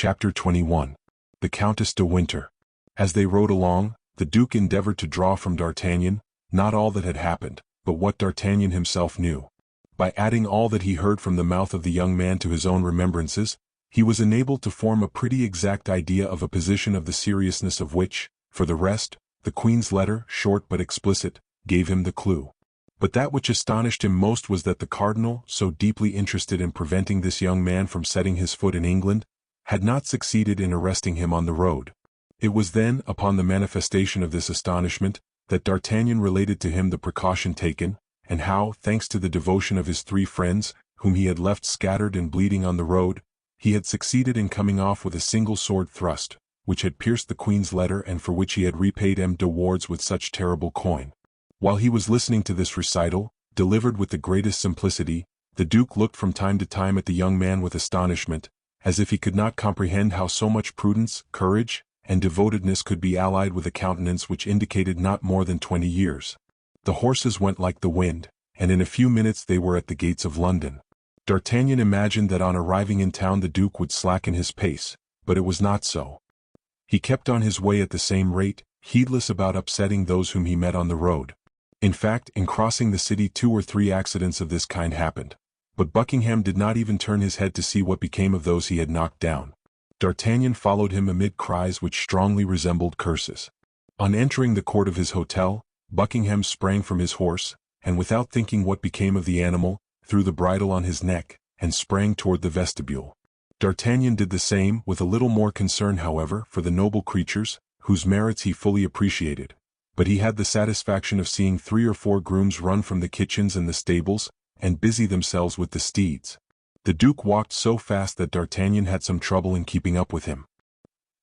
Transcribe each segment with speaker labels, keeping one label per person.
Speaker 1: Chapter 21. The Countess de Winter. As they rode along, the Duke endeavored to draw from D'Artagnan, not all that had happened, but what D'Artagnan himself knew. By adding all that he heard from the mouth of the young man to his own remembrances, he was enabled to form a pretty exact idea of a position of the seriousness of which, for the rest, the Queen's letter, short but explicit, gave him the clue. But that which astonished him most was that the Cardinal, so deeply interested in preventing this young man from setting his foot in England, had not succeeded in arresting him on the road. It was then, upon the manifestation of this astonishment, that D'Artagnan related to him the precaution taken, and how, thanks to the devotion of his three friends, whom he had left scattered and bleeding on the road, he had succeeded in coming off with a single sword thrust, which had pierced the Queen's letter and for which he had repaid M. de Wardes with such terrible coin. While he was listening to this recital, delivered with the greatest simplicity, the Duke looked from time to time at the young man with astonishment, as if he could not comprehend how so much prudence, courage, and devotedness could be allied with a countenance which indicated not more than 20 years. The horses went like the wind, and in a few minutes they were at the gates of London. D'Artagnan imagined that on arriving in town the Duke would slacken his pace, but it was not so. He kept on his way at the same rate, heedless about upsetting those whom he met on the road. In fact, in crossing the city 2 or 3 accidents of this kind happened, but Buckingham did not even turn his head to see what became of those he had knocked down. D'Artagnan followed him amid cries which strongly resembled curses. On entering the court of his hotel, Buckingham sprang from his horse, and without thinking what became of the animal, threw the bridle on his neck, and sprang toward the vestibule. D'Artagnan did the same, with a little more concern however for the noble creatures, whose merits he fully appreciated. But he had the satisfaction of seeing 3 or 4 grooms run from the kitchens and the stables, and busy themselves with the steeds. The Duke walked so fast that D'Artagnan had some trouble in keeping up with him.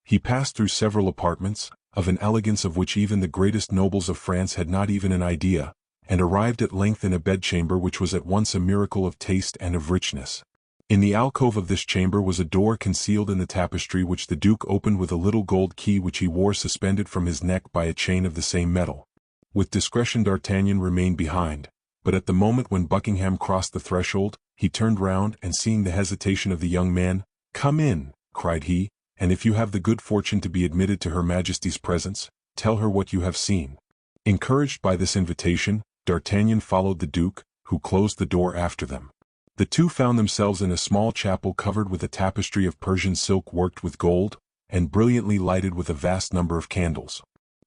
Speaker 1: He passed through several apartments, of an elegance of which even the greatest nobles of France had not even an idea, and arrived at length in a bedchamber which was at once a miracle of taste and of richness. In the alcove of this chamber was a door concealed in the tapestry which the Duke opened with a little gold key which he wore suspended from his neck by a chain of the same metal. With discretion D'Artagnan remained behind, but at the moment when Buckingham crossed the threshold, he turned round and seeing the hesitation of the young man, "Come in," cried he, "and if you have the good fortune to be admitted to Her Majesty's presence, tell her what you have seen." Encouraged by this invitation, D'Artagnan followed the Duke, who closed the door after them. The two found themselves in a small chapel covered with a tapestry of Persian silk worked with gold, and brilliantly lighted with a vast number of candles.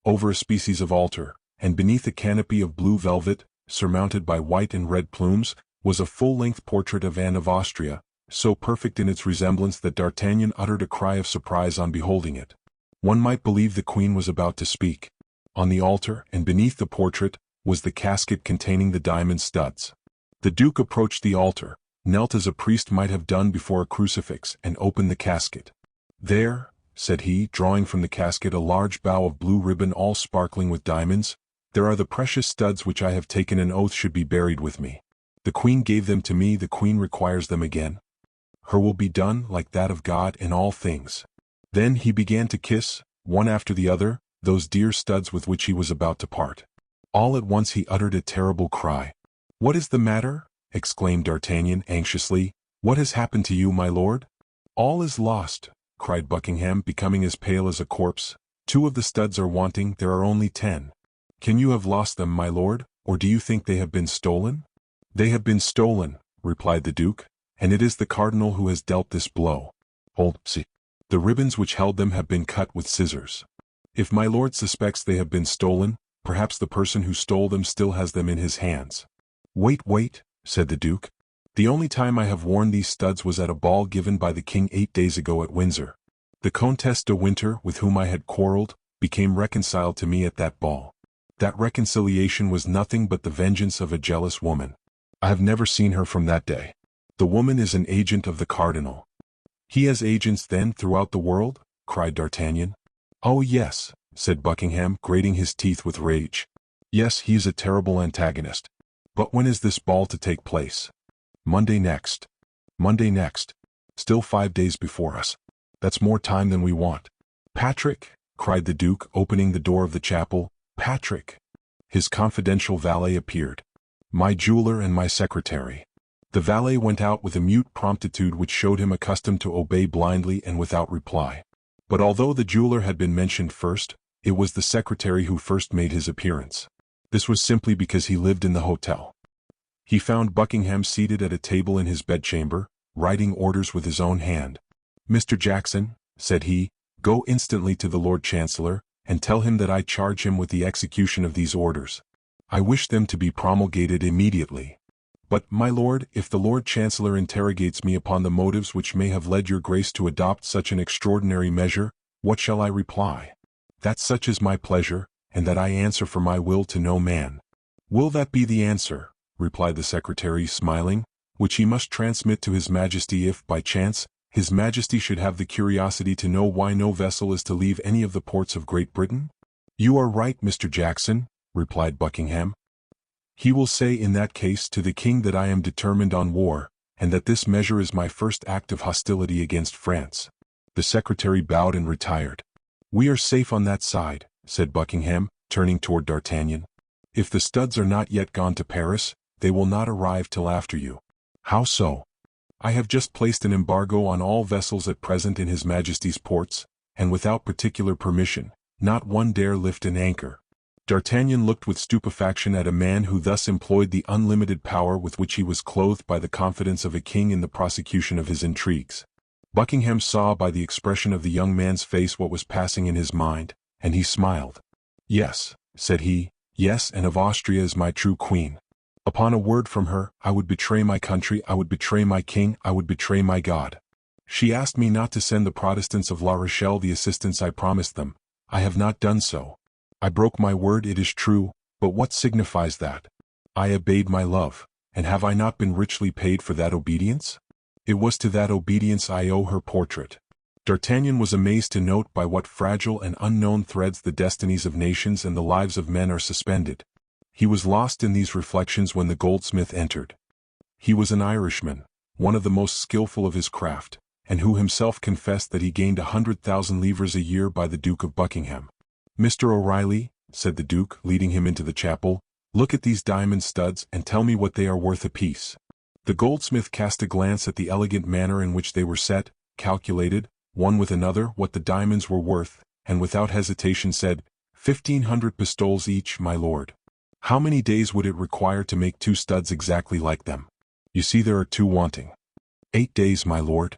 Speaker 1: Over a species of altar, and beneath a canopy of blue velvet, surmounted by white and red plumes, was a full-length portrait of Anne of Austria, so perfect in its resemblance that D'Artagnan uttered a cry of surprise on beholding it. One might believe the Queen was about to speak. On the altar, and beneath the portrait, was the casket containing the diamond studs. The Duke approached the altar, knelt as a priest might have done before a crucifix, and opened the casket. "There," said he, drawing from the casket a large bow of blue ribbon all sparkling with diamonds, "there are the precious studs which I have taken an oath should be buried with me. The Queen gave them to me, the Queen requires them again. Her will be done, like that of God, in all things." Then he began to kiss, one after the other, those dear studs with which he was about to part. All at once he uttered a terrible cry. "What is the matter?" exclaimed D'Artagnan anxiously. "What has happened to you, my lord?" "All is lost," cried Buckingham, becoming as pale as a corpse. "2 of the studs are wanting, there are only 10. Can you have lost them, my lord, or do you think they have been stolen?" "They have been stolen," replied the Duke, "and it is the Cardinal who has dealt this blow. See. The ribbons which held them have been cut with scissors. If my lord suspects they have been stolen, perhaps the person who stole them still has them in his hands." Wait," said the Duke. "The only time I have worn these studs was at a ball given by the King 8 days ago at Windsor. The Countess de Winter, with whom I had quarreled, became reconciled to me at that ball. That reconciliation was nothing but the vengeance of a jealous woman. I have never seen her from that day. The woman is an agent of the Cardinal." "He has agents, then, throughout the world?" cried D'Artagnan. "Oh yes," said Buckingham, grating his teeth with rage. "Yes, he is a terrible antagonist. But when is this ball to take place?" "Monday next." "Monday next. Still 5 days before us. That's more time than we want." "Patrick," cried the Duke, opening the door of the chapel, "Patrick." His confidential valet appeared. "My jeweler and my secretary." The valet went out with a mute promptitude which showed him accustomed to obey blindly and without reply. But although the jeweler had been mentioned first, it was the secretary who first made his appearance. This was simply because he lived in the hotel. He found Buckingham seated at a table in his bedchamber, writing orders with his own hand. "Mr. Jackson," said he, "go instantly to the Lord Chancellor, and tell him that I charge him with the execution of these orders. I wish them to be promulgated immediately. But, my lord, if the Lord Chancellor interrogates me upon the motives which may have led your grace to adopt such an extraordinary measure, what shall I reply? That such is my pleasure, and that I answer for my will to no man." "Will that be the answer?" replied the secretary, smiling, "which he must transmit to His Majesty if, by chance, His Majesty should have the curiosity to know why no vessel is to leave any of the ports of Great Britain?" "You are right, Mr. Jackson," replied Buckingham. "He will say in that case to the king that I am determined on war, and that this measure is my first act of hostility against France." The secretary bowed and retired. "We are safe on that side," said Buckingham, turning toward D'Artagnan. "If the studs are not yet gone to Paris, they will not arrive till after you." "How so?" "I have just placed an embargo on all vessels at present in His Majesty's ports, and without particular permission, not one dare lift an anchor." D'Artagnan looked with stupefaction at a man who thus employed the unlimited power with which he was clothed by the confidence of a king in the prosecution of his intrigues. Buckingham saw by the expression of the young man's face what was passing in his mind, and he smiled. "Yes," said he, "yes, and of Austria is my true queen. Upon a word from her, I would betray my country, I would betray my king, I would betray my God. She asked me not to send the Protestants of La Rochelle the assistance I promised them. I have not done so. I broke my word, it is true, but what signifies that? I obeyed my love, and have I not been richly paid for that obedience? It was to that obedience I owe her portrait." D'Artagnan was amazed to note by what fragile and unknown threads the destinies of nations and the lives of men are suspended. He was lost in these reflections when the goldsmith entered. He was an Irishman, one of the most skillful of his craft, and who himself confessed that he gained 100,000 livres a year by the Duke of Buckingham. "Mr. O'Reilly," said the Duke, leading him into the chapel, "look at these diamond studs and tell me what they are worth apiece." The goldsmith cast a glance at the elegant manner in which they were set, calculated, one with another, what the diamonds were worth, and without hesitation said, 1,500 pistoles each, my lord. "How many days would it require to make 2 studs exactly like them? You see there are 2 wanting." 8 days, my lord.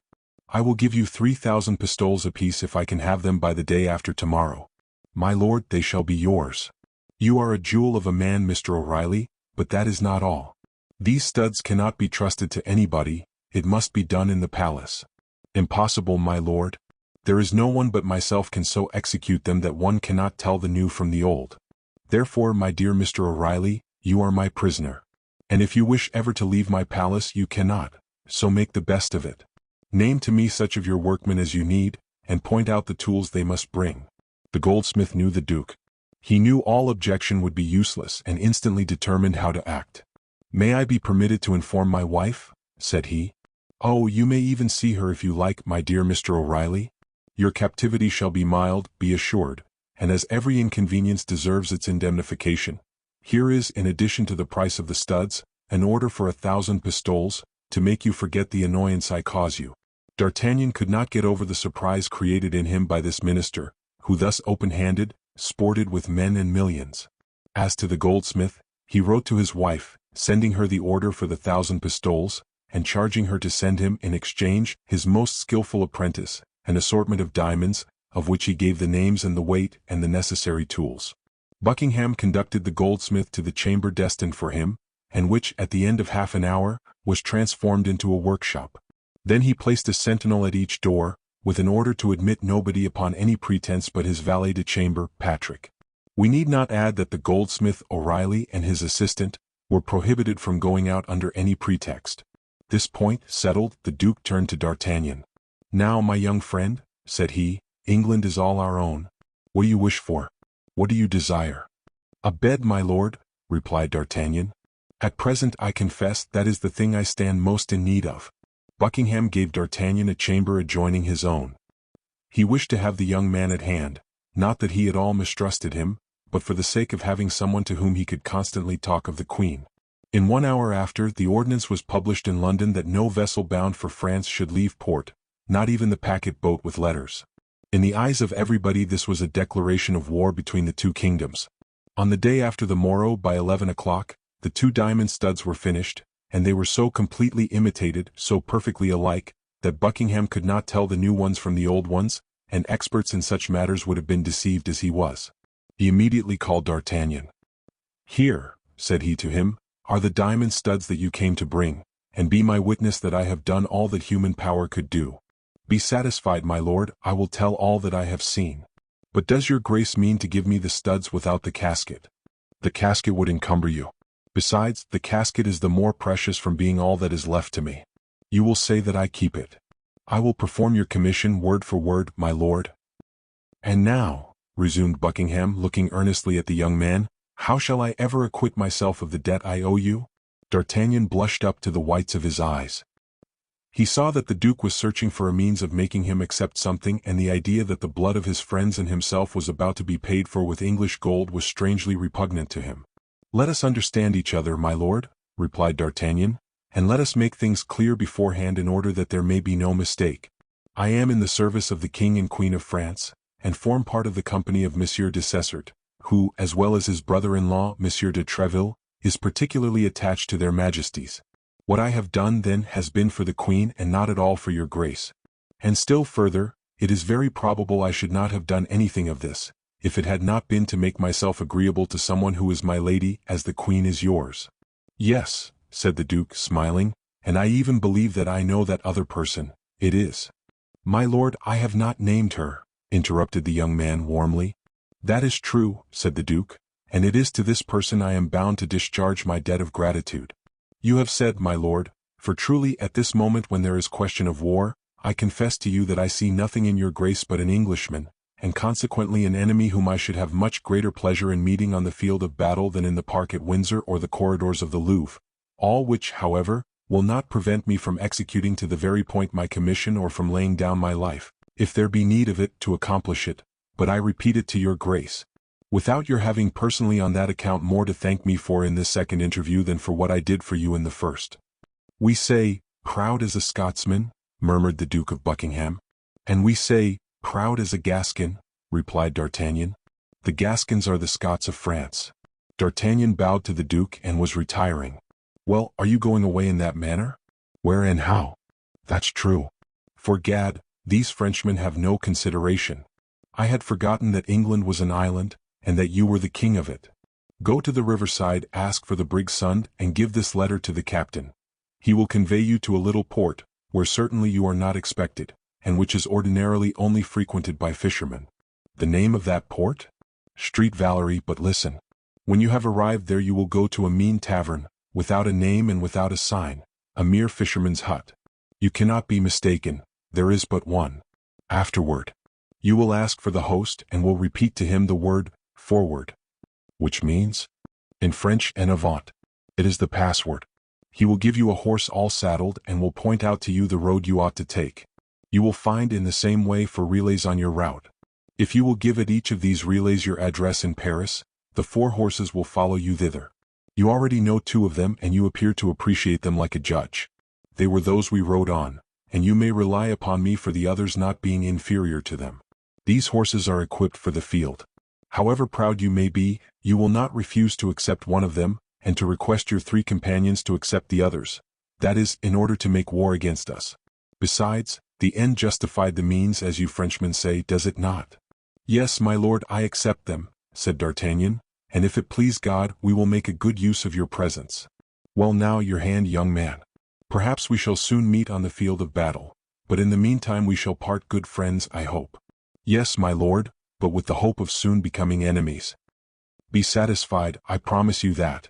Speaker 1: "I will give you 3,000 pistoles apiece if I can have them by the day after tomorrow." "My lord, they shall be yours." "You are a jewel of a man, Mr. O'Reilly, but that is not all. These studs cannot be trusted to anybody, it must be done in the palace." "Impossible, my lord. There is no one but myself can so execute them that one cannot tell the new from the old. Therefore, my dear Mr. O'Reilly, you are my prisoner. And if you wish ever to leave my palace you cannot, so make the best of it. Name to me such of your workmen as you need, and point out the tools they must bring." The goldsmith knew the Duke. He knew all objection would be useless and instantly determined how to act. "May I be permitted to inform my wife?" said he. "Oh, you may even see her if you like, my dear Mr. O'Reilly. Your captivity shall be mild, be assured, and as every inconvenience deserves its indemnification, here is, in addition to the price of the studs, an order for 1,000 pistoles, to make you forget the annoyance I cause you." D'Artagnan could not get over the surprise created in him by this minister, who thus open-handed, sported with men and millions. As to the goldsmith, he wrote to his wife, sending her the order for the 1,000 pistoles, and charging her to send him, in exchange, his most skillful apprentice, an assortment of diamonds, of which he gave the names and the weight and the necessary tools. Buckingham conducted the goldsmith to the chamber destined for him, and which, at the end of half an hour, was transformed into a workshop. Then he placed a sentinel at each door, with an order to admit nobody upon any pretense but his valet de chambre, Patrick. We need not add that the goldsmith O'Reilly and his assistant were prohibited from going out under any pretext. This point settled, the Duke turned to D'Artagnan. "Now, my young friend," said he, "England is all our own. What do you wish for? What do you desire?" "A bed, my lord," replied D'Artagnan. "At present, I confess, that is the thing I stand most in need of." Buckingham gave D'Artagnan a chamber adjoining his own. He wished to have the young man at hand, not that he at all mistrusted him, but for the sake of having someone to whom he could constantly talk of the Queen. In 1 hour after, the ordinance was published in London that no vessel bound for France should leave port, not even the packet boat with letters. In the eyes of everybody this was a declaration of war between the two kingdoms. On the day after the morrow, by 11 o'clock, the 2 diamond studs were finished, and they were so completely imitated, so perfectly alike, that Buckingham could not tell the new ones from the old ones, and experts in such matters would have been deceived as he was. He immediately called D'Artagnan. "Here," said he to him, "are the diamond studs that you came to bring, and be my witness that I have done all that human power could do. Be satisfied, my lord, I will tell all that I have seen. But does your grace mean to give me the studs without the casket? The casket would encumber you. Besides, the casket is the more precious from being all that is left to me. You will say that I keep it. I will perform your commission word for word, my lord." "And now," resumed Buckingham, looking earnestly at the young man, "how shall I ever acquit myself of the debt I owe you?" D'Artagnan blushed up to the whites of his eyes. He saw that the Duke was searching for a means of making him accept something, and the idea that the blood of his friends and himself was about to be paid for with English gold was strangely repugnant to him. "Let us understand each other, my lord," replied D'Artagnan, "and let us make things clear beforehand in order that there may be no mistake. I am in the service of the King and Queen of France, and form part of the company of Monsieur de Cessert, who, as well as his brother-in-law, Monsieur de Treville, is particularly attached to their majesties. What I have done, then, has been for the Queen and not at all for your grace. And still further, it is very probable I should not have done anything of this, if it had not been to make myself agreeable to someone who is my lady, as the Queen is yours." "Yes," said the Duke, smiling, "and I even believe that I know that other person. It is—" "My lord, I have not named her," interrupted the young man warmly. "That is true," said the Duke, "and it is to this person I am bound to discharge my debt of gratitude. You have said, my lord, for truly at this moment when there is question of war, I confess to you that I see nothing in your grace but an Englishman, and consequently an enemy whom I should have much greater pleasure in meeting on the field of battle than in the park at Windsor or the corridors of the Louvre, all which, however, will not prevent me from executing to the very point my commission or from laying down my life, if there be need of it, to accomplish it, but I repeat it to your grace, without your having personally on that account more to thank me for in this second interview than for what I did for you in the first." "We say, proud as a Scotsman," murmured the Duke of Buckingham. "And we say, proud as a Gascon," replied D'Artagnan. "The Gascons are the Scots of France." D'Artagnan bowed to the Duke and was retiring. "Well, are you going away in that manner? Where and how? That's true. For gad, these Frenchmen have no consideration. I had forgotten that England was an island, and that you were the king of it. Go to the riverside, ask for the brig Sund, and give this letter to the captain. He will convey you to a little port, where certainly you are not expected, and which is ordinarily only frequented by fishermen. The name of that port? Street Valerie. But listen. When you have arrived there you will go to a mean tavern, without a name and without a sign, a mere fisherman's hut. You cannot be mistaken, there is but one. Afterward, you will ask for the host and will repeat to him the word, forward, which means, in French, en avant. It is the password. He will give you a horse all saddled and will point out to you the road you ought to take. You will find in the same way for relays on your route. If you will give at each of these relays your address in Paris, the 4 horses will follow you thither. You already know 2 of them and you appear to appreciate them like a judge. They were those we rode on, and you may rely upon me for the others not being inferior to them. These horses are equipped for the field. However proud you may be, you will not refuse to accept one of them, and to request your 3 companions to accept the others. That is, in order to make war against us. Besides, the end justified the means, as you Frenchmen say, does it not?" "Yes, my lord, I accept them," said D'Artagnan, "and if it please God, we will make a good use of your presence. Well, now your hand, young man. Perhaps we shall soon meet on the field of battle, but in the meantime we shall part good friends, I hope." "Yes, my lord, but with the hope of soon becoming enemies." "Be satisfied, I promise you that."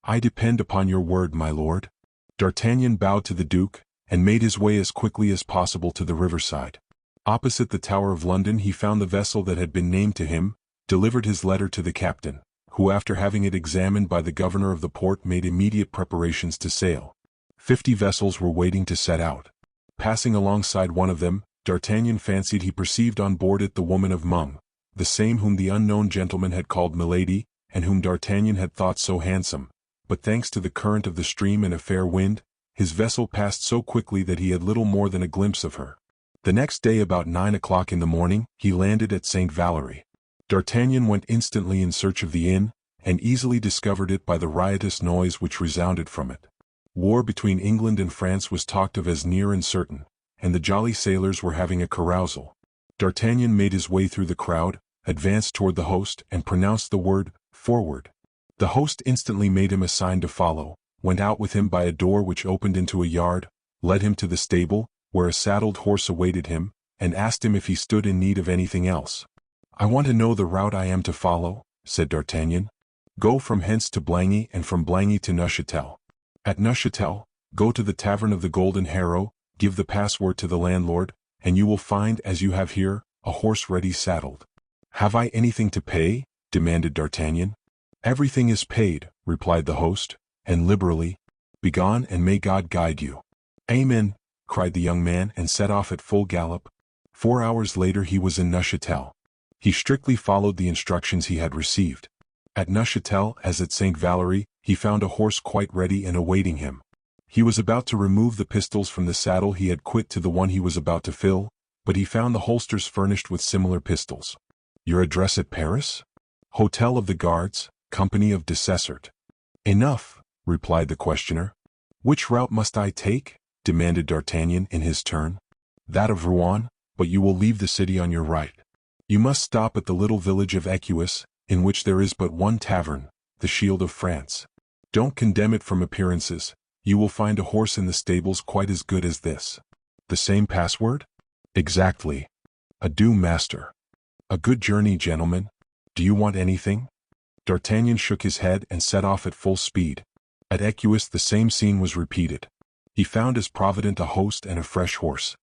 Speaker 1: "I depend upon your word, my lord." D'Artagnan bowed to the Duke, and made his way as quickly as possible to the riverside. Opposite the Tower of London he found the vessel that had been named to him, delivered his letter to the captain, who after having it examined by the governor of the port made immediate preparations to sail. 50 vessels were waiting to set out. Passing alongside one of them, D'Artagnan fancied he perceived on board it the woman of Mung, the same whom the unknown gentleman had called Milady, and whom D'Artagnan had thought so handsome, but thanks to the current of the stream and a fair wind, his vessel passed so quickly that he had little more than a glimpse of her. The next day about 9 o'clock in the morning, he landed at St. Valery. D'Artagnan went instantly in search of the inn, and easily discovered it by the riotous noise which resounded from it. War between England and France was talked of as near and certain, and the jolly sailors were having a carousal. D'Artagnan made his way through the crowd, advanced toward the host, and pronounced the word, "Forward." The host instantly made him a sign to follow, went out with him by a door which opened into a yard, led him to the stable, where a saddled horse awaited him, and asked him if he stood in need of anything else. "I want to know the route I am to follow," said D'Artagnan. "Go from hence to Blangy and from Blangy to Neuchâtel. At Neuchâtel, go to the Tavern of the Golden Harrow, give the password to the landlord, and you will find, as you have here, a horse ready saddled." "Have I anything to pay?" demanded D'Artagnan. "Everything is paid," replied the host, "and liberally. Begone, and may God guide you." "Amen," cried the young man, and set off at full gallop. 4 hours later he was in Neuchâtel. He strictly followed the instructions he had received. At Neuchâtel, as at St. Valery, he found a horse quite ready and awaiting him. He was about to remove the pistols from the saddle he had quit to the one he was about to fill, but he found the holsters furnished with similar pistols. "Your address at Paris?" "Hotel of the Guards, Company of Dessessart." "Enough," replied the questioner. "Which route must I take?" demanded D'Artagnan in his turn. "That of Rouen, but you will leave the city on your right. You must stop at the little village of Écuis, in which there is but one tavern, the Shield of France. Don't condemn it from appearances, you will find a horse in the stables quite as good as this." "The same password?" "Exactly. Adieu, master." "A good journey, gentlemen. Do you want anything?" D'Artagnan shook his head and set off at full speed. At Écuis the same scene was repeated. He found as provident a host and a fresh horse.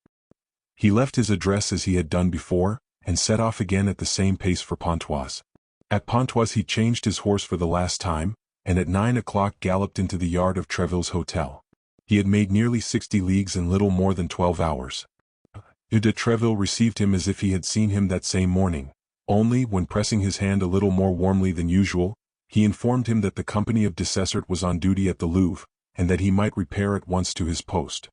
Speaker 1: He left his address as he had done before, and set off again at the same pace for Pontoise. At Pontoise he changed his horse for the last time, and at 9 o'clock galloped into the yard of Treville's hotel. He had made nearly 60 leagues in little more than 12 hours. De Treville received him as if he had seen him that same morning, only, when pressing his hand a little more warmly than usual, he informed him that the company of Dessessart was on duty at the Louvre, and that he might repair at once to his post.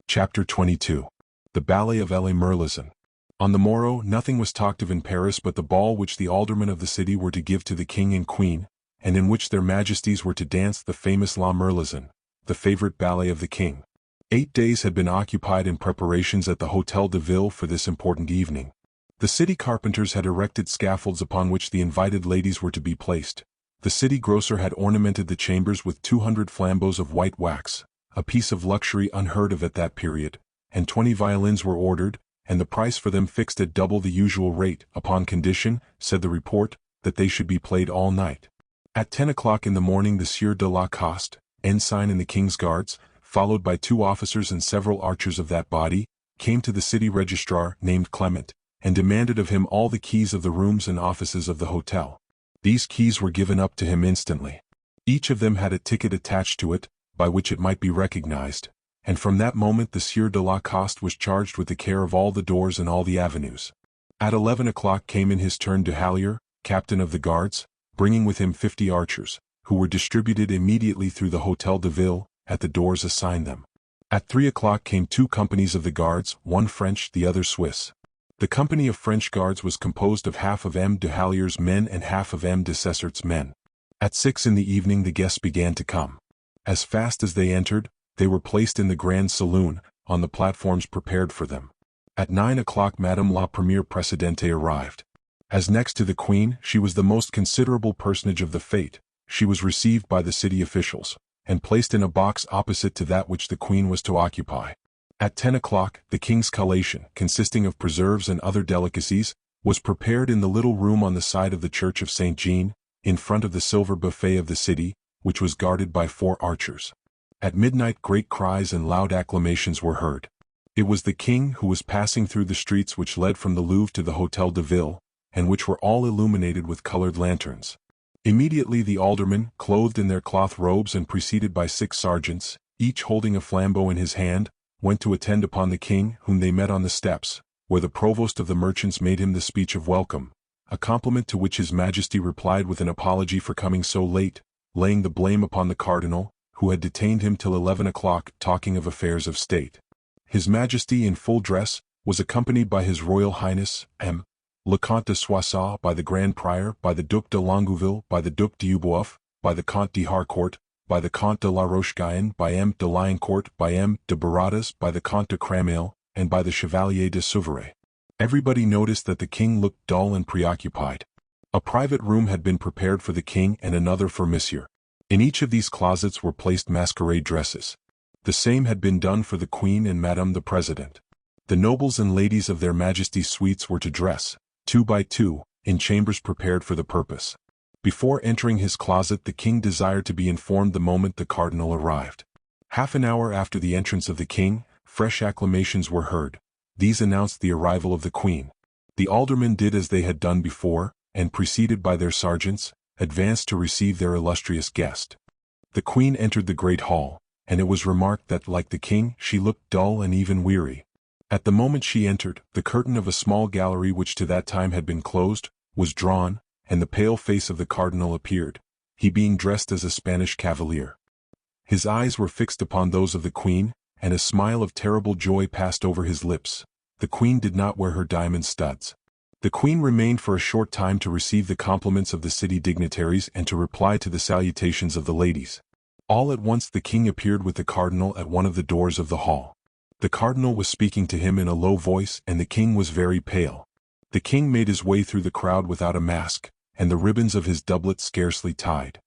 Speaker 1: Chapter 22. The Ballet of Les Merlizans. On the morrow nothing was talked of in Paris but the ball which the aldermen of the city were to give to the king and queen, and in which their majesties were to dance the famous La Merlizan, the favorite ballet of the king. 8 days had been occupied in preparations at the Hôtel de Ville for this important evening. The city carpenters had erected scaffolds upon which the invited ladies were to be placed. The city grocer had ornamented the chambers with 200 flambeaux of white wax, a piece of luxury unheard of at that period, and 20 violins were ordered, and the price for them fixed at double the usual rate, upon condition, said the report, that they should be played all night. At 10 o'clock in the morning the Sieur de la Coste, ensign in the King's Guards, followed by 2 officers and several archers of that body, came to the city registrar, named Clement, and demanded of him all the keys of the rooms and offices of the hotel. These keys were given up to him instantly. Each of them had a ticket attached to it, by which it might be recognized, and from that moment the Sieur de la Coste was charged with the care of all the doors and all the avenues. At 11 o'clock came in his turn Duhallier, captain of the guards, bringing with him 50 archers, who were distributed immediately through the Hôtel de Ville, at the doors assigned them. At 3 o'clock came 2 companies of the guards, one French, the other Swiss. The company of French guards was composed of half of M. Duhallier's men and half of M. Dessessart's men. At 6 in the evening the guests began to come. As fast as they entered, they were placed in the grand saloon, on the platforms prepared for them. At 9 o'clock Madame la Première Présidente arrived. As next to the Queen, she was the most considerable personage of the fête. She was received by the city officials, and placed in a box opposite to that which the Queen was to occupy. At 10 o'clock, the King's collation, consisting of preserves and other delicacies, was prepared in the little room on the side of the Church of St. Jean, in front of the silver buffet of the city, which was guarded by 4 archers. At midnight great cries and loud acclamations were heard. It was the King who was passing through the streets which led from the Louvre to the Hôtel de Ville, and which were all illuminated with colored lanterns. Immediately the aldermen, clothed in their cloth robes and preceded by 6 sergeants, each holding a flambeau in his hand, went to attend upon the King, whom they met on the steps, where the provost of the merchants made him the speech of welcome, a compliment to which His Majesty replied with an apology for coming so late, laying the blame upon the cardinal, who had detained him till 11 o'clock talking of affairs of state. His Majesty in full dress was accompanied by His Royal Highness M. Le Comte de Soissons, by the Grand Prior, by the Duc de Longueville, by the Duc d'Uboeuf, by the Comte de Harcourt, by the Comte de la Roche-Guyon, by M. de Liancourt, by M. de Baradas, by the Comte de Cramel, and by the Chevalier de Souvray. Everybody noticed that the king looked dull and preoccupied. A private room had been prepared for the king and another for Monsieur. In each of these closets were placed masquerade dresses. The same had been done for the Queen and Madame the President. The nobles and ladies of their Majesty's suites were to dress, 2 by 2, in chambers prepared for the purpose. Before entering his closet the king desired to be informed the moment the cardinal arrived. Half an hour after the entrance of the king, fresh acclamations were heard. These announced the arrival of the queen. The aldermen did as they had done before, and preceded by their sergeants, advanced to receive their illustrious guest. The queen entered the great hall, and it was remarked that, like the king, she looked dull and even weary. At the moment she entered, the curtain of a small gallery which to that time had been closed, was drawn, and the pale face of the cardinal appeared, he being dressed as a Spanish cavalier. His eyes were fixed upon those of the queen, and a smile of terrible joy passed over his lips. The queen did not wear her diamond studs. The queen remained for a short time to receive the compliments of the city dignitaries and to reply to the salutations of the ladies. All at once the king appeared with the cardinal at one of the doors of the hall. The cardinal was speaking to him in a low voice, and the king was very pale. The king made his way through the crowd without a mask, and the ribbons of his doublet scarcely tied.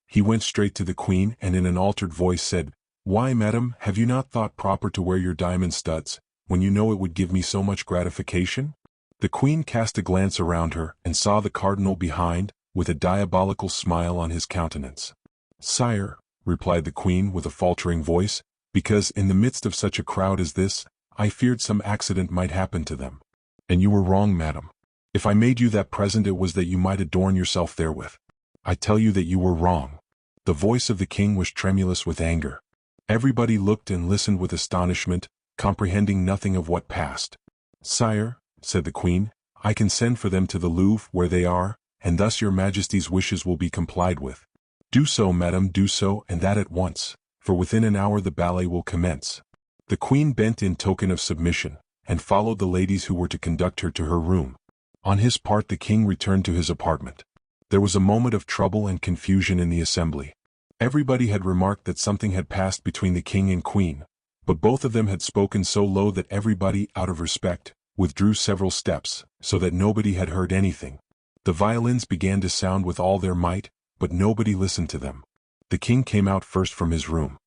Speaker 1: He went straight to the queen and in an altered voice said, "Why, madam, have you not thought proper to wear your diamond studs, when you know it would give me so much gratification?" The queen cast a glance around her, and saw the cardinal behind, with a diabolical smile on his countenance. "Sire," replied the queen with a faltering voice, "because in the midst of such a crowd as this, I feared some accident might happen to them." "And you were wrong, madam. If I made you that present it was that you might adorn yourself therewith. I tell you that you were wrong." The voice of the king was tremulous with anger. Everybody looked and listened with astonishment, comprehending nothing of what passed. "Sire," said the queen, "I can send for them to the Louvre where they are, and thus your Majesty's wishes will be complied with." "Do so, madam, do so, and that at once, for within an hour the ballet will commence." The queen bent in token of submission, and followed the ladies who were to conduct her to her room. On his part the king returned to his apartment. There was a moment of trouble and confusion in the assembly. Everybody had remarked that something had passed between the king and queen, but both of them had spoken so low that everybody, out of respect, withdrew several steps, so that nobody had heard anything. The violins began to sound with all their might, but nobody listened to them. The king came out first from his room.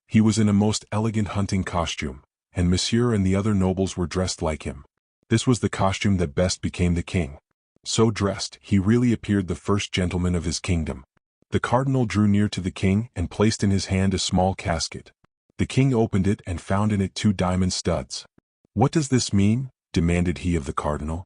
Speaker 1: He was in a most elegant hunting costume, and Monsieur and the other nobles were dressed like him. This was the costume that best became the king. So dressed, he really appeared the first gentleman of his kingdom. The cardinal drew near to the king and placed in his hand a small casket. The king opened it and found in it 2 diamond studs. "What does this mean?" demanded he of the cardinal.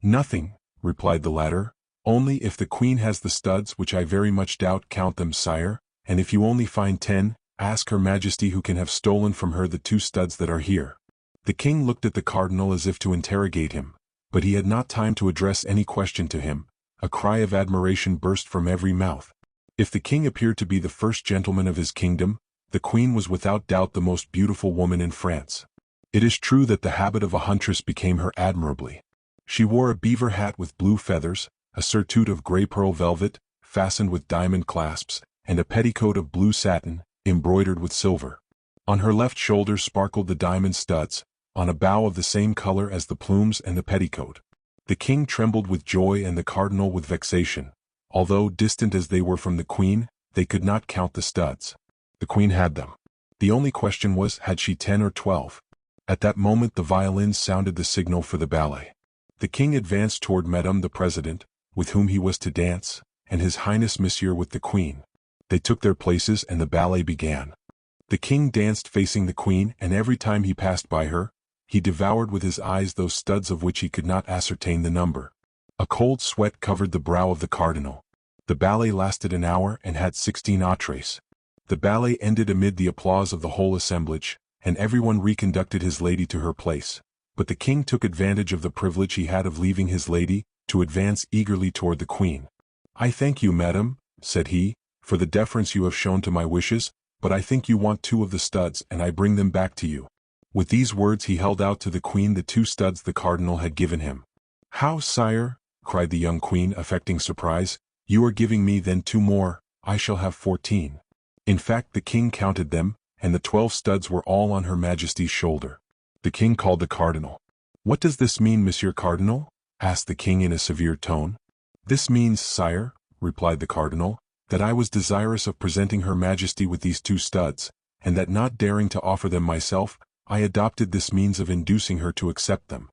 Speaker 1: "Nothing," replied the latter, "only if the queen has the studs, which I very much doubt, count them, sire, and if you only find 10, ask her Majesty who can have stolen from her the 2 studs that are here." The king looked at the cardinal as if to interrogate him, but he had not time to address any question to him. A cry of admiration burst from every mouth. If the king appeared to be the first gentleman of his kingdom, the queen was without doubt the most beautiful woman in France. It is true that the habit of a huntress became her admirably. She wore a beaver hat with blue feathers, a surtout of grey pearl velvet, fastened with diamond clasps, and a petticoat of blue satin, embroidered with silver. On her left shoulder sparkled the diamond studs, on a bow of the same color as the plumes and the petticoat. The king trembled with joy and the cardinal with vexation. Although distant as they were from the queen, they could not count the studs. The queen had them. The only question was, had she 10 or 12? At that moment the violins sounded the signal for the ballet. The king advanced toward Madame the President, with whom he was to dance, and His Highness Monsieur with the queen. They took their places and the ballet began. The king danced facing the queen, and every time he passed by her, he devoured with his eyes those studs of which he could not ascertain the number. A cold sweat covered the brow of the cardinal. The ballet lasted an hour and had 16 entrées. The ballet ended amid the applause of the whole assemblage, and everyone reconducted his lady to her place. But the king took advantage of the privilege he had of leaving his lady, to advance eagerly toward the queen. "I thank you, madam," said he, "for the deference you have shown to my wishes, but I think you want 2 of the studs and I bring them back to you." With these words he held out to the queen the 2 studs the cardinal had given him. "How, sire?" cried the young queen, affecting surprise. "You are giving me then 2 more, I shall have 14. In fact the king counted them, and the 12 studs were all on her majesty's shoulder. The king called the cardinal. "What does this mean, monsieur cardinal?" asked the king in a severe tone. "This means, sire," replied the cardinal, "that I was desirous of presenting her majesty with these 2 studs, and that not daring to offer them myself, I adopted this means of inducing her to accept them."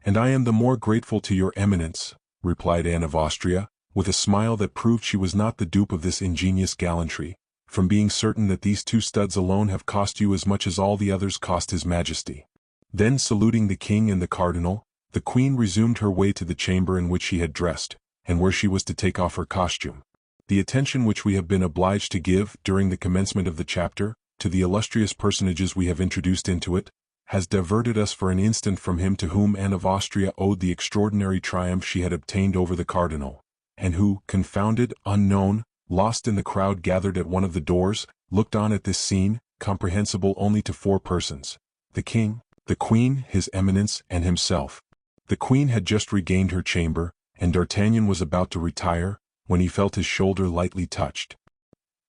Speaker 1: "And I am the more grateful to your eminence," replied Anne of Austria, with a smile that proved she was not the dupe of this ingenious gallantry, "from being certain that these 2 studs alone have cost you as much as all the others cost his majesty." Then saluting the king and the cardinal, the queen resumed her way to the chamber in which she had dressed, and where she was to take off her costume. The attention which we have been obliged to give, during the commencement of the chapter, to the illustrious personages we have introduced into it, has diverted us for an instant from him to whom Anne of Austria owed the extraordinary triumph she had obtained over the cardinal, and who, confounded, unknown, lost in the crowd gathered at one of the doors, looked on at this scene, comprehensible only to 4 persons: the king, the queen, his eminence, and himself. The queen had just regained her chamber, and D'Artagnan was about to retire, when he felt his shoulder lightly touched.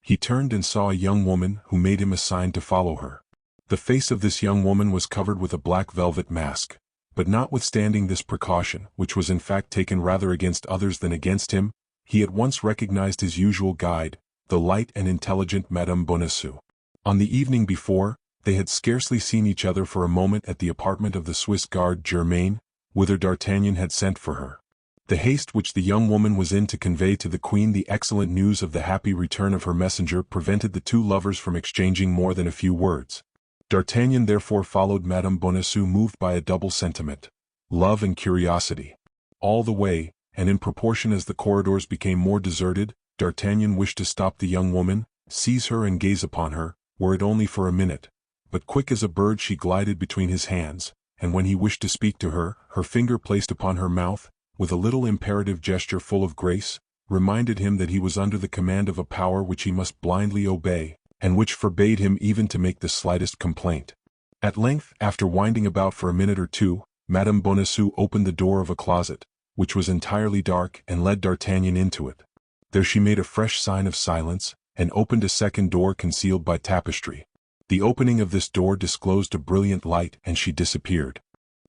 Speaker 1: He turned and saw a young woman who made him a sign to follow her. The face of this young woman was covered with a black velvet mask, but notwithstanding this precaution, which was in fact taken rather against others than against him, he at once recognized his usual guide, the light and intelligent Madame Bonacieux. On the evening before, they had scarcely seen each other for a moment at the apartment of the Swiss guard Germain, whither D'Artagnan had sent for her. The haste which the young woman was in to convey to the queen the excellent news of the happy return of her messenger prevented the 2 lovers from exchanging more than a few words. D'Artagnan therefore followed Madame Bonacieux, moved by a double sentiment, love and curiosity. All the way, and in proportion as the corridors became more deserted, D'Artagnan wished to stop the young woman, seize her and gaze upon her, were it only for a minute. But quick as a bird she glided between his hands, and when he wished to speak to her, her finger placed upon her mouth, with a little imperative gesture full of grace, reminded him that he was under the command of a power which he must blindly obey, and which forbade him even to make the slightest complaint. At length, after winding about for a minute or 2, Madame Bonacieux opened the door of a closet, which was entirely dark, and led D'Artagnan into it. There she made a fresh sign of silence, and opened a second door concealed by tapestry. The opening of this door disclosed a brilliant light, and she disappeared.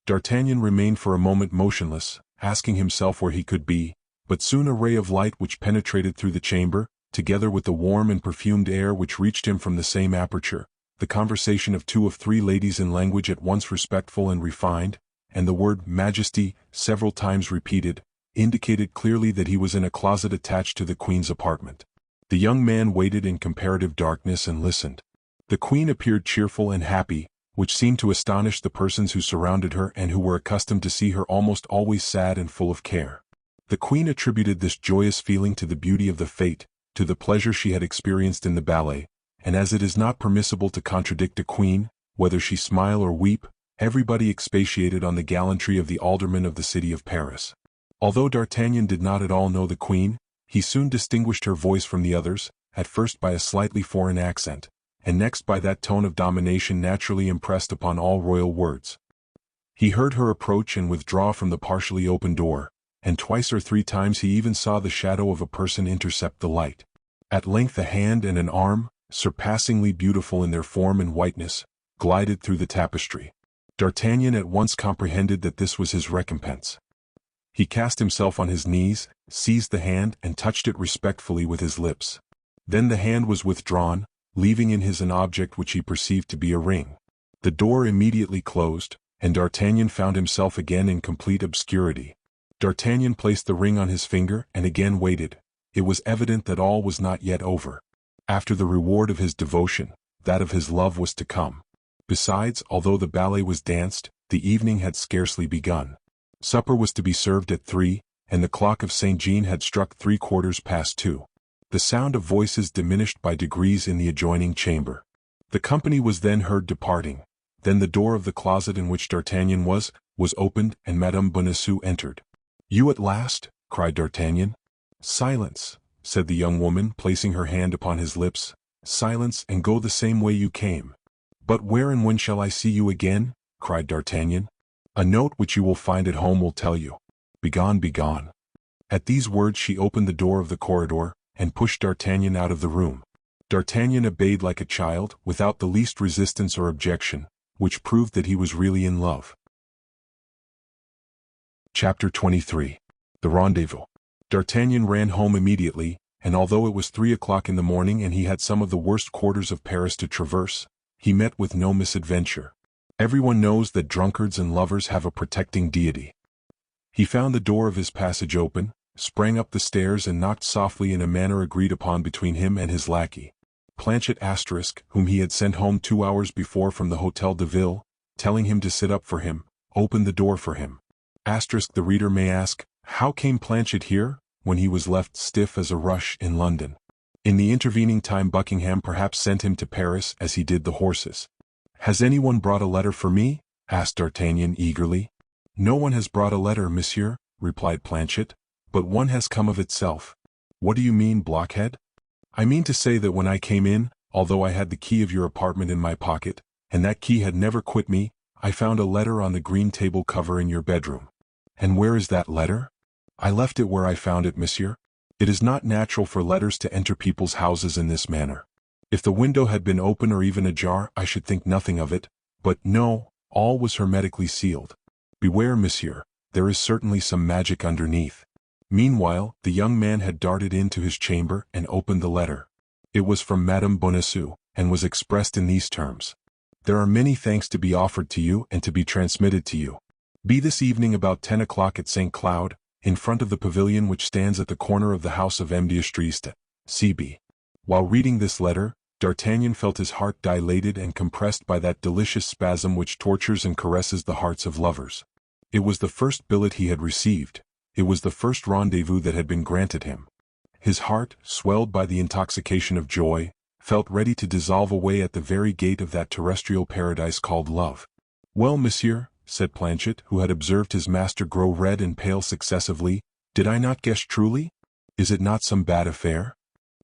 Speaker 1: D'Artagnan remained for a moment motionless, asking himself where he could be, but soon a ray of light which penetrated through the chamber, together with the warm and perfumed air which reached him from the same aperture, the conversation of 2 of 3 ladies in language at once respectful and refined, and the word Majesty, several times repeated, indicated clearly that he was in a closet attached to the queen's apartment. The young man waited in comparative darkness and listened. The queen appeared cheerful and happy, which seemed to astonish the persons who surrounded her and who were accustomed to see her almost always sad and full of care. The queen attributed this joyous feeling to the beauty of the fete, to the pleasure she had experienced in the ballet, and as it is not permissible to contradict a queen, whether she smile or weep, everybody expatiated on the gallantry of the aldermen of the city of Paris. Although D'Artagnan did not at all know the queen, he soon distinguished her voice from the others, at first by a slightly foreign accent, and next by that tone of domination naturally impressed upon all royal words. He heard her approach and withdraw from the partially open door, and 2 or 3 times he even saw the shadow of a person intercept the light. At length a hand and an arm, surpassingly beautiful in their form and whiteness, glided through the tapestry. D'Artagnan at once comprehended that this was his recompense. He cast himself on his knees, seized the hand and touched it respectfully with his lips. Then the hand was withdrawn, leaving in his an object which he perceived to be a ring. The door immediately closed, and D'Artagnan found himself again in complete obscurity. D'Artagnan placed the ring on his finger and again waited. It was evident that all was not yet over. After the reward of his devotion, that of his love was to come. Besides, although the ballet was danced, the evening had scarcely begun. Supper was to be served at 3, and the clock of St. Jean had struck 2:15. The sound of voices diminished by degrees in the adjoining chamber. The company was then heard departing. Then the door of the closet in which D'Artagnan was opened, and Madame Bonacieux entered. You at last? Cried D'Artagnan. Silence, said the young woman, placing her hand upon his lips. Silence, and go the same way you came. But where and when shall I see you again? Cried D'Artagnan. A note which you will find at home will tell you. Begone, begone. At these words she opened the door of the corridor, and pushed D'Artagnan out of the room. D'Artagnan obeyed like a child, without the least resistance or objection, which proved that he was really in love. Chapter 23. The Rendezvous. D'Artagnan ran home immediately, and although it was 3 o'clock in the morning and he had some of the worst quarters of Paris to traverse, he met with no misadventure. Everyone knows that drunkards and lovers have a protecting deity. He found the door of his passage open, sprang up the stairs and knocked softly in a manner agreed upon between him and his lackey. Planchet *, whom he had sent home 2 hours before from the Hôtel de Ville, telling him to sit up for him, opened the door for him. The reader may ask, how came Planchet here, when he was left stiff as a rush in London? In the intervening time Buckingham perhaps sent him to Paris as he did the horses. Has anyone brought a letter for me? Asked D'Artagnan eagerly. No one has brought a letter, monsieur, replied Planchet, but one has come of itself. What do you mean, blockhead? I mean to say that when I came in, although I had the key of your apartment in my pocket, and that key had never quit me, I found a letter on the green table cover in your bedroom. And where is that letter? I left it where I found it, monsieur. It is not natural for letters to enter people's houses in this manner. If the window had been open or even ajar, I should think nothing of it, but no, all was hermetically sealed. Beware, monsieur, there is certainly some magic underneath. Meanwhile, the young man had darted into his chamber and opened the letter. It was from Madame Bonacieux, and was expressed in these terms. There are many thanks to be offered to you and to be transmitted to you. Be this evening about 10 o'clock at St. Cloud, in front of the pavilion which stands at the corner of the house of M. d'Estriste, C.B. While reading this letter, D'Artagnan felt his heart dilated and compressed by that delicious spasm which tortures and caresses the hearts of lovers. It was the first billet he had received. It was the first rendezvous that had been granted him. His heart, swelled by the intoxication of joy, felt ready to dissolve away at the very gate of that terrestrial paradise called love. Well, monsieur, said Planchet, who had observed his master grow red and pale successively, did I not guess truly? Is it not some bad affair?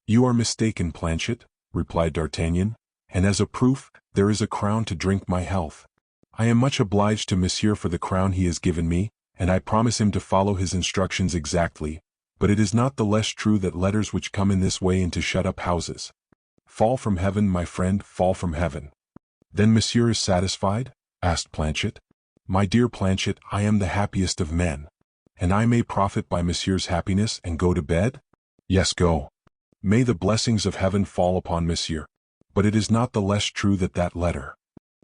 Speaker 1: You are mistaken, Planchet, replied D'Artagnan, and as a proof, there is a crown to drink my health. I am much obliged to monsieur for the crown he has given me, and I promise him to follow his instructions exactly, but it is not the less true that letters which come in this way into shut-up houses fall from heaven, my friend, fall from heaven. Then monsieur is satisfied? Asked Planchet. My dear Planchet, I am the happiest of men. And I may profit by monsieur's happiness and go to bed? Yes, go. May the blessings of heaven fall upon monsieur. But it is not the less true that letter.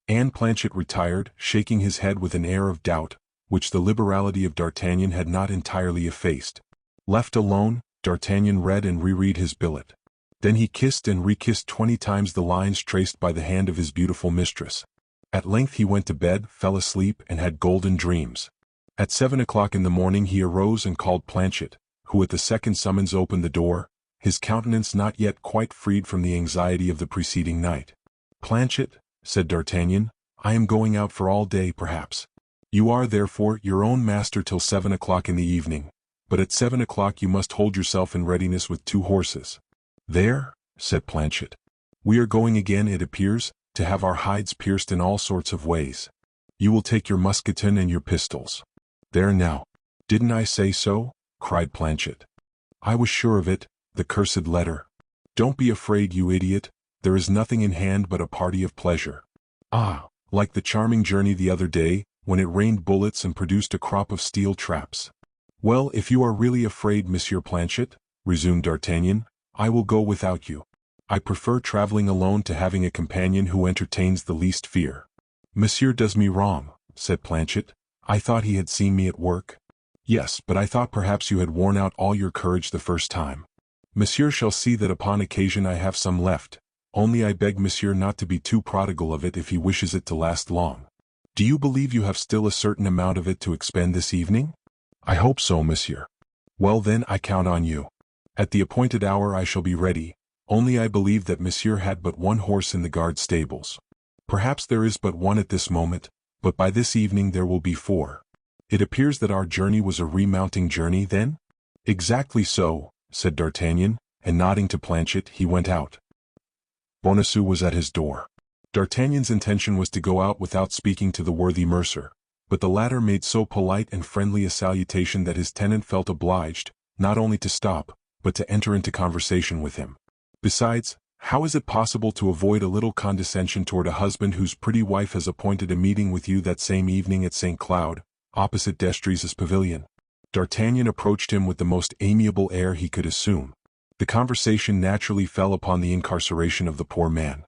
Speaker 1: And Planchet retired, shaking his head with an air of doubt, which the liberality of D'Artagnan had not entirely effaced. Left alone, D'Artagnan read and reread his billet. Then he kissed and rekissed 20 times the lines traced by the hand of his beautiful mistress. At length he went to bed, fell asleep, and had golden dreams. At 7 o'clock in the morning he arose and called Planchet, who at the second summons opened the door, his countenance not yet quite freed from the anxiety of the preceding night. Planchet, said D'Artagnan, I am going out for all day perhaps. You are, therefore, your own master till 7 o'clock in the evening, but at 7 o'clock you must hold yourself in readiness with 2 horses. There, said Planchet. We are going again, it appears, to have our hides pierced in all sorts of ways. You will take your musketon and your pistols. There now. Didn't I say so? Cried Planchet. I was sure of it, the cursed letter. Don't be afraid, you idiot, there is nothing in hand but a party of pleasure. Ah, like the charming journey the other day, when it rained bullets and produced a crop of steel traps. Well, if you are really afraid, Monsieur Planchet, resumed D'Artagnan, I will go without you. I prefer traveling alone to having a companion who entertains the least fear. Monsieur does me wrong, said Planchet. I thought he had seen me at work. Yes, but I thought perhaps you had worn out all your courage the first time. Monsieur shall see that upon occasion I have some left, only I beg monsieur not to be too prodigal of it if he wishes it to last long. Do you believe you have still a certain amount of it to expend this evening? I hope so, monsieur. Well then, I count on you. At the appointed hour I shall be ready, only I believe that monsieur had but 1 horse in the guard stables. Perhaps there is but 1 at this moment, but by this evening there will be 4. It appears that our journey was a remounting journey, then? Exactly so, said D'Artagnan, and nodding to Planchet, he went out. Bonacieux was at his door. D'Artagnan's intention was to go out without speaking to the worthy mercer, but the latter made so polite and friendly a salutation that his tenant felt obliged, not only to stop, but to enter into conversation with him. Besides, how is it possible to avoid a little condescension toward a husband whose pretty wife has appointed a meeting with you that same evening at St. Cloud, opposite D'Estrées' pavilion? D'Artagnan approached him with the most amiable air he could assume. The conversation naturally fell upon the incarceration of the poor man.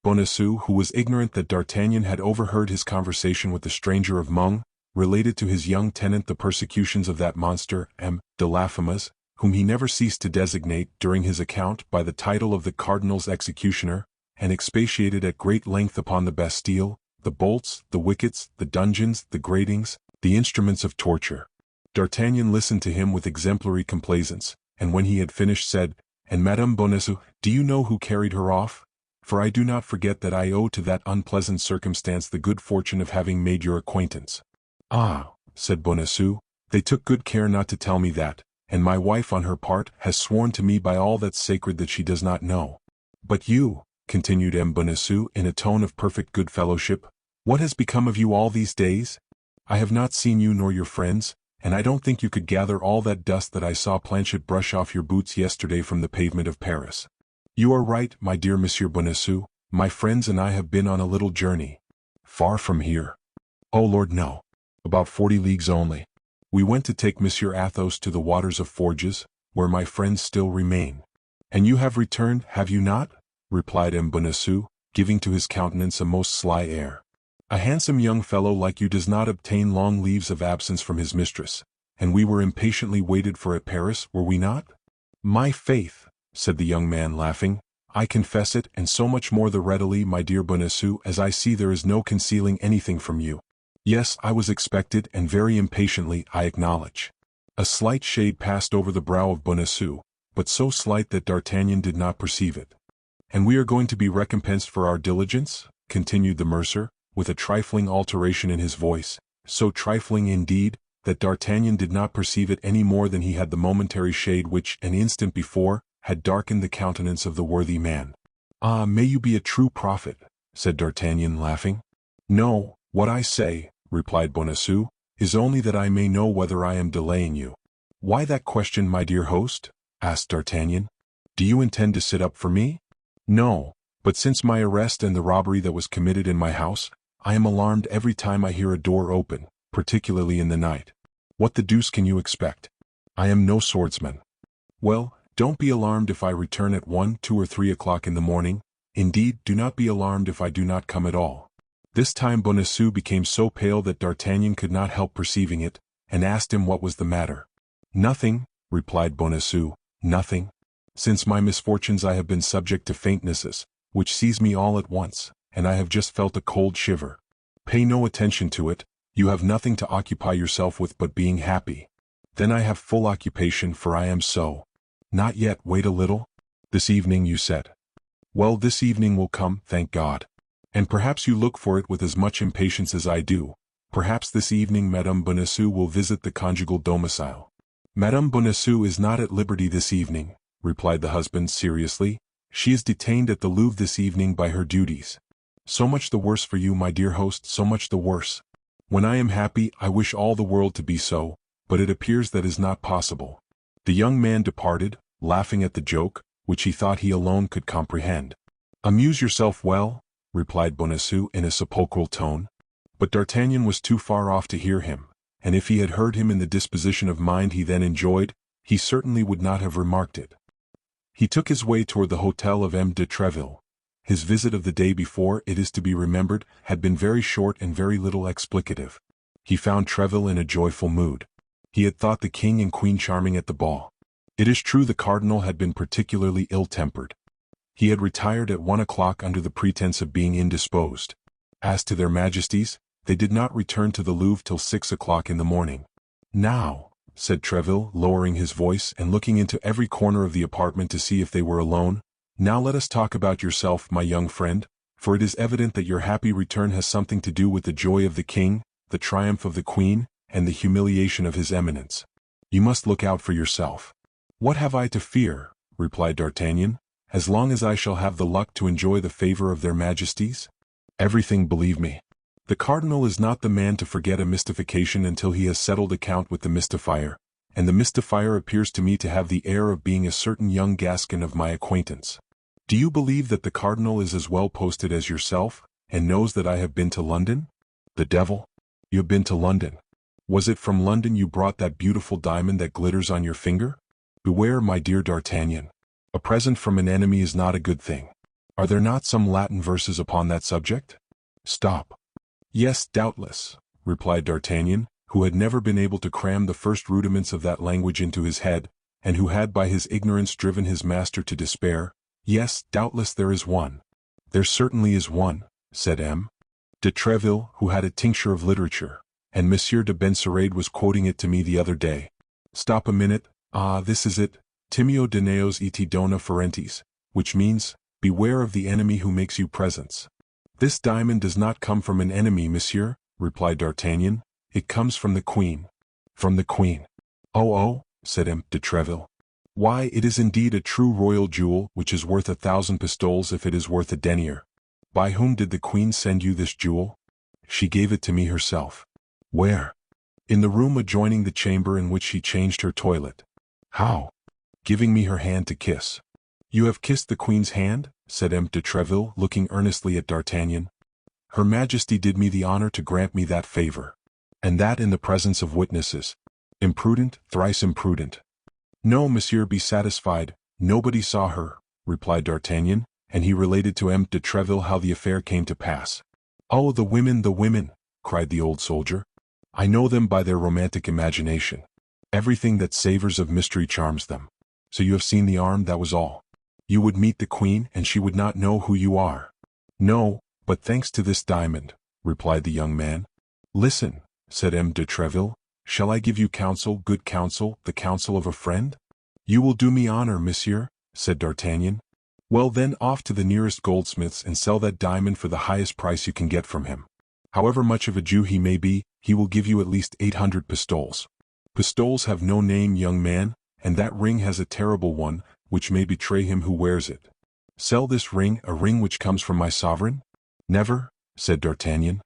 Speaker 1: Bonacieux, who was ignorant that D'Artagnan had overheard his conversation with the stranger of Meung, related to his young tenant the persecutions of that monster, M. de Laffemas, whom he never ceased to designate during his account by the title of the cardinal's executioner, and expatiated at great length upon the Bastille, the bolts, the wickets, the dungeons, the gratings, the instruments of torture. D'Artagnan listened to him with exemplary complaisance, and when he had finished said, "And Madame Bonacieux, do you know who carried her off? For I do not forget that I owe to that unpleasant circumstance the good fortune of having made your acquaintance." "Ah," said Bonacieux, "they took good care not to tell me that, and my wife on her part has sworn to me by all that's sacred that she does not know. But you," continued M. Bonacieux in a tone of perfect good fellowship, "what has become of you all these days? I have not seen you nor your friends, and I don't think you could gather all that dust that I saw Planchet brush off your boots yesterday from the pavement of Paris. You are right, my dear Monsieur Bonacieux, my friends and I have been on a little journey. Far from here. Oh Lord, no. About 40 leagues only. We went to take Monsieur Athos to the waters of Forges, where my friends still remain." "And you have returned, have you not?" replied M. Bonacieux, giving to his countenance a most sly air. "A handsome young fellow like you does not obtain long leaves of absence from his mistress, and we were impatiently waited for at Paris, were we not?" "My faith," said the young man laughing, "I confess it, and so much more the readily, my dear Bonacieux, as I see there is no concealing anything from you. Yes, I was expected, and very impatiently, I acknowledge." A slight shade passed over the brow of Bonacieux, but so slight that D'Artagnan did not perceive it. "And we are going to be recompensed for our diligence?" continued the mercer, with a trifling alteration in his voice, so trifling indeed, that D'Artagnan did not perceive it any more than he had the momentary shade which, an instant before, had darkened the countenance of the worthy man. "Ah, may you be a true prophet," said D'Artagnan, laughing. "No, what I say," replied Bonacieux, "is only that I may know whether I am delaying you." "Why that question, my dear host?" asked D'Artagnan. "Do you intend to sit up for me?" "No, but since my arrest and the robbery that was committed in my house, I am alarmed every time I hear a door open, particularly in the night. What the deuce can you expect? I am no swordsman." "Well, don't be alarmed if I return at 1, 2 or 3 o'clock in the morning. Indeed, do not be alarmed if I do not come at all." This time Bonacieux became so pale that D'Artagnan could not help perceiving it, and asked him what was the matter. "Nothing," replied Bonacieux, "nothing. Since my misfortunes I have been subject to faintnesses, which seize me all at once, and I have just felt a cold shiver. Pay no attention to it, you have nothing to occupy yourself with but being happy. Then I have full occupation, for I am so. Not yet, wait a little. This evening, you said. Well, this evening will come, thank God. And perhaps you look for it with as much impatience as I do. Perhaps this evening Madame Bonacieux will visit the conjugal domicile." "Madame Bonacieux is not at liberty this evening," replied the husband seriously. "She is detained at the Louvre this evening by her duties." "So much the worse for you, my dear host, so much the worse. When I am happy, I wish all the world to be so, but it appears that is not possible." The young man departed, laughing at the joke, which he thought he alone could comprehend. "Amuse yourself well," replied Bonacieux in a sepulchral tone. But D'Artagnan was too far off to hear him, and if he had heard him in the disposition of mind he then enjoyed, he certainly would not have remarked it. He took his way toward the hotel of M. de Treville. His visit of the day before, it is to be remembered, had been very short and very little explicative. He found Treville in a joyful mood. He had thought the king and queen charming at the ball. It is true the cardinal had been particularly ill-tempered. He had retired at 1 o'clock under the pretense of being indisposed. As to their majesties, they did not return to the Louvre till 6 o'clock in the morning. "Now," said Treville, lowering his voice and looking into every corner of the apartment to see if they were alone, "now let us talk about yourself, my young friend, for it is evident that your happy return has something to do with the joy of the king, the triumph of the queen, and the humiliation of his eminence. You must look out for yourself. What have I to fear, replied D'Artagnan, as long as I shall have the luck to enjoy the favor of their majesties? Everything, believe me. The cardinal is not the man to forget a mystification until he has settled account with the mystifier, and the mystifier appears to me to have the air of being a certain young Gascon of my acquaintance. Do you believe that the cardinal is as well posted as yourself, and knows that I have been to London? The devil! You have been to London. Was it from London you brought that beautiful diamond that glitters on your finger? Beware, my dear D'Artagnan. A present from an enemy is not a good thing. Are there not some Latin verses upon that subject? Stop. Yes, doubtless, replied D'Artagnan, who had never been able to cram the first rudiments of that language into his head, and who had by his ignorance driven his master to despair. Yes, doubtless there is one. There certainly is one, said M. de Treville, who had a tincture of literature, and Monsieur de Benserade was quoting it to me the other day. Stop a minute. Ah, this is it. Timeo Dineos et dona ferentes, which means, beware of the enemy who makes you presents. This diamond does not come from an enemy, monsieur, replied D'Artagnan. It comes from the queen. From the queen. Oh, said M. de Treville. Why, it is indeed a true royal jewel, which is worth 1,000 pistoles if it is worth a denier. By whom did the queen send you this jewel? She gave it to me herself. Where? In the room adjoining the chamber in which she changed her toilet. How? Giving me her hand to kiss. You have kissed the queen's hand? Said M. de Treville, looking earnestly at D'Artagnan. Her Majesty did me the honor to grant me that favor. And that in the presence of witnesses. Imprudent, thrice imprudent. No, monsieur, be satisfied, nobody saw her, replied D'Artagnan, and he related to M. de Treville how the affair came to pass. Oh, the women, cried the old soldier. I know them by their romantic imagination. Everything that savors of mystery charms them. So you have seen the arm, that was all. You would meet the queen, and she would not know who you are. No, but thanks to this diamond, replied the young man. Listen, said M. de Treville, shall I give you counsel, good counsel, the counsel of a friend? You will do me honor, monsieur, said D'Artagnan. Well then, off to the nearest goldsmith's and sell that diamond for the highest price you can get from him. However much of a Jew he may be, he will give you at least 800 pistoles. Pistoles have no name, young man, and that ring has a terrible one, which may betray him who wears it. Sell this ring, a ring which comes from my sovereign? Never, said D'Artagnan.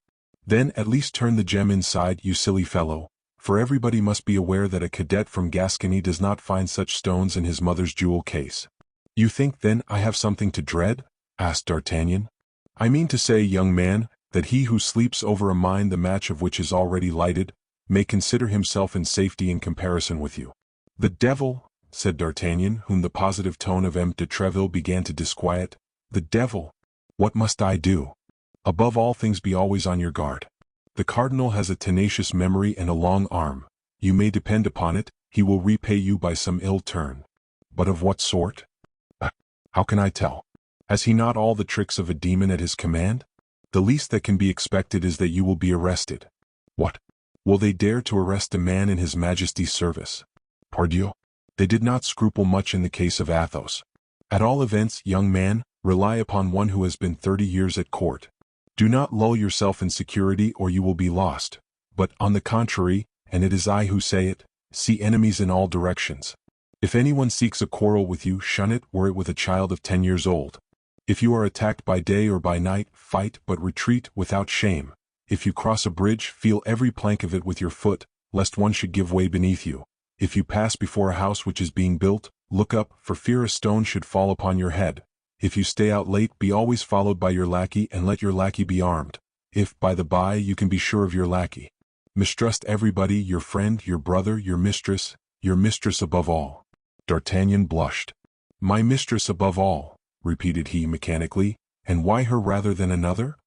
Speaker 1: Then at least turn the gem inside, you silly fellow, for everybody must be aware that a cadet from Gascony does not find such stones in his mother's jewel case. You think, then, I have something to dread? Asked D'Artagnan. I mean to say, young man, that he who sleeps over a mine the match of which is already lighted, may consider himself in safety in comparison with you. The devil, said D'Artagnan, whom the positive tone of M. de Treville began to disquiet. The devil! What must I do? Above all things be always on your guard. The cardinal has a tenacious memory and a long arm. You may depend upon it, he will repay you by some ill turn. But of what sort? How can I tell? Has he not all the tricks of a demon at his command? The least that can be expected is that you will be arrested. What? Will they dare to arrest a man in his Majesty's service? Pardieu! They did not scruple much in the case of Athos. At all events, young man, rely upon one who has been 30 years at court. Do not lull yourself in security or you will be lost, but, on the contrary, and it is I who say it, see enemies in all directions. If anyone seeks a quarrel with you, shun it, were it with a child of 10 years old. If you are attacked by day or by night, fight, but retreat without shame. If you cross a bridge, feel every plank of it with your foot, lest one should give way beneath you. If you pass before a house which is being built, look up, for fear a stone should fall upon your head. If you stay out late, be always followed by your lackey, and let your lackey be armed. If, by the by, you can be sure of your lackey. Mistrust everybody, your friend, your brother, your mistress above all. D'Artagnan blushed. My mistress above all, repeated he mechanically, and why her rather than another?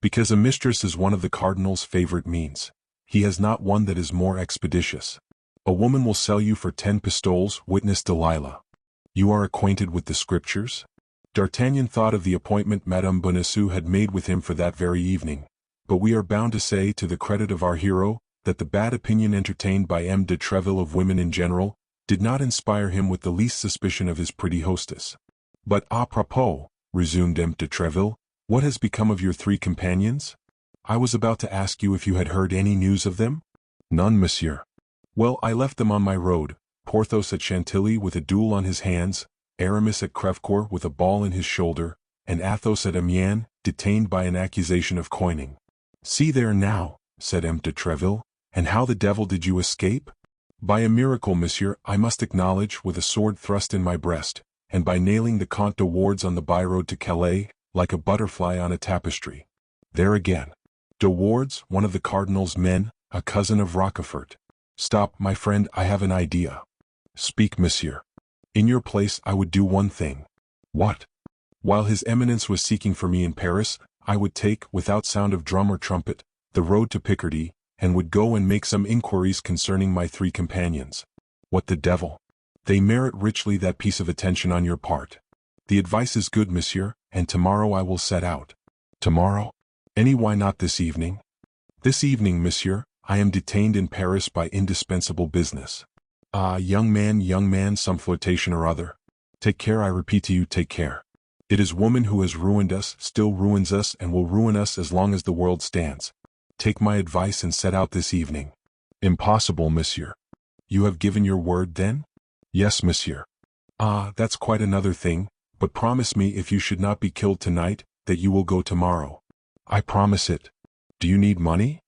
Speaker 1: Because a mistress is one of the cardinal's favorite means. He has not one that is more expeditious. A woman will sell you for 10 pistoles, witness Delilah. You are acquainted with the Scriptures? D'Artagnan thought of the appointment Madame Bonacieux had made with him for that very evening, but we are bound to say, to the credit of our hero, that the bad opinion entertained by M. de Treville of women in general did not inspire him with the least suspicion of his pretty hostess. But à propos, resumed M. de Treville, what has become of your 3 companions? I was about to ask you if you had heard any news of them? None, monsieur. Well, I left them on my road, Porthos at Chantilly with a duel on his hands, Aramis at Crèvecoeur with a ball in his shoulder, and Athos at Amiens, detained by an accusation of coining. See there now, said M. de Treville, and how the devil did you escape? By a miracle, monsieur, I must acknowledge, with a sword thrust in my breast, and by nailing the Comte de Wardes on the byroad to Calais, like a butterfly on a tapestry. There again. De Wardes, one of the cardinal's men, a cousin of Rochefort. Stop, my friend, I have an idea. Speak, monsieur. In your place I would do one thing. What? While his eminence was seeking for me in Paris, I would take, without sound of drum or trumpet, the road to Picardy, and would go and make some inquiries concerning my 3 companions. What the devil? They merit richly that piece of attention on your part. The advice is good, monsieur, and tomorrow I will set out. Tomorrow? Why not this evening? This evening, monsieur, I am detained in Paris by indispensable business. Ah, young man, some flirtation or other. Take care, I repeat to you, take care. It is woman who has ruined us, still ruins us, and will ruin us as long as the world stands. Take my advice and set out this evening. Impossible, monsieur. You have given your word, then? Yes, monsieur. Ah, that's quite another thing, but promise me if you should not be killed tonight, that you will go tomorrow. I promise it. Do you need money?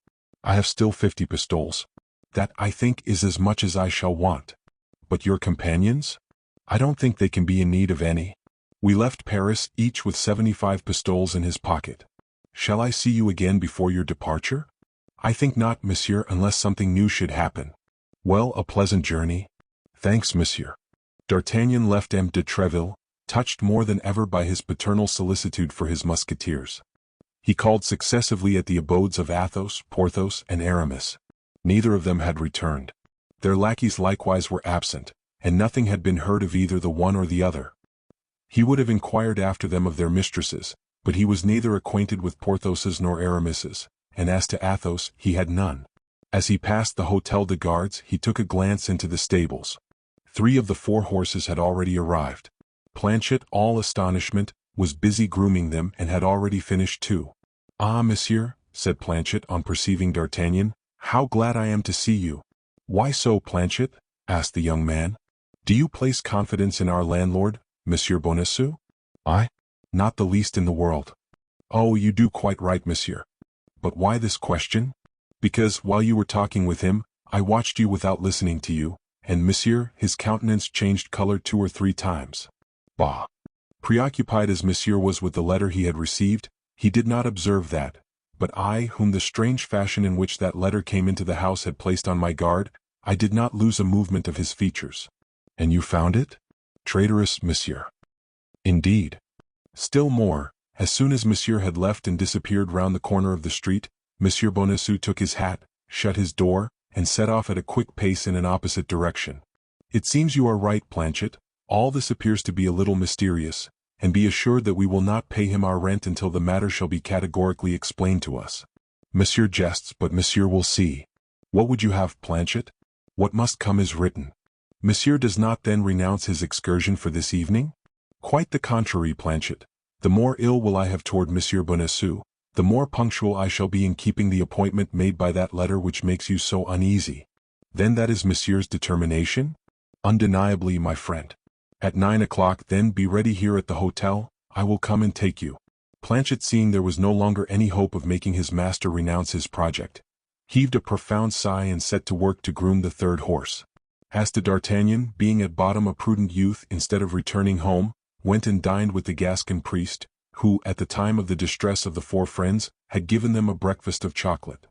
Speaker 1: I have still 50 pistoles. That, I think, is as much as I shall want. But your companions? I don't think they can be in need of any. We left Paris, each with 75 pistoles in his pocket. Shall I see you again before your departure? I think not, monsieur, unless something new should happen. Well, a pleasant journey. Thanks, monsieur. D'Artagnan left M. de Treville, touched more than ever by his paternal solicitude for his musketeers. He called successively at the abodes of Athos, Porthos, and Aramis. Neither of them had returned. Their lackeys likewise were absent, and nothing had been heard of either the one or the other. He would have inquired after them of their mistresses, but he was neither acquainted with Porthos's nor Aramis's, and as to Athos, he had none. As he passed the Hôtel de Gardes, he took a glance into the stables. 3 of the 4 horses had already arrived. Planchet, all astonishment, was busy grooming them and had already finished 2. Ah, monsieur, said Planchet on perceiving D'Artagnan, how glad I am to see you. Why so, Planchet? Asked the young man. Do you place confidence in our landlord, Monsieur Bonacieux? I? Not the least in the world. Oh, you do quite right, monsieur. But why this question? Because, while you were talking with him, I watched you without listening to you, and monsieur, his countenance changed color 2 or 3 times. Bah! Preoccupied as monsieur was with the letter he had received, he did not observe that, but I, whom the strange fashion in which that letter came into the house had placed on my guard, I did not lose a movement of his features. And you found it? Traitorous, monsieur. Indeed. Still more, as soon as monsieur had left and disappeared round the corner of the street, Monsieur Bonacieux took his hat, shut his door, and set off at a quick pace in an opposite direction. It seems you are right, Planchet. All this appears to be a little mysterious, and be assured that we will not pay him our rent until the matter shall be categorically explained to us. Monsieur jests, but monsieur will see. What would you have, Planchet? What must come is written. Monsieur does not then renounce his excursion for this evening? Quite the contrary, Planchet. The more ill will I have toward Monsieur Bonacieux, the more punctual I shall be in keeping the appointment made by that letter which makes you so uneasy. Then that is Monsieur's determination? Undeniably, my friend. At 9 o'clock then be ready here at the hotel, I will come and take you. Planchet, seeing there was no longer any hope of making his master renounce his project, heaved a profound sigh and set to work to groom the 3rd horse. As to D'Artagnan, being at bottom a prudent youth, instead of returning home, went and dined with the Gascon priest, who, at the time of the distress of the 4 friends, had given them a breakfast of chocolate.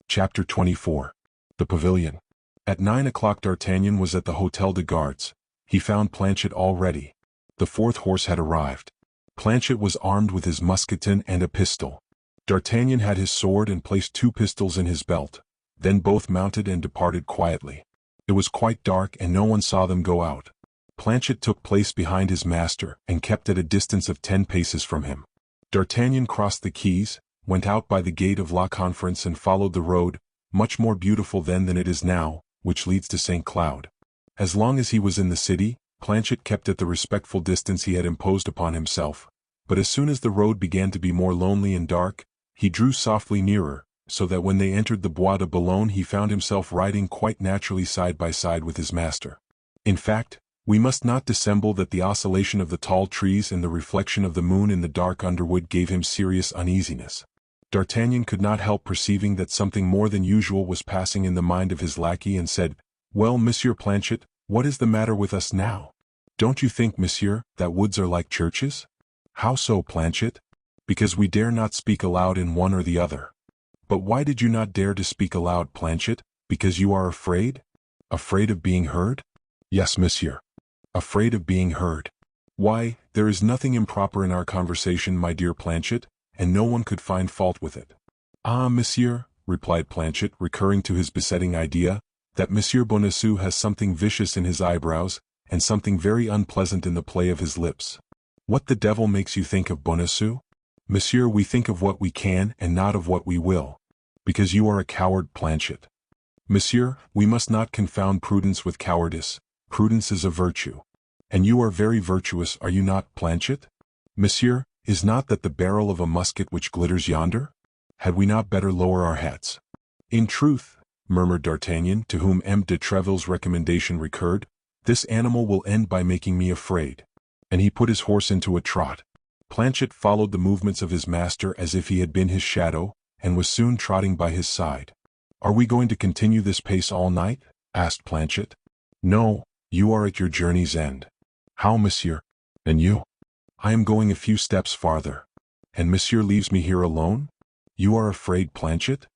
Speaker 1: Chapter 24. The Pavilion. At 9 o'clock D'Artagnan was at the Hôtel de Gardes. He found Planchet all ready. The 4th horse had arrived. Planchet was armed with his musketon and a pistol. D'Artagnan had his sword and placed 2 pistols in his belt. Then both mounted and departed quietly. It was quite dark and no one saw them go out. Planchet took place behind his master and kept at a distance of 10 paces from him. D'Artagnan crossed the quays, went out by the gate of La Conférence and followed the road, much more beautiful then than it is now, which leads to St. Cloud. As long as he was in the city, Planchet kept at the respectful distance he had imposed upon himself, but as soon as the road began to be more lonely and dark, he drew softly nearer, so that when they entered the Bois de Boulogne he found himself riding quite naturally side by side with his master. In fact, we must not dissemble that the oscillation of the tall trees and the reflection of the moon in the dark underwood gave him serious uneasiness. D'Artagnan could not help perceiving that something more than usual was passing in the mind of his lackey and said, "Well, Monsieur Planchet, what is the matter with us now? Don't you think, monsieur, that woods are like churches?" "How so, Planchet?" "Because we dare not speak aloud in one or the other." "But why did you not dare to speak aloud, Planchet? Because you are afraid?" "Afraid of being heard?" "Yes, monsieur. Afraid of being heard. Why, there is nothing improper in our conversation, my dear Planchet, and no one could find fault with it." "Ah, monsieur," replied Planchet, recurring to his besetting idea, that Monsieur Bonacieux has something vicious in his eyebrows, and something very unpleasant in the play of his lips. "What the devil makes you think of Bonacieux?" "Monsieur, we think of what we can and not of what we will." "Because you are a coward, Planchet." "Monsieur, we must not confound prudence with cowardice. Prudence is a virtue. And you are very virtuous, are you not, Planchet?" "Monsieur, is not that the barrel of a musket which glitters yonder? Had we not better lower our hats?" "In truth," murmured D'Artagnan, to whom M. de Treville's recommendation recurred, "this animal will end by making me afraid." And he put his horse into a trot. Planchet followed the movements of his master as if he had been his shadow, and was soon trotting by his side. "Are we going to continue this pace all night?" asked Planchet. "No, you are at your journey's end." "How, monsieur? And you?" "I am going a few steps farther." "And monsieur leaves me here alone?" "You are afraid, Planchet?"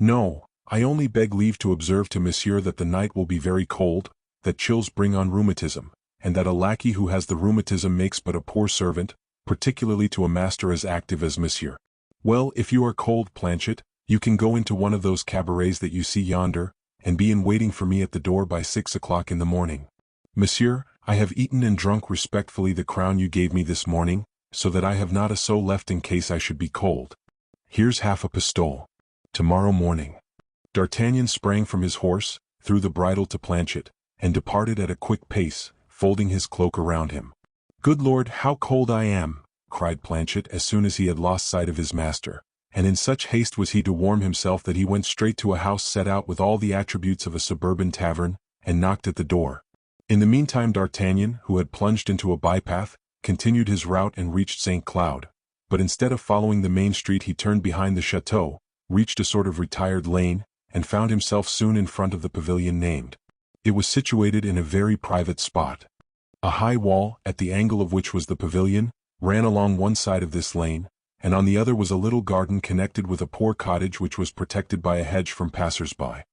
Speaker 1: "No, I only beg leave to observe to monsieur that the night will be very cold, that chills bring on rheumatism, and that a lackey who has the rheumatism makes but a poor servant, particularly to a master as active as monsieur." "Well, if you are cold, Planchet, you can go into one of those cabarets that you see yonder, and be in waiting for me at the door by 6 o'clock in the morning." "Monsieur, I have eaten and drunk respectfully the crown you gave me this morning, so that I have not a sou left in case I should be cold. Here's half a pistole. Tomorrow morning." D'Artagnan sprang from his horse, threw the bridle to Planchet, and departed at a quick pace, folding his cloak around him. "Good Lord, how cold I am!" cried Planchet as soon as he had lost sight of his master, and in such haste was he to warm himself that he went straight to a house set out with all the attributes of a suburban tavern, and knocked at the door. In the meantime D'Artagnan, who had plunged into a bypath, continued his route and reached St. Cloud, but instead of following the main street he turned behind the chateau, reached a sort of retired lane, and found himself soon in front of the pavilion named. It was situated in a very private spot. A high wall, at the angle of which was the pavilion, ran along one side of this lane, and on the other was a little garden connected with a poor cottage which was protected by a hedge from passers-by.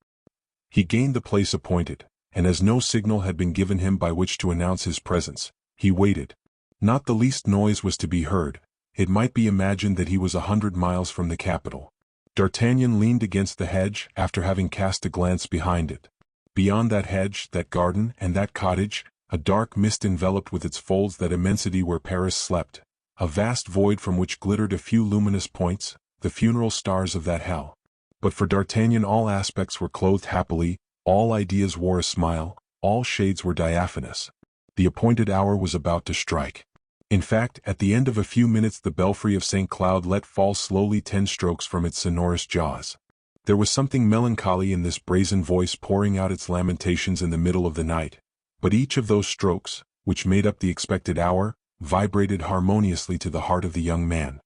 Speaker 1: He gained the place appointed, and as no signal had been given him by which to announce his presence, he waited. Not the least noise was to be heard. It might be imagined that he was 100 miles from the capital. D'Artagnan leaned against the hedge after having cast a glance behind it. Beyond that hedge, that garden, and that cottage, a dark mist enveloped with its folds that immensity where Paris slept, a vast void from which glittered a few luminous points, the funeral stars of that hell. But for D'Artagnan all aspects were clothed happily, all ideas wore a smile, all shades were diaphanous. The appointed hour was about to strike. In fact, at the end of a few minutes the belfry of St. Cloud let fall slowly 10 strokes from its sonorous jaws. There was something melancholy in this brazen voice pouring out its lamentations in the middle of the night, but each of those strokes, which made up the expected hour, vibrated harmoniously to the heart of the young man.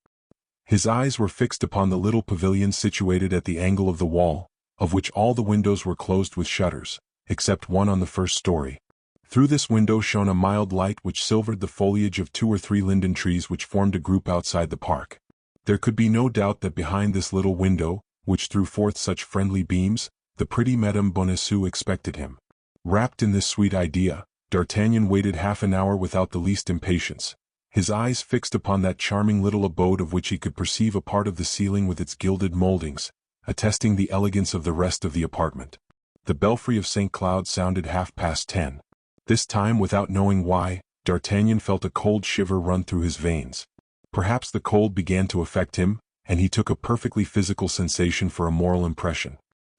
Speaker 1: His eyes were fixed upon the little pavilion situated at the angle of the wall, of which all the windows were closed with shutters, except one on the first story. Through this window shone a mild light which silvered the foliage of 2 or 3 linden trees which formed a group outside the park. There could be no doubt that behind this little window, which threw forth such friendly beams, the pretty Madame Bonacieux expected him. Wrapped in this sweet idea, D'Artagnan waited half an hour without the least impatience, his eyes fixed upon that charming little abode of which he could perceive a part of the ceiling with its gilded mouldings, attesting the elegance of the rest of the apartment. The belfry of St. Cloud sounded 10:30. This time, without knowing why, D'Artagnan felt a cold shiver run through his veins. Perhaps the cold began to affect him, and he took a perfectly physical sensation for a moral impression.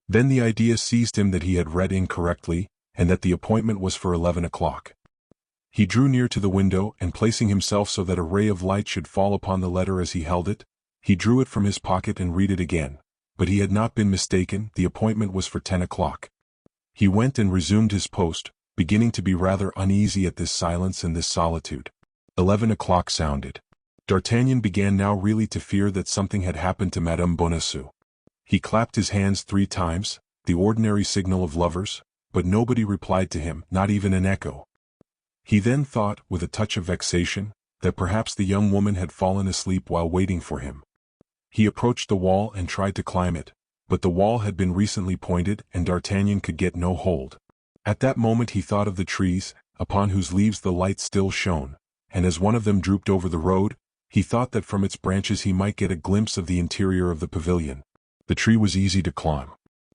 Speaker 1: Then the idea seized him that he had read incorrectly, and that the appointment was for 11 o'clock. He drew near to the window, and placing himself so that a ray of light should fall upon the letter as he held it, he drew it from his pocket and read it again. but he had not been mistaken, the appointment was for 10 o'clock. He went and resumed his post, beginning to be rather uneasy at this silence and this solitude. 11 o'clock sounded. D'Artagnan began now really to fear that something had happened to Madame Bonacieux. He clapped his hands 3 times, the ordinary signal of lovers, but nobody replied to him, not even an echo. He then thought, with a touch of vexation, that perhaps the young woman had fallen asleep while waiting for him. He approached the wall and tried to climb it, but the wall had been recently pointed and D'Artagnan could get no hold. At that moment he thought of the trees, upon whose leaves the light still shone, and as one of them drooped over the road, he thought that from its branches he might get a glimpse of the interior of the pavilion. The tree was easy to climb.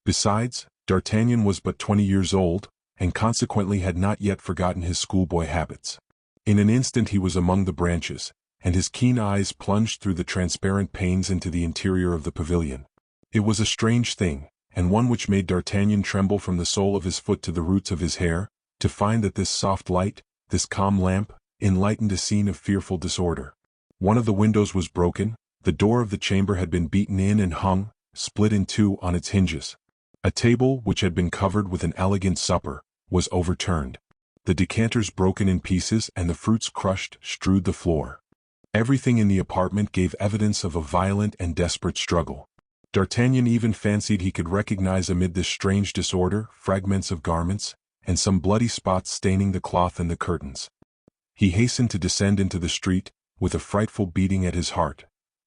Speaker 1: Besides, D'Artagnan was but 20 years old, and consequently had not yet forgotten his schoolboy habits. In an instant he was among the branches, and his keen eyes plunged through the transparent panes into the interior of the pavilion. It was a strange thing, and one which made D'Artagnan tremble from the sole of his foot to the roots of his hair, to find that this soft light, this calm lamp, enlightened a scene of fearful disorder. One of the windows was broken, the door of the chamber had been beaten in and hung, split in two on its hinges. A table, which had been covered with an elegant supper, was overturned. The decanters broken in pieces and the fruits crushed strewed the floor. Everything in the apartment gave evidence of a violent and desperate struggle. D'Artagnan even fancied he could recognize amid this strange disorder fragments of garments, and some bloody spots staining the cloth and the curtains. He hastened to descend into the street, with a frightful beating at his heart.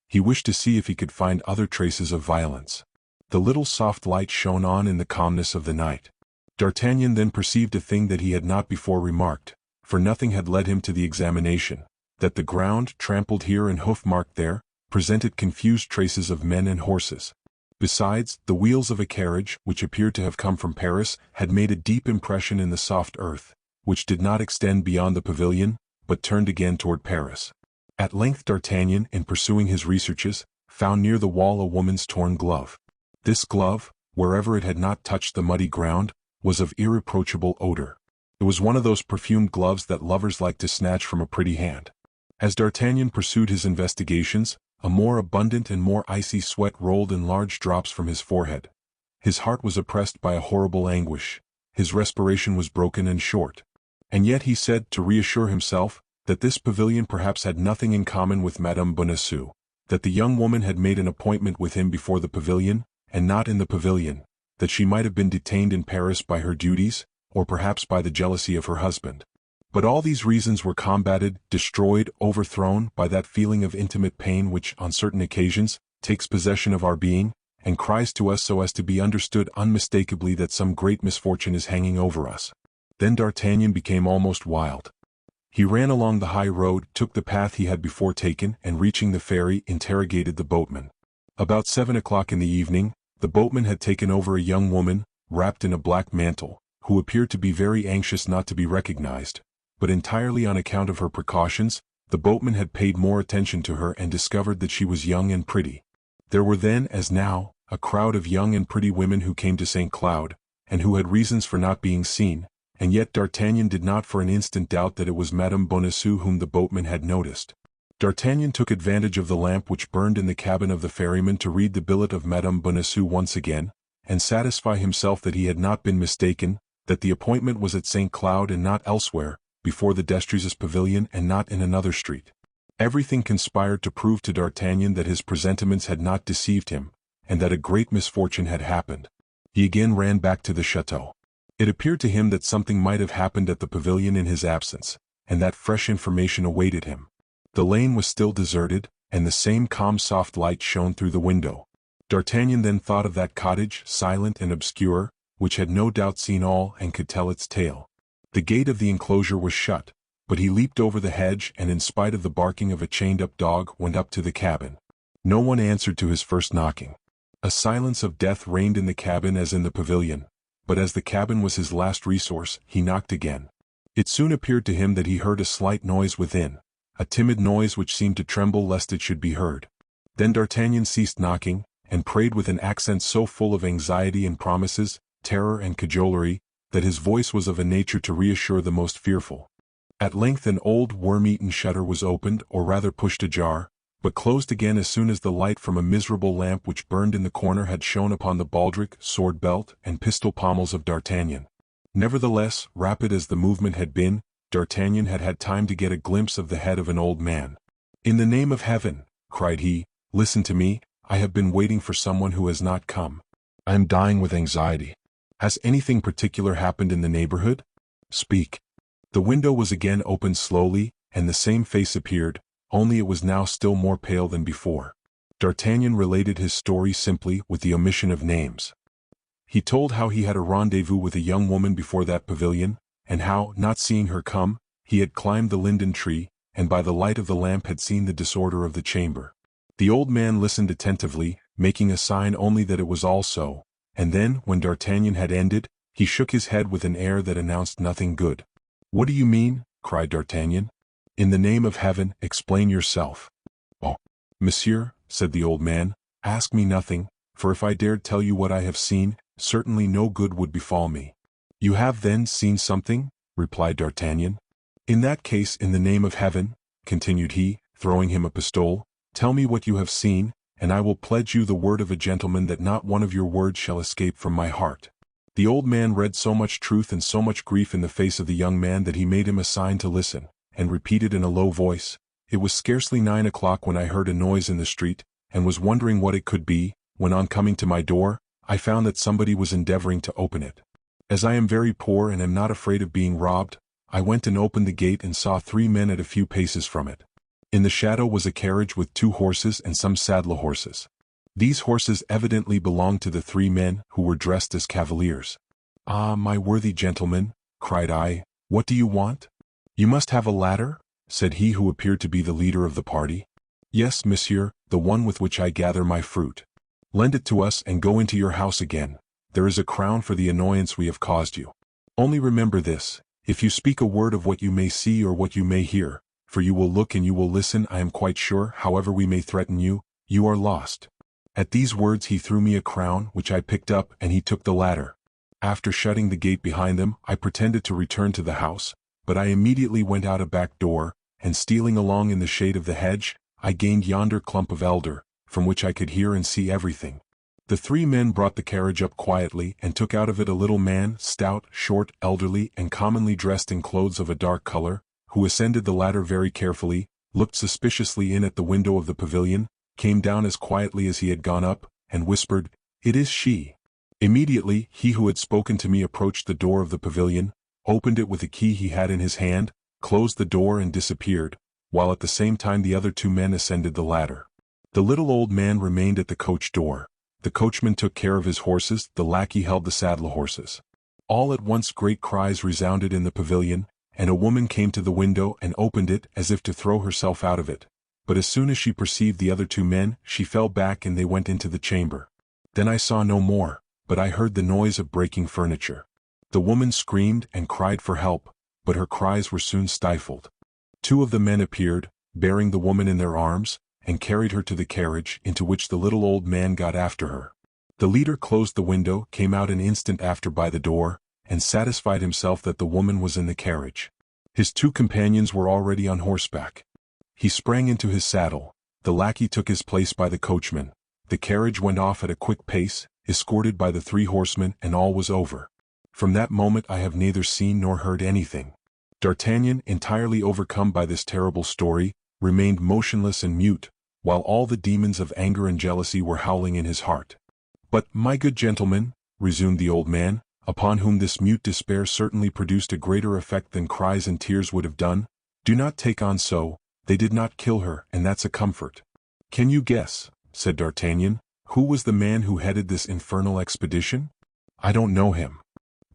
Speaker 1: He wished to see if he could find other traces of violence. The little soft light shone on in the calmness of the night. D'Artagnan then perceived a thing that he had not before remarked, for nothing had led him to the examination, that the ground, trampled here and hoof-marked there, presented confused traces of men and horses. Besides, the wheels of a carriage, which appeared to have come from Paris, had made a deep impression in the soft earth, which did not extend beyond the pavilion, but turned again toward Paris. At length D'Artagnan, in pursuing his researches, found near the wall a woman's torn glove. This glove, wherever it had not touched the muddy ground, was of irreproachable odor. It was one of those perfumed gloves that lovers like to snatch from a pretty hand. As D'Artagnan pursued his investigations, a more abundant and more icy sweat rolled in large drops from his forehead. His heart was oppressed by a horrible anguish. His respiration was broken and short. And yet he said, to reassure himself, that this pavilion perhaps had nothing in common with Madame Bonacieux, that the young woman had made an appointment with him before the pavilion, and not in the pavilion, that she might have been detained in Paris by her duties, or perhaps by the jealousy of her husband. But all these reasons were combated, destroyed, overthrown by that feeling of intimate pain which, on certain occasions, takes possession of our being, and cries to us so as to be understood unmistakably that some great misfortune is hanging over us. Then D'Artagnan became almost wild. He ran along the high road, took the path he had before taken, and reaching the ferry, interrogated the boatman. About 7 o'clock in the evening, the boatman had taken over a young woman, wrapped in a black mantle, who appeared to be very anxious not to be recognized, but entirely on account of her precautions. The boatman had paid more attention to her and discovered that she was young and pretty. There were then, as now, a crowd of young and pretty women who came to St. Cloud, and who had reasons for not being seen, and yet D'Artagnan did not for an instant doubt that it was Madame Bonacieux whom the boatman had noticed. D'Artagnan took advantage of the lamp which burned in the cabin of the ferryman to read the billet of Madame Bonacieux once again, and satisfy himself that he had not been mistaken, that the appointment was at St. Cloud and not elsewhere, before the Destries' pavilion and not in another street. Everything conspired to prove to D'Artagnan that his presentiments had not deceived him, and that a great misfortune had happened. He again ran back to the chateau. It appeared to him that something might have happened at the pavilion in his absence, and that fresh information awaited him. The lane was still deserted, and the same calm soft light shone through the window. D'Artagnan then thought of that cottage, silent and obscure, which had no doubt seen all and could tell its tale. The gate of the enclosure was shut, but he leaped over the hedge and in spite of the barking of a chained-up dog went up to the cabin. No one answered to his first knocking. A silence of death reigned in the cabin as in the pavilion, but as the cabin was his last resource, he knocked again. It soon appeared to him that he heard a slight noise within, a timid noise which seemed to tremble lest it should be heard. Then D'Artagnan ceased knocking, and prayed with an accent so full of anxiety and promises, terror and cajolery, that his voice was of a nature to reassure the most fearful. At length an old worm-eaten shutter was opened, or rather pushed ajar, but closed again as soon as the light from a miserable lamp which burned in the corner had shone upon the baldric, sword belt, and pistol pommels of D'Artagnan. Nevertheless, rapid as the movement had been, D'Artagnan had had time to get a glimpse of the head of an old man. "In the name of heaven," cried he, "listen to me, I have been waiting for someone who has not come. I am dying with anxiety. Has anything particular happened in the neighborhood? Speak." The window was again opened slowly, and the same face appeared, only it was now still more pale than before. D'Artagnan related his story simply, with the omission of names. He told how he had a rendezvous with a young woman before that pavilion, and how, not seeing her come, he had climbed the linden tree, and by the light of the lamp had seen the disorder of the chamber. The old man listened attentively, making a sign only that it was all so, and then, when D'Artagnan had ended, he shook his head with an air that announced nothing good. "What do you mean?" cried D'Artagnan. "In the name of heaven, explain yourself." "Oh, monsieur," said the old man, "ask me nothing, for if I dared tell you what I have seen, certainly no good would befall me." "You have then seen something?" replied D'Artagnan. "In that case, in the name of heaven," continued he, throwing him a pistole, "tell me what you have seen, and I will pledge you the word of a gentleman that not one of your words shall escape from my heart." The old man read so much truth and so much grief in the face of the young man that he made him a sign to listen, and repeated in a low voice, "It was scarcely 9 o'clock when I heard a noise in the street, and was wondering what it could be, when on coming to my door, I found that somebody was endeavoring to open it. As I am very poor and am not afraid of being robbed, I went and opened the gate and saw 3 men at a few paces from it. In the shadow was a carriage with 2 horses and some saddle horses. These horses evidently belonged to the 3 men, who were dressed as cavaliers. 'Ah, my worthy gentleman,' cried I, 'what do you want?' 'You must have a ladder?' said he who appeared to be the leader of the party. 'Yes, monsieur, the one with which I gather my fruit.' 'Lend it to us and go into your house again. There is a crown for the annoyance we have caused you. Only remember this, if you speak a word of what you may see or what you may hear, for you will look and you will listen, I am quite sure, however we may threaten you, you are lost.' At these words he threw me a crown, which I picked up, and he took the ladder. After shutting the gate behind them, I pretended to return to the house, but I immediately went out a back door, and stealing along in the shade of the hedge, I gained yonder clump of elder, from which I could hear and see everything. The 3 men brought the carriage up quietly and took out of it a little man, stout, short, elderly, and commonly dressed in clothes of a dark color, who ascended the ladder very carefully, looked suspiciously in at the window of the pavilion, came down as quietly as he had gone up, and whispered, 'It is she.' Immediately, he who had spoken to me approached the door of the pavilion, opened it with a key he had in his hand, closed the door and disappeared, while at the same time the other 2 men ascended the ladder. The little old man remained at the coach door. The coachman took care of his horses, the lackey held the saddle horses. All at once great cries resounded in the pavilion, and a woman came to the window and opened it as if to throw herself out of it. But as soon as she perceived the other 2 men, she fell back and they went into the chamber. Then I saw no more, but I heard the noise of breaking furniture. The woman screamed and cried for help, but her cries were soon stifled. 2 of the men appeared, bearing the woman in their arms, and carried her to the carriage, into which the little old man got after her. The leader closed the window, came out an instant after by the door, and satisfied himself that the woman was in the carriage. His 2 companions were already on horseback. He sprang into his saddle, the lackey took his place by the coachman, the carriage went off at a quick pace, escorted by the 3 horsemen, and all was over. From that moment I have neither seen nor heard anything." D'Artagnan, entirely overcome by this terrible story, remained motionless and mute, while all the demons of anger and jealousy were howling in his heart. "But, my good gentleman," resumed the old man, upon whom this mute despair certainly produced a greater effect than cries and tears would have done, "do not take on so. They did not kill her, and that's a comfort." "Can you guess," said D'Artagnan, "who was the man who headed this infernal expedition?" "I don't know him."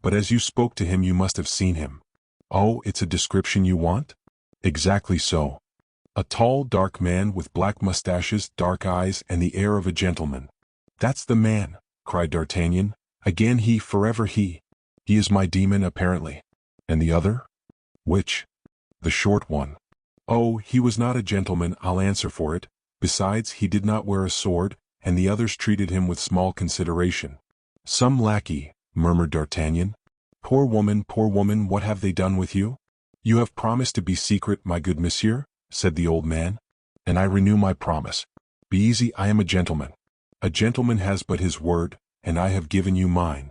Speaker 1: "But as you spoke to him you must have seen him." "Oh, it's a description you want?" "Exactly so. A tall, dark man with black mustaches, dark eyes, and the air of a gentleman." "That's the man," cried D'Artagnan. "Again he, forever he. He is my demon, apparently." "And the other?" "Which?" "The short one." "Oh, he was not a gentleman, I'll answer for it. Besides, he did not wear a sword, and the others treated him with small consideration." "Some lackey," murmured D'Artagnan. Poor woman, what have they done with you?" "You have promised to be secret, my good monsieur," said the old man. and I renew my promise. Be easy, I am a gentleman. A gentleman has but his word, and I have given you mine."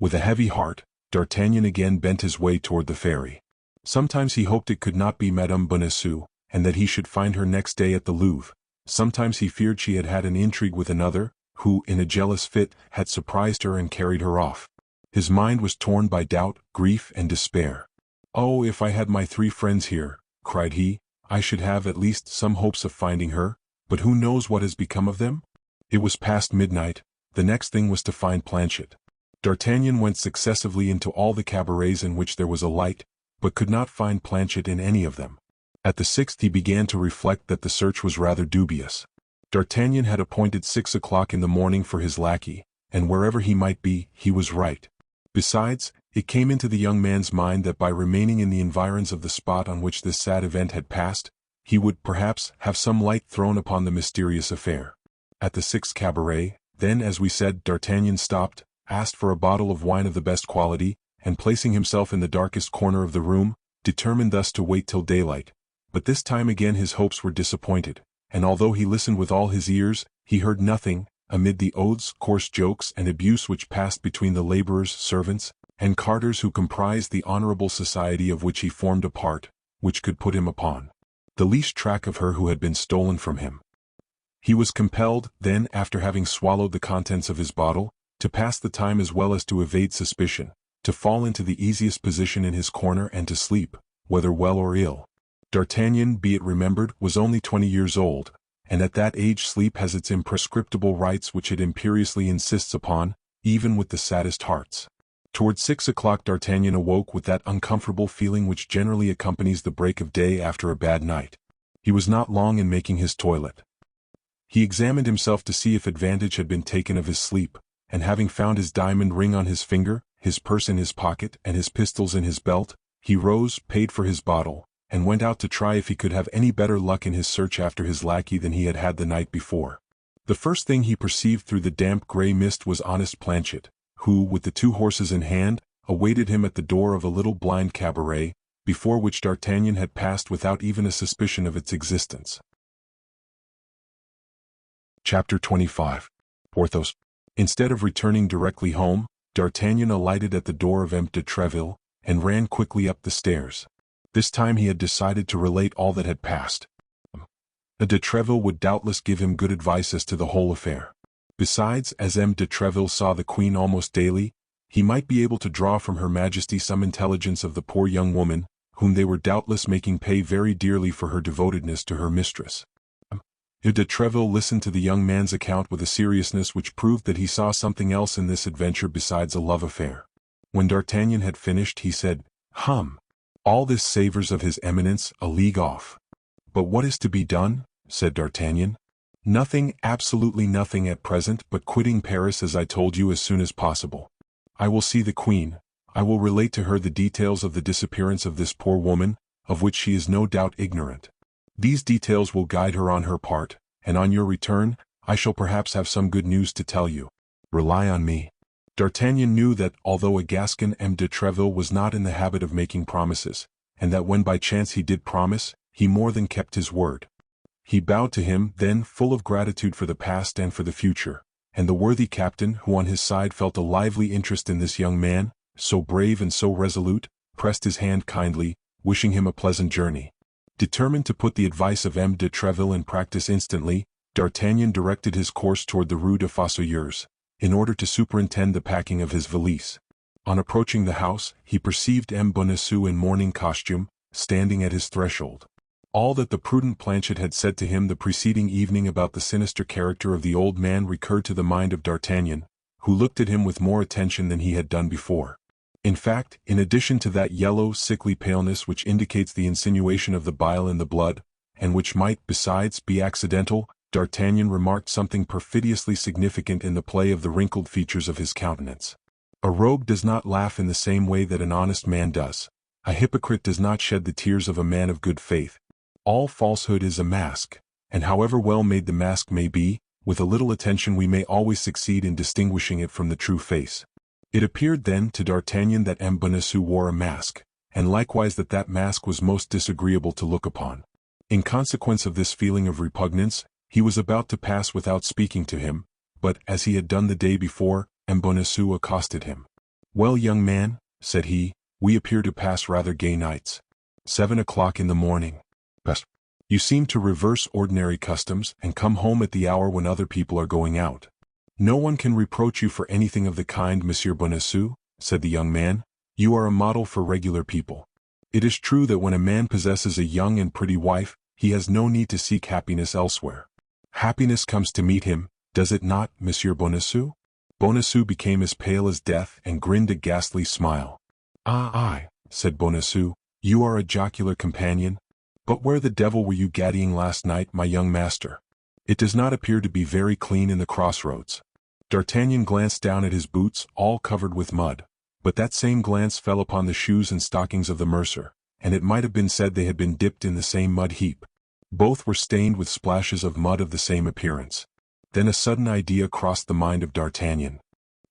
Speaker 1: With a heavy heart, D'Artagnan again bent his way toward the ferry. Sometimes he hoped it could not be Madame Bonacieux, and that he should find her next day at the Louvre. Sometimes he feared she had had an intrigue with another, who, in a jealous fit, had surprised her and carried her off. His mind was torn by doubt, grief, and despair. "Oh, if I had my 3 friends here," cried he, "I should have at least some hopes of finding her, but who knows what has become of them?" It was past midnight. The next thing was to find Planchet. D'Artagnan went successively into all the cabarets in which there was a light, but could not find Planchet in any of them. At the 6th he began to reflect that the search was rather dubious. D'Artagnan had appointed 6 o'clock in the morning for his lackey, and wherever he might be, he was right. Besides, it came into the young man's mind that by remaining in the environs of the spot on which this sad event had passed, he would, perhaps, have some light thrown upon the mysterious affair. At the 6th cabaret, then, as we said, D'Artagnan stopped, asked for a bottle of wine of the best quality, and placing himself in the darkest corner of the room, determined thus to wait till daylight. But this time again his hopes were disappointed, and although he listened with all his ears, he heard nothing, amid the oaths, coarse jokes, and abuse which passed between the laborers, servants, and carters who comprised the honorable society of which he formed a part, which could put him upon the least track of her who had been stolen from him. He was compelled, then, after having swallowed the contents of his bottle, to pass the time as well as to evade suspicion, to fall into the easiest position in his corner and to sleep, whether well or ill. D'Artagnan, be it remembered, was only 20 years old, and at that age sleep has its imprescriptible rights which it imperiously insists upon, even with the saddest hearts. Towards 6 o'clock D'Artagnan awoke with that uncomfortable feeling which generally accompanies the break of day after a bad night. He was not long in making his toilet. He examined himself to see if advantage had been taken of his sleep, and having found his diamond ring on his finger, his purse in his pocket, and his pistols in his belt, he rose, paid for his bottle, and went out to try if he could have any better luck in his search after his lackey than he had had the night before. The first thing he perceived through the damp grey mist was honest Planchet, who, with the 2 horses in hand, awaited him at the door of a little blind cabaret, before which D'Artagnan had passed without even a suspicion of its existence. Chapter 25. Porthos. Instead of returning directly home, D'Artagnan alighted at the door of M. de Treville, and ran quickly up the stairs. This time he had decided to relate all that had passed. De Treville would doubtless give him good advice as to the whole affair. Besides, as M. de Treville saw the Queen almost daily, he might be able to draw from Her Majesty some intelligence of the poor young woman, whom they were doubtless making pay very dearly for her devotedness to her mistress. De Treville listened to the young man's account with a seriousness which proved that he saw something else in this adventure besides a love affair. When D'Artagnan had finished, he said, "All this savours of his Eminence a league off." "But what is to be done?" said D'Artagnan. "Nothing, absolutely nothing at present but quitting Paris as I told you as soon as possible. I will see the Queen, I will relate to her the details of the disappearance of this poor woman, of which she is no doubt ignorant. These details will guide her on her part, and on your return, I shall perhaps have some good news to tell you. Rely on me." D'Artagnan knew that, although a Gascon, M. de Treville was not in the habit of making promises, and that when by chance he did promise, he more than kept his word. He bowed to him, then, full of gratitude for the past and for the future, and the worthy captain, who on his side felt a lively interest in this young man, so brave and so resolute, pressed his hand kindly, wishing him a pleasant journey. Determined to put the advice of M. de Treville in practice instantly, D'Artagnan directed his course toward the Rue des Fossoyeurs, in order to superintend the packing of his valise. On approaching the house, he perceived M. Bonacieux in mourning costume, standing at his threshold. All that the prudent Planchet had said to him the preceding evening about the sinister character of the old man recurred to the mind of D'Artagnan, who looked at him with more attention than he had done before. In fact, in addition to that yellow, sickly paleness which indicates the insinuation of the bile in the blood, and which might, besides, be accidental, D'Artagnan remarked something perfidiously significant in the play of the wrinkled features of his countenance. A rogue does not laugh in the same way that an honest man does. A hypocrite does not shed the tears of a man of good faith. All falsehood is a mask, and however well made the mask may be, with a little attention we may always succeed in distinguishing it from the true face. It appeared then to D'Artagnan that M. Bonacieux wore a mask, and likewise that that mask was most disagreeable to look upon. In consequence of this feeling of repugnance, he was about to pass without speaking to him, but, as he had done the day before, Bonacieux accosted him. "Well, young man," said he, "we appear to pass rather gay nights. 7 o'clock in the morning. Best. You seem to reverse ordinary customs and come home at the hour when other people are going out. No one can reproach you for anything of the kind, Monsieur Bonacieux," said the young man. "You are a model for regular people. It is true that when a man possesses a young and pretty wife, he has no need to seek happiness elsewhere. Happiness comes to meet him, does it not, Monsieur Bonacieux?" Bonacieux became as pale as death and grinned a ghastly smile. "Ah, said Bonacieux, "you are a jocular companion. But where the devil were you gaddying last night, my young master? It does not appear to be very clean in the crossroads." D'Artagnan glanced down at his boots, all covered with mud, but that same glance fell upon the shoes and stockings of the mercer, and it might have been said they had been dipped in the same mud heap. Both were stained with splashes of mud of the same appearance. Then a sudden idea crossed the mind of D'Artagnan.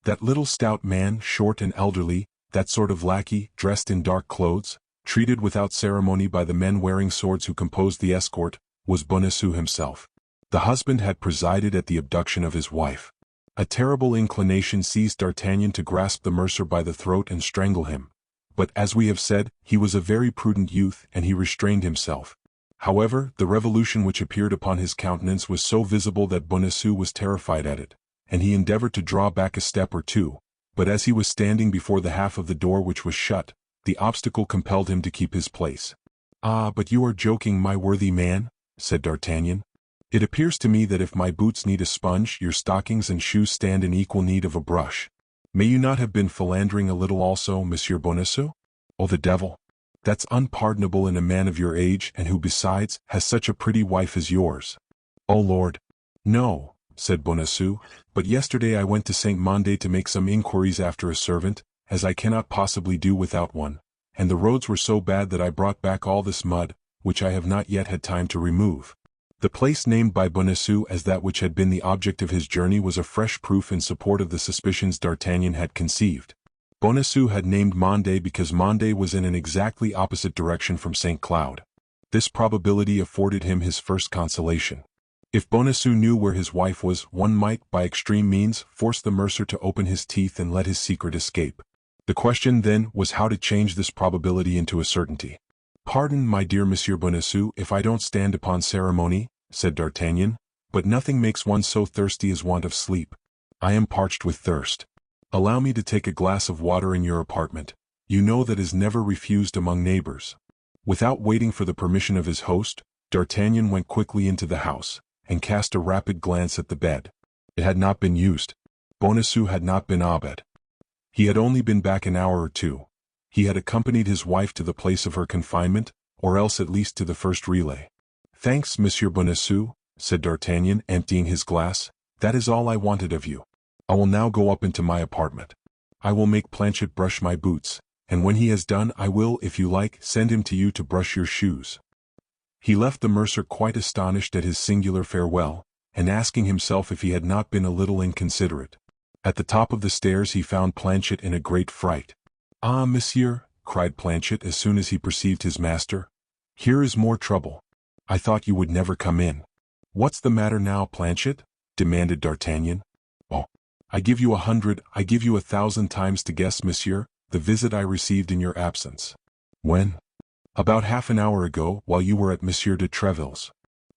Speaker 1: That little stout man, short and elderly, that sort of lackey, dressed in dark clothes, treated without ceremony by the men wearing swords who composed the escort, was Bonacieux himself. The husband had presided at the abduction of his wife. A terrible inclination seized D'Artagnan to grasp the mercer by the throat and strangle him. But, as we have said, he was a very prudent youth, and he restrained himself. However, the revolution which appeared upon his countenance was so visible that Bonacieux was terrified at it, and he endeavored to draw back a step or two, but as he was standing before the half of the door which was shut, the obstacle compelled him to keep his place. "Ah, but you are joking, my worthy man," said D'Artagnan. "It appears to me that if my boots need a sponge, your stockings and shoes stand in equal need of a brush. May you not have been philandering a little also, Monsieur Bonacieux? Oh, the devil! That's unpardonable in a man of your age and who, besides, has such a pretty wife as yours." "Oh, Lord! No," said Bonacieux, "but yesterday I went to Saint-Mandé to make some inquiries after a servant, as I cannot possibly do without one, and the roads were so bad that I brought back all this mud, which I have not yet had time to remove." The place named by Bonacieux as that which had been the object of his journey was a fresh proof in support of the suspicions D'Artagnan had conceived. Bonacieux had named Mandé because Mandé was in an exactly opposite direction from St. Cloud. This probability afforded him his first consolation. If Bonacieux knew where his wife was, one might, by extreme means, force the mercer to open his teeth and let his secret escape. The question, then, was how to change this probability into a certainty. "Pardon, my dear Monsieur Bonacieux, if I don't stand upon ceremony," said D'Artagnan, "but nothing makes one so thirsty as want of sleep. I am parched with thirst. Allow me to take a glass of water in your apartment. You know that is never refused among neighbors." Without waiting for the permission of his host, D'Artagnan went quickly into the house, and cast a rapid glance at the bed. It had not been used. Bonacieux had not been abed. He had only been back an hour or two. He had accompanied his wife to the place of her confinement, or else at least to the first relay. "Thanks, Monsieur Bonacieux," said D'Artagnan, emptying his glass. "That is all I wanted of you. I will now go up into my apartment. I will make Planchet brush my boots, and when he has done I will, if you like, send him to you to brush your shoes." He left the mercer quite astonished at his singular farewell, and asking himself if he had not been a little inconsiderate. At the top of the stairs he found Planchet in a great fright. "Ah, monsieur," cried Planchet as soon as he perceived his master, "here is more trouble. I thought you would never come in." "What's the matter now, Planchet?" demanded D'Artagnan. "Oh, I give you 100, I give you 1,000 times to guess, monsieur, the visit I received in your absence." "When?" "About half an hour ago, while you were at Monsieur de Treville's."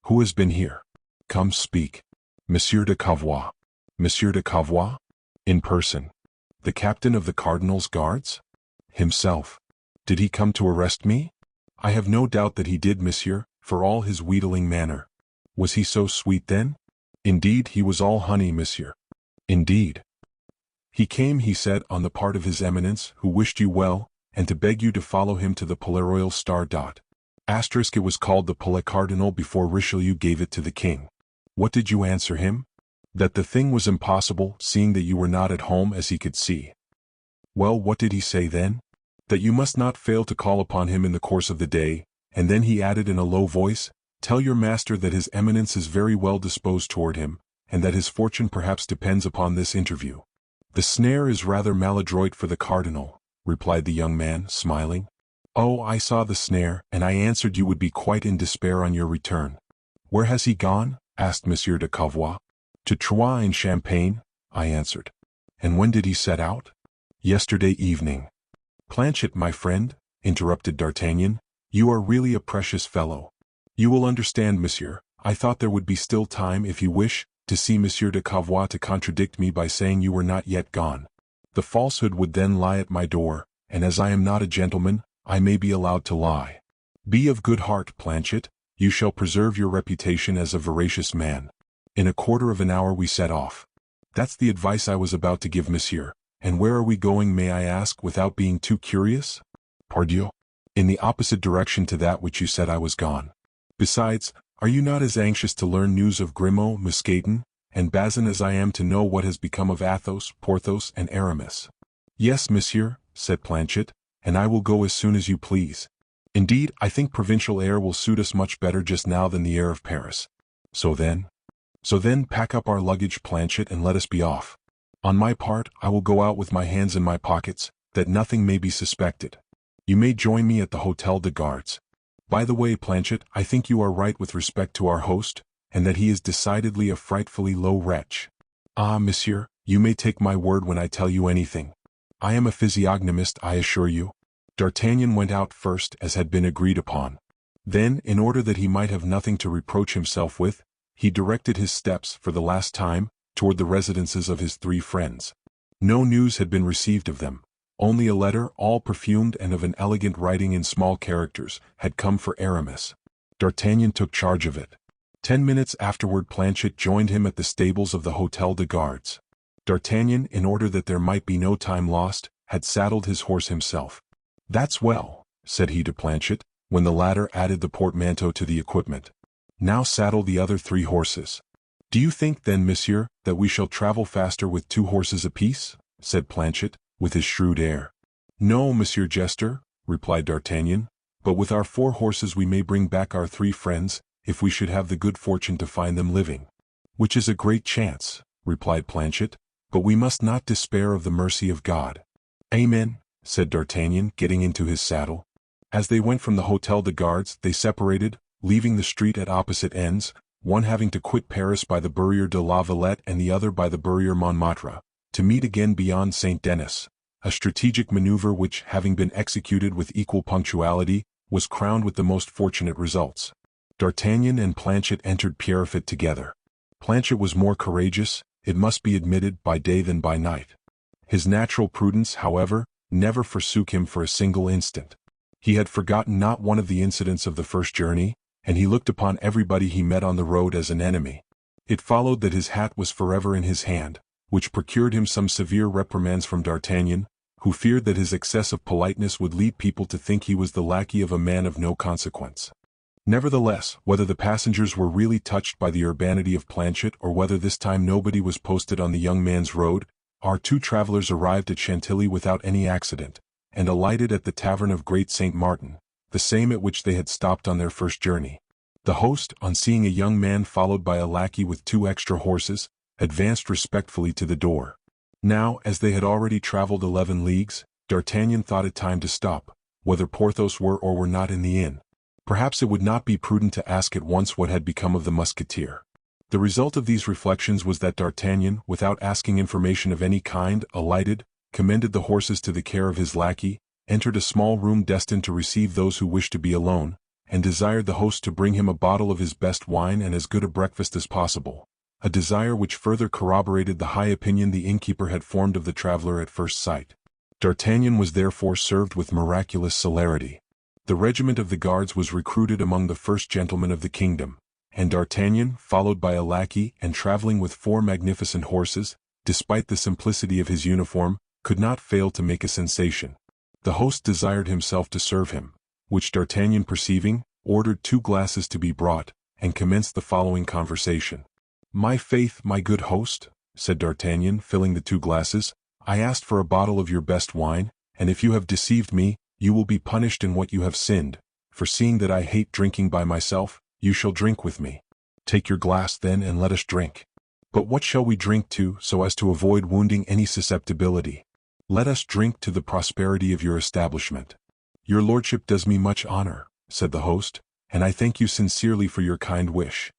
Speaker 1: "Who has been here? Come, speak." "Monsieur de Cavois." "Monsieur de Cavois? In person? The captain of the cardinal's guards?" "Himself." "Did he come to arrest me?" "I have no doubt that he did, monsieur, for all his wheedling manner." "Was he so sweet then?" "Indeed, he was all honey, monsieur." "Indeed." "He came, he said, on the part of his eminence, who wished you well, and to beg you to follow him to the Palais Royal star. Asterisk, it was called the Palais Cardinal before Richelieu gave it to the king." "What did you answer him?" "That the thing was impossible, seeing that you were not at home, as he could see." "Well, what did he say then?" "That you must not fail to call upon him in the course of the day, and then he added in a low voice, 'Tell your master that his eminence is very well disposed toward him, and that his fortune perhaps depends upon this interview.'" "The snare is rather maladroit for the cardinal," replied the young man, smiling. Oh, I saw the snare, and I answered you would be quite in despair on your return. Where has he gone? Asked Monsieur de Cavois. To Troyes in Champagne, I answered. And when did he set out? Yesterday evening. Planchet, my friend, interrupted D'Artagnan, you are really a precious fellow. You will understand, monsieur, I thought there would be still time, if you wish, to see Monsieur de Cavois to contradict me by saying you were not yet gone. The falsehood would then lie at my door, and as I am not a gentleman, I may be allowed to lie. Be of good heart, Planchet, you shall preserve your reputation as a veracious man. In a quarter of an hour we set off. That's the advice I was about to give monsieur. And where are we going, may I ask, without being too curious? Pardieu. In the opposite direction to that which you said I was gone. Besides, are you not as anxious to learn news of Grimaud, Mousqueton, and Bazin as I am to know what has become of Athos, Porthos, and Aramis? Yes, monsieur, said Planchet, and I will go as soon as you please. Indeed, I think provincial air will suit us much better just now than the air of Paris. So then, pack up our luggage, Planchet, and let us be off. On my part, I will go out with my hands in my pockets, that nothing may be suspected. You may join me at the Hôtel de Gardes. By the way, Planchet, I think you are right with respect to our host, and that he is decidedly a frightfully low wretch. Ah, monsieur, you may take my word when I tell you anything. I am a physiognomist, I assure you. D'Artagnan went out first, as had been agreed upon. Then, in order that he might have nothing to reproach himself with, he directed his steps, for the last time, toward the residences of his three friends. No news had been received of them. Only a letter, all perfumed and of an elegant writing in small characters, had come for Aramis. D'Artagnan took charge of it. 10 minutes afterward Planchet joined him at the stables of the Hôtel de Gardes. D'Artagnan, in order that there might be no time lost, had saddled his horse himself. "That's well," said he to Planchet, when the latter added the portmanteau to the equipment. "Now saddle the other 3 horses." "Do you think, then, monsieur, that we shall travel faster with 2 horses apiece?" said Planchet, with his shrewd air. "No, monsieur Jester," replied D'Artagnan, "but with our 4 horses we may bring back our 3 friends, if we should have the good fortune to find them living." "Which is a great chance," replied Planchet, "but we must not despair of the mercy of God." "Amen," said D'Artagnan, getting into his saddle. As they went from the Hôtel de Gardes, they separated, leaving the street at opposite ends, one having to quit Paris by the Barrière de la Villette and the other by the Barrière Montmartre, to meet again beyond St. Denis, a strategic maneuver which, having been executed with equal punctuality, was crowned with the most fortunate results. D'Artagnan and Planchet entered Pierrefitte together. Planchet was more courageous, it must be admitted, by day than by night. His natural prudence, however, never forsook him for a single instant. He had forgotten not one of the incidents of the first journey, and he looked upon everybody he met on the road as an enemy. It followed that his hat was forever in his hand, which procured him some severe reprimands from D'Artagnan, who feared that his excess of politeness would lead people to think he was the lackey of a man of no consequence. Nevertheless, whether the passengers were really touched by the urbanity of Planchet or whether this time nobody was posted on the young man's road, our 2 travelers arrived at Chantilly without any accident, and alighted at the tavern of Great St. Martin, the same at which they had stopped on their first journey. The host, on seeing a young man followed by a lackey with 2 extra horses, advanced respectfully to the door. Now, as they had already traveled 11 leagues, D'Artagnan thought it time to stop, whether Porthos were or were not in the inn. Perhaps it would not be prudent to ask at once what had become of the Musketeer. The result of these reflections was that D'Artagnan, without asking information of any kind, alighted, commended the horses to the care of his lackey, entered a small room destined to receive those who wished to be alone, and desired the host to bring him a bottle of his best wine and as good a breakfast as possible, a desire which further corroborated the high opinion the innkeeper had formed of the traveler at first sight. D'Artagnan was therefore served with miraculous celerity. The regiment of the Guards was recruited among the first gentlemen of the kingdom, and D'Artagnan, followed by a lackey and traveling with 4 magnificent horses, despite the simplicity of his uniform, could not fail to make a sensation. The host desired himself to serve him, which D'Artagnan perceiving, ordered 2 glasses to be brought, and commenced the following conversation. "My faith, my good host," said D'Artagnan, filling the 2 glasses, "I asked for a bottle of your best wine, and if you have deceived me, you will be punished in what you have sinned, for seeing that I hate drinking by myself, you shall drink with me. Take your glass then and let us drink. But what shall we drink to, so as to avoid wounding any susceptibility? Let us drink to the prosperity of your establishment. "Your lordship does me much honor," said the host, "and I thank you sincerely for your kind wish.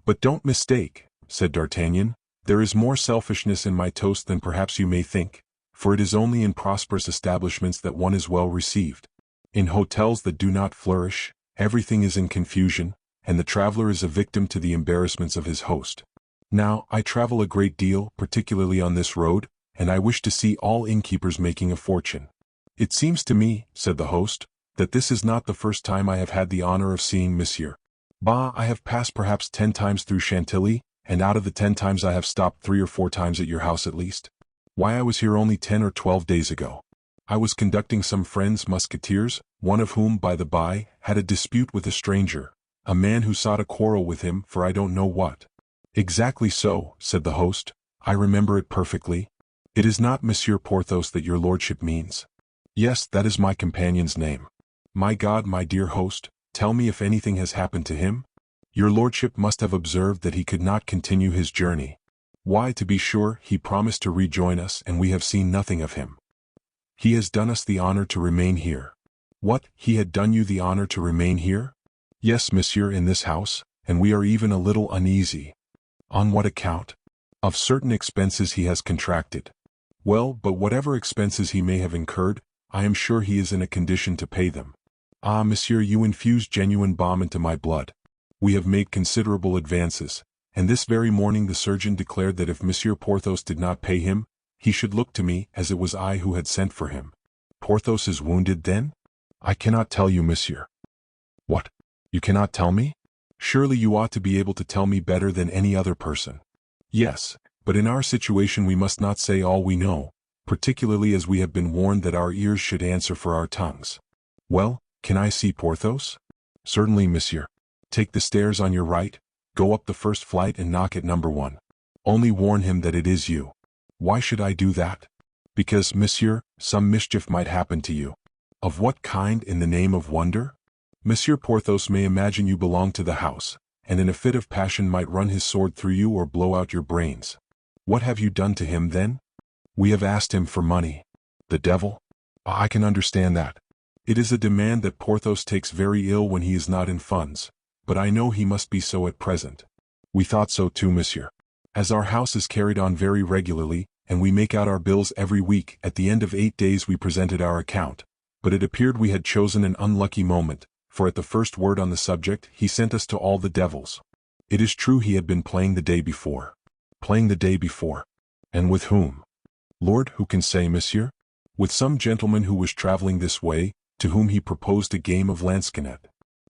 Speaker 1: But don't mistake," said D'Artagnan, "there is more selfishness in my toast than perhaps you may think, for it is only in prosperous establishments that one is well received. In hotels that do not flourish, everything is in confusion, and the traveler is a victim to the embarrassments of his host. Now, I travel a great deal, particularly on this road, and I wish to see all innkeepers making a fortune. It seems to me," said the host, "that this is not the first time I have had the honor of seeing Monsieur. Bah, I have passed perhaps 10 times through Chantilly, and out of the 10 times I have stopped 3 or 4 times at your house at least. Why, I was here only 10 or 12 days ago. I was conducting some friends' musketeers, one of whom, by the by, had a dispute with a stranger, a man who sought a quarrel with him for I don't know what." "Exactly so," said the host, "I remember it perfectly. It is not Monsieur Porthos that your lordship means." "Yes, that is my companion's name." "My God, my dear host, tell me if anything has happened to him? Your lordship must have observed that he could not continue his journey. Why, to be sure, he promised to rejoin us and we have seen nothing of him. He has done us the honor to remain here." "What, he had done you the honor to remain here?" "Yes, monsieur, in this house, and we are even a little uneasy." "On what account?" "Of certain expenses he has contracted." "Well, but whatever expenses he may have incurred, I am sure he is in a condition to pay them." "Ah, monsieur, you infuse genuine balm into my blood. We have made considerable advances, and this very morning the surgeon declared that if Monsieur Porthos did not pay him, he should look to me, as it was I who had sent for him." "Porthos is wounded, then?" "I cannot tell you, monsieur." "What? You cannot tell me? Surely you ought to be able to tell me better than any other person." "Yes, but in our situation we must not say all we know, particularly as we have been warned that our ears should answer for our tongues." "Well, can I see Porthos?" "Certainly, monsieur. Take the stairs on your right, go up the first flight and knock at number 1. Only warn him that it is you." "Why should I do that?" "Because, monsieur, some mischief might happen to you." "Of what kind, in the name of wonder?" "Monsieur Porthos may imagine you belong to the house, and in a fit of passion might run his sword through you or blow out your brains." "What have you done to him, then?" "We have asked him for money." "The devil! I can understand that. It is a demand that Porthos takes very ill when he is not in funds, but I know he must be so at present." "We thought so too, monsieur. As our house is carried on very regularly, and we make out our bills every week, at the end of 8 days we presented our account, but it appeared we had chosen an unlucky moment, for at the first word on the subject he sent us to all the devils. It is true he had been playing the day before." "Playing the day before? And with whom?" "Lord, who can say, monsieur? With some gentleman who was traveling this way, to whom he proposed a game of lansquenet."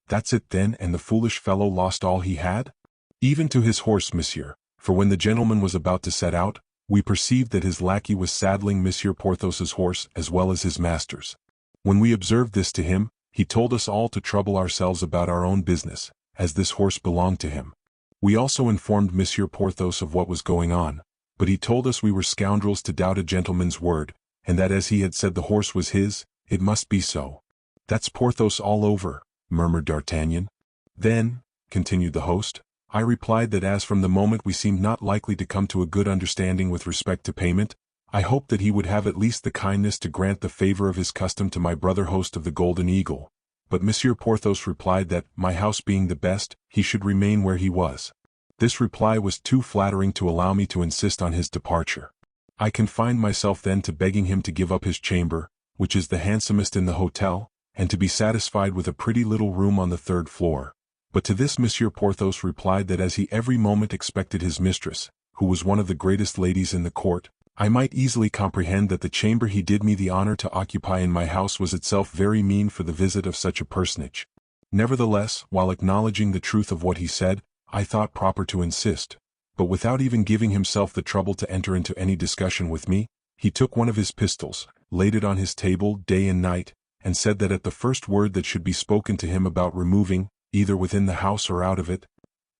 Speaker 1: "That's it then, and the foolish fellow lost all he had?" "Even to his horse, monsieur, for when the gentleman was about to set out, we perceived that his lackey was saddling Monsieur Porthos's horse as well as his master's. When we observed this to him, he told us all to trouble ourselves about our own business, as this horse belonged to him. We also informed Monsieur Porthos of what was going on, but he told us we were scoundrels to doubt a gentleman's word, and that as he had said the horse was his, it must be so." "That's Porthos all over," murmured D'Artagnan. "Then," continued the host, "I replied that as from the moment we seemed not likely to come to a good understanding with respect to payment, I hoped that he would have at least the kindness to grant the favor of his custom to my brother host of the Golden Eagle. But Monsieur Porthos replied that, my house being the best, he should remain where he was. This reply was too flattering to allow me to insist on his departure. I confined myself then to begging him to give up his chamber, which is the handsomest in the hotel, and to be satisfied with a pretty little room on the 3rd floor. But to this Monsieur Porthos replied that as he every moment expected his mistress, who was one of the greatest ladies in the court, I might easily comprehend that the chamber he did me the honor to occupy in my house was itself very mean for the visit of such a personage. Nevertheless, while acknowledging the truth of what he said, I thought proper to insist. But without even giving himself the trouble to enter into any discussion with me, he took one of his pistols, laid it on his table day and night, and said that at the first word that should be spoken to him about removing, either within the house or out of it,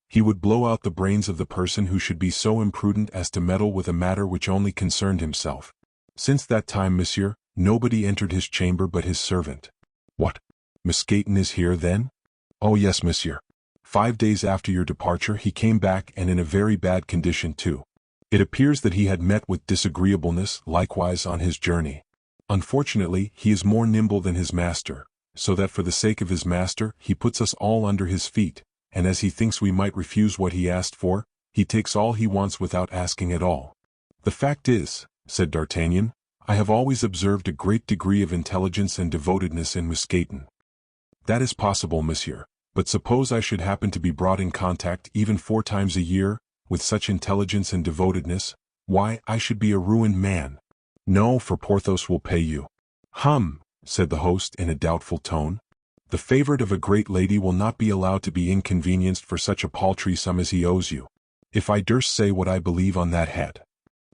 Speaker 1: he would blow out the brains of the person who should be so imprudent as to meddle with a matter which only concerned himself. Since that time, monsieur, nobody entered his chamber but his servant." "What? Mousqueton is here, then?" "Oh yes, monsieur. 5 days after your departure he came back, and in a very bad condition too. It appears that he had met with disagreeableness likewise on his journey. Unfortunately, he is more nimble than his master, so that for the sake of his master he puts us all under his feet, and as he thinks we might refuse what he asked for, he takes all he wants without asking at all. The fact is, said D'Artagnan, I have always observed a great degree of intelligence and devotedness in Mousqueton. That is possible, monsieur, but suppose I should happen to be brought in contact even 4 times a year, with such intelligence and devotedness, why, I should be a ruined man. No, for Porthos will pay you. Said the host in a doubtful tone. The favorite of a great lady will not be allowed to be inconvenienced for such a paltry sum as he owes you. If I durst say what I believe on that head.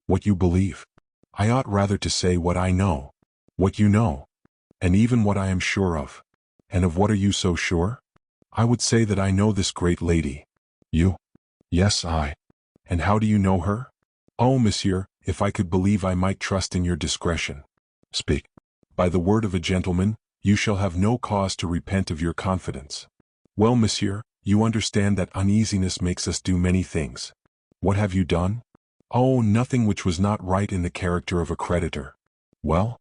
Speaker 1: What you believe? I ought rather to say what I know. What you know. And even what I am sure of. And of what are you so sure? I would say that I know this great lady. You? Yes, I. And how do you know her? Oh, monsieur, if I could believe I might trust in your discretion. Speak. By the word of a gentleman, you shall have no cause to repent of your confidence. Well, monsieur, you understand that uneasiness makes us do many things. What have you done? Oh, nothing which was not right in the character of a creditor. Well?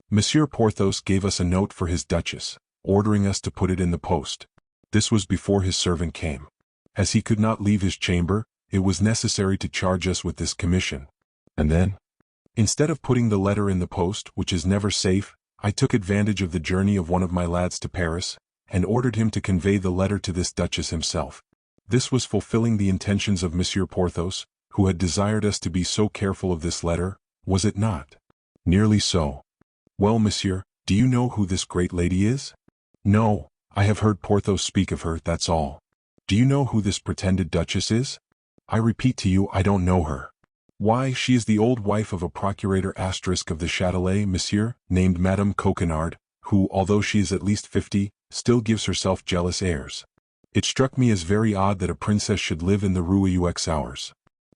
Speaker 1: Monsieur Porthos gave us a note for his duchess, ordering us to put it in the post. This was before his servant came. As he could not leave his chamber, it was necessary to charge us with this commission. And then? Instead of putting the letter in the post, which is never safe, I took advantage of the journey of one of my lads to Paris, and ordered him to convey the letter to this duchess himself. This was fulfilling the intentions of Monsieur Porthos, who had desired us to be so careful of this letter, was it not? Nearly so. Well, monsieur, do you know who this great lady is? No, I have heard Porthos speak of her, that's all. Do you know who this pretended duchess is? I repeat to you, I don't know her. Why, she is the old wife of a procurator of the Châtelet, monsieur, named Madame Coquenard, who, although she is at least 50, still gives herself jealous airs. It struck me as very odd that a princess should live in the Rue aux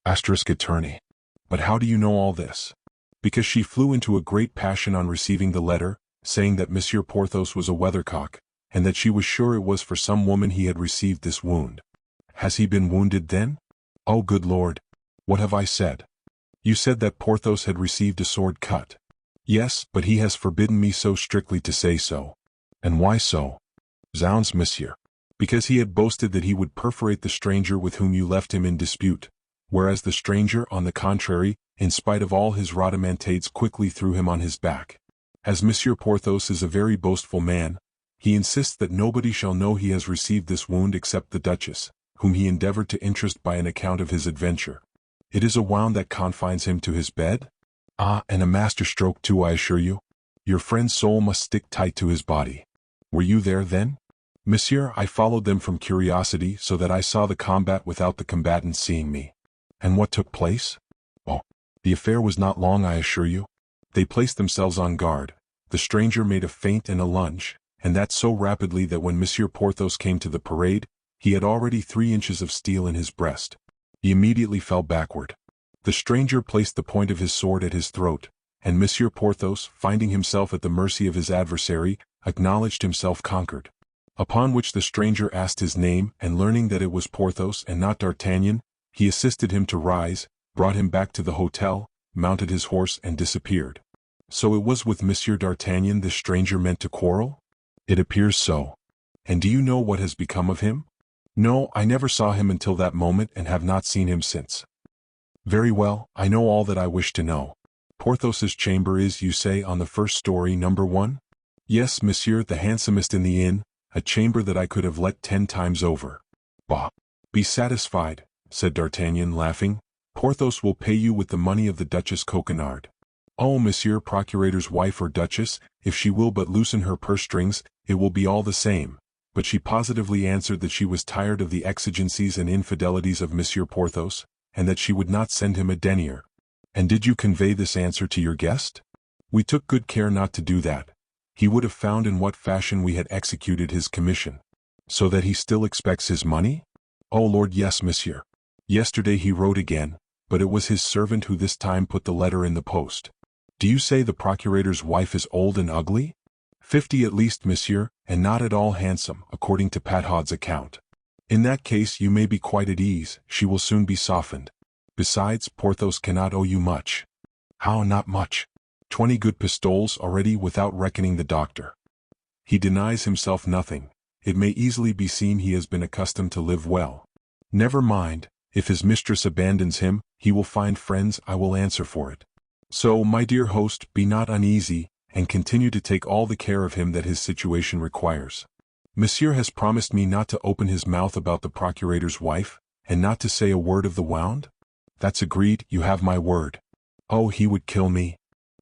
Speaker 1: Attorney. But how do you know all this? Because she flew into a great passion on receiving the letter, saying that Monsieur Porthos was a weathercock, and that she was sure it was for some woman he had received this wound. Has he been wounded then? Oh, good Lord! What have I said? You said that Porthos had received a sword cut. Yes, but he has forbidden me so strictly to say so. And why so? Zounds, monsieur. Because he had boasted that he would perforate the stranger with whom you left him in dispute, whereas the stranger, on the contrary, in spite of all his rhodomantades, quickly threw him on his back. As Monsieur Porthos is a very boastful man, he insists that nobody shall know he has received this wound except the duchess, whom he endeavored to interest by an account of his adventure. It is a wound that confines him to his bed? Ah, and a master stroke too, I assure you. Your friend's soul must stick tight to his body. Were you there then? Monsieur, I followed them from curiosity so that I saw the combat without the combatants seeing me. And what took place? Oh, the affair was not long, I assure you. They placed themselves on guard. The stranger made a feint and a lunge, and that so rapidly that when Monsieur Porthos came to the parade, he had already 3 inches of steel in his breast. He immediately fell backward. The stranger placed the point of his sword at his throat, and Monsieur Porthos, finding himself at the mercy of his adversary, acknowledged himself conquered. Upon which the stranger asked his name, and learning that it was Porthos and not D'Artagnan, he assisted him to rise, brought him back to the hotel, mounted his horse and disappeared. So it was with Monsieur D'Artagnan this stranger meant to quarrel? It appears so. And do you know what has become of him? No, I never saw him until that moment and have not seen him since. Very well, I know all that I wish to know. Porthos's chamber is, you say, on the first story, number 1? Yes, monsieur, the handsomest in the inn, a chamber that I could have let 10 times over. Bah! Be satisfied, said D'Artagnan, laughing. Porthos will pay you with the money of the Duchess Coquenard. Oh, monsieur procurator's wife or duchess, if she will but loosen her purse strings, it will be all the same. But she positively answered that she was tired of the exigencies and infidelities of Monsieur Porthos, and that she would not send him a denier. And did you convey this answer to your guest? We took good care not to do that. He would have found in what fashion we had executed his commission. So that he still expects his money? Oh Lord, yes, monsieur. Yesterday he wrote again, but it was his servant who this time put the letter in the post. Do you say the procurator's wife is old and ugly? 50 at least, monsieur, and not at all handsome, according to Pathod's account. In that case you may be quite at ease, she will soon be softened. Besides, Porthos cannot owe you much. How, not much? 20 good pistoles already, without reckoning the doctor. He denies himself nothing. It may easily be seen he has been accustomed to live well. Never mind, if his mistress abandons him, he will find friends, I will answer for it. So, my dear host, be not uneasy, and continue to take all the care of him that his situation requires. Monsieur has promised me not to open his mouth about the procurator's wife, and not to say a word of the wound? That's agreed, you have my word. Oh, he would kill me.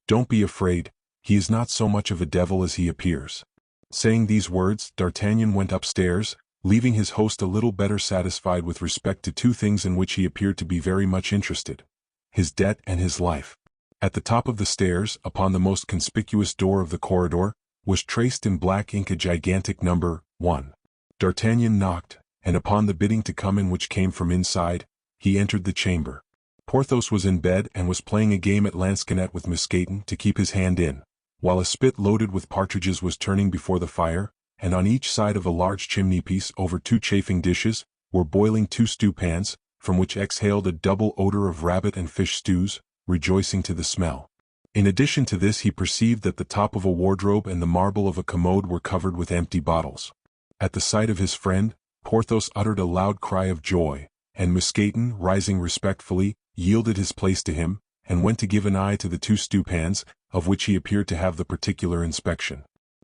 Speaker 1: Don't be afraid, he is not so much of a devil as he appears. Saying these words, D'Artagnan went upstairs, leaving his host a little better satisfied with respect to two things in which he appeared to be very much interested: his debt and his life. At the top of the stairs, upon the most conspicuous door of the corridor, was traced in black ink a gigantic number 1. D'Artagnan knocked, and upon the bidding to come in which came from inside, he entered the chamber. Porthos was in bed and was playing a game at lansquenet with Mousqueton to keep his hand in, while a spit loaded with partridges was turning before the fire, and on each side of a large chimney-piece over 2 chafing dishes, were boiling 2 stew-pans, from which exhaled a double odor of rabbit and fish stews, rejoicing to the smell. In addition to this he perceived that the top of a wardrobe and the marble of a commode were covered with empty bottles. At the sight of his friend, Porthos uttered a loud cry of joy, and Mousqueton, rising respectfully, yielded his place to him, and went to give an eye to the 2 stew-pans, of which he appeared to have the particular inspection.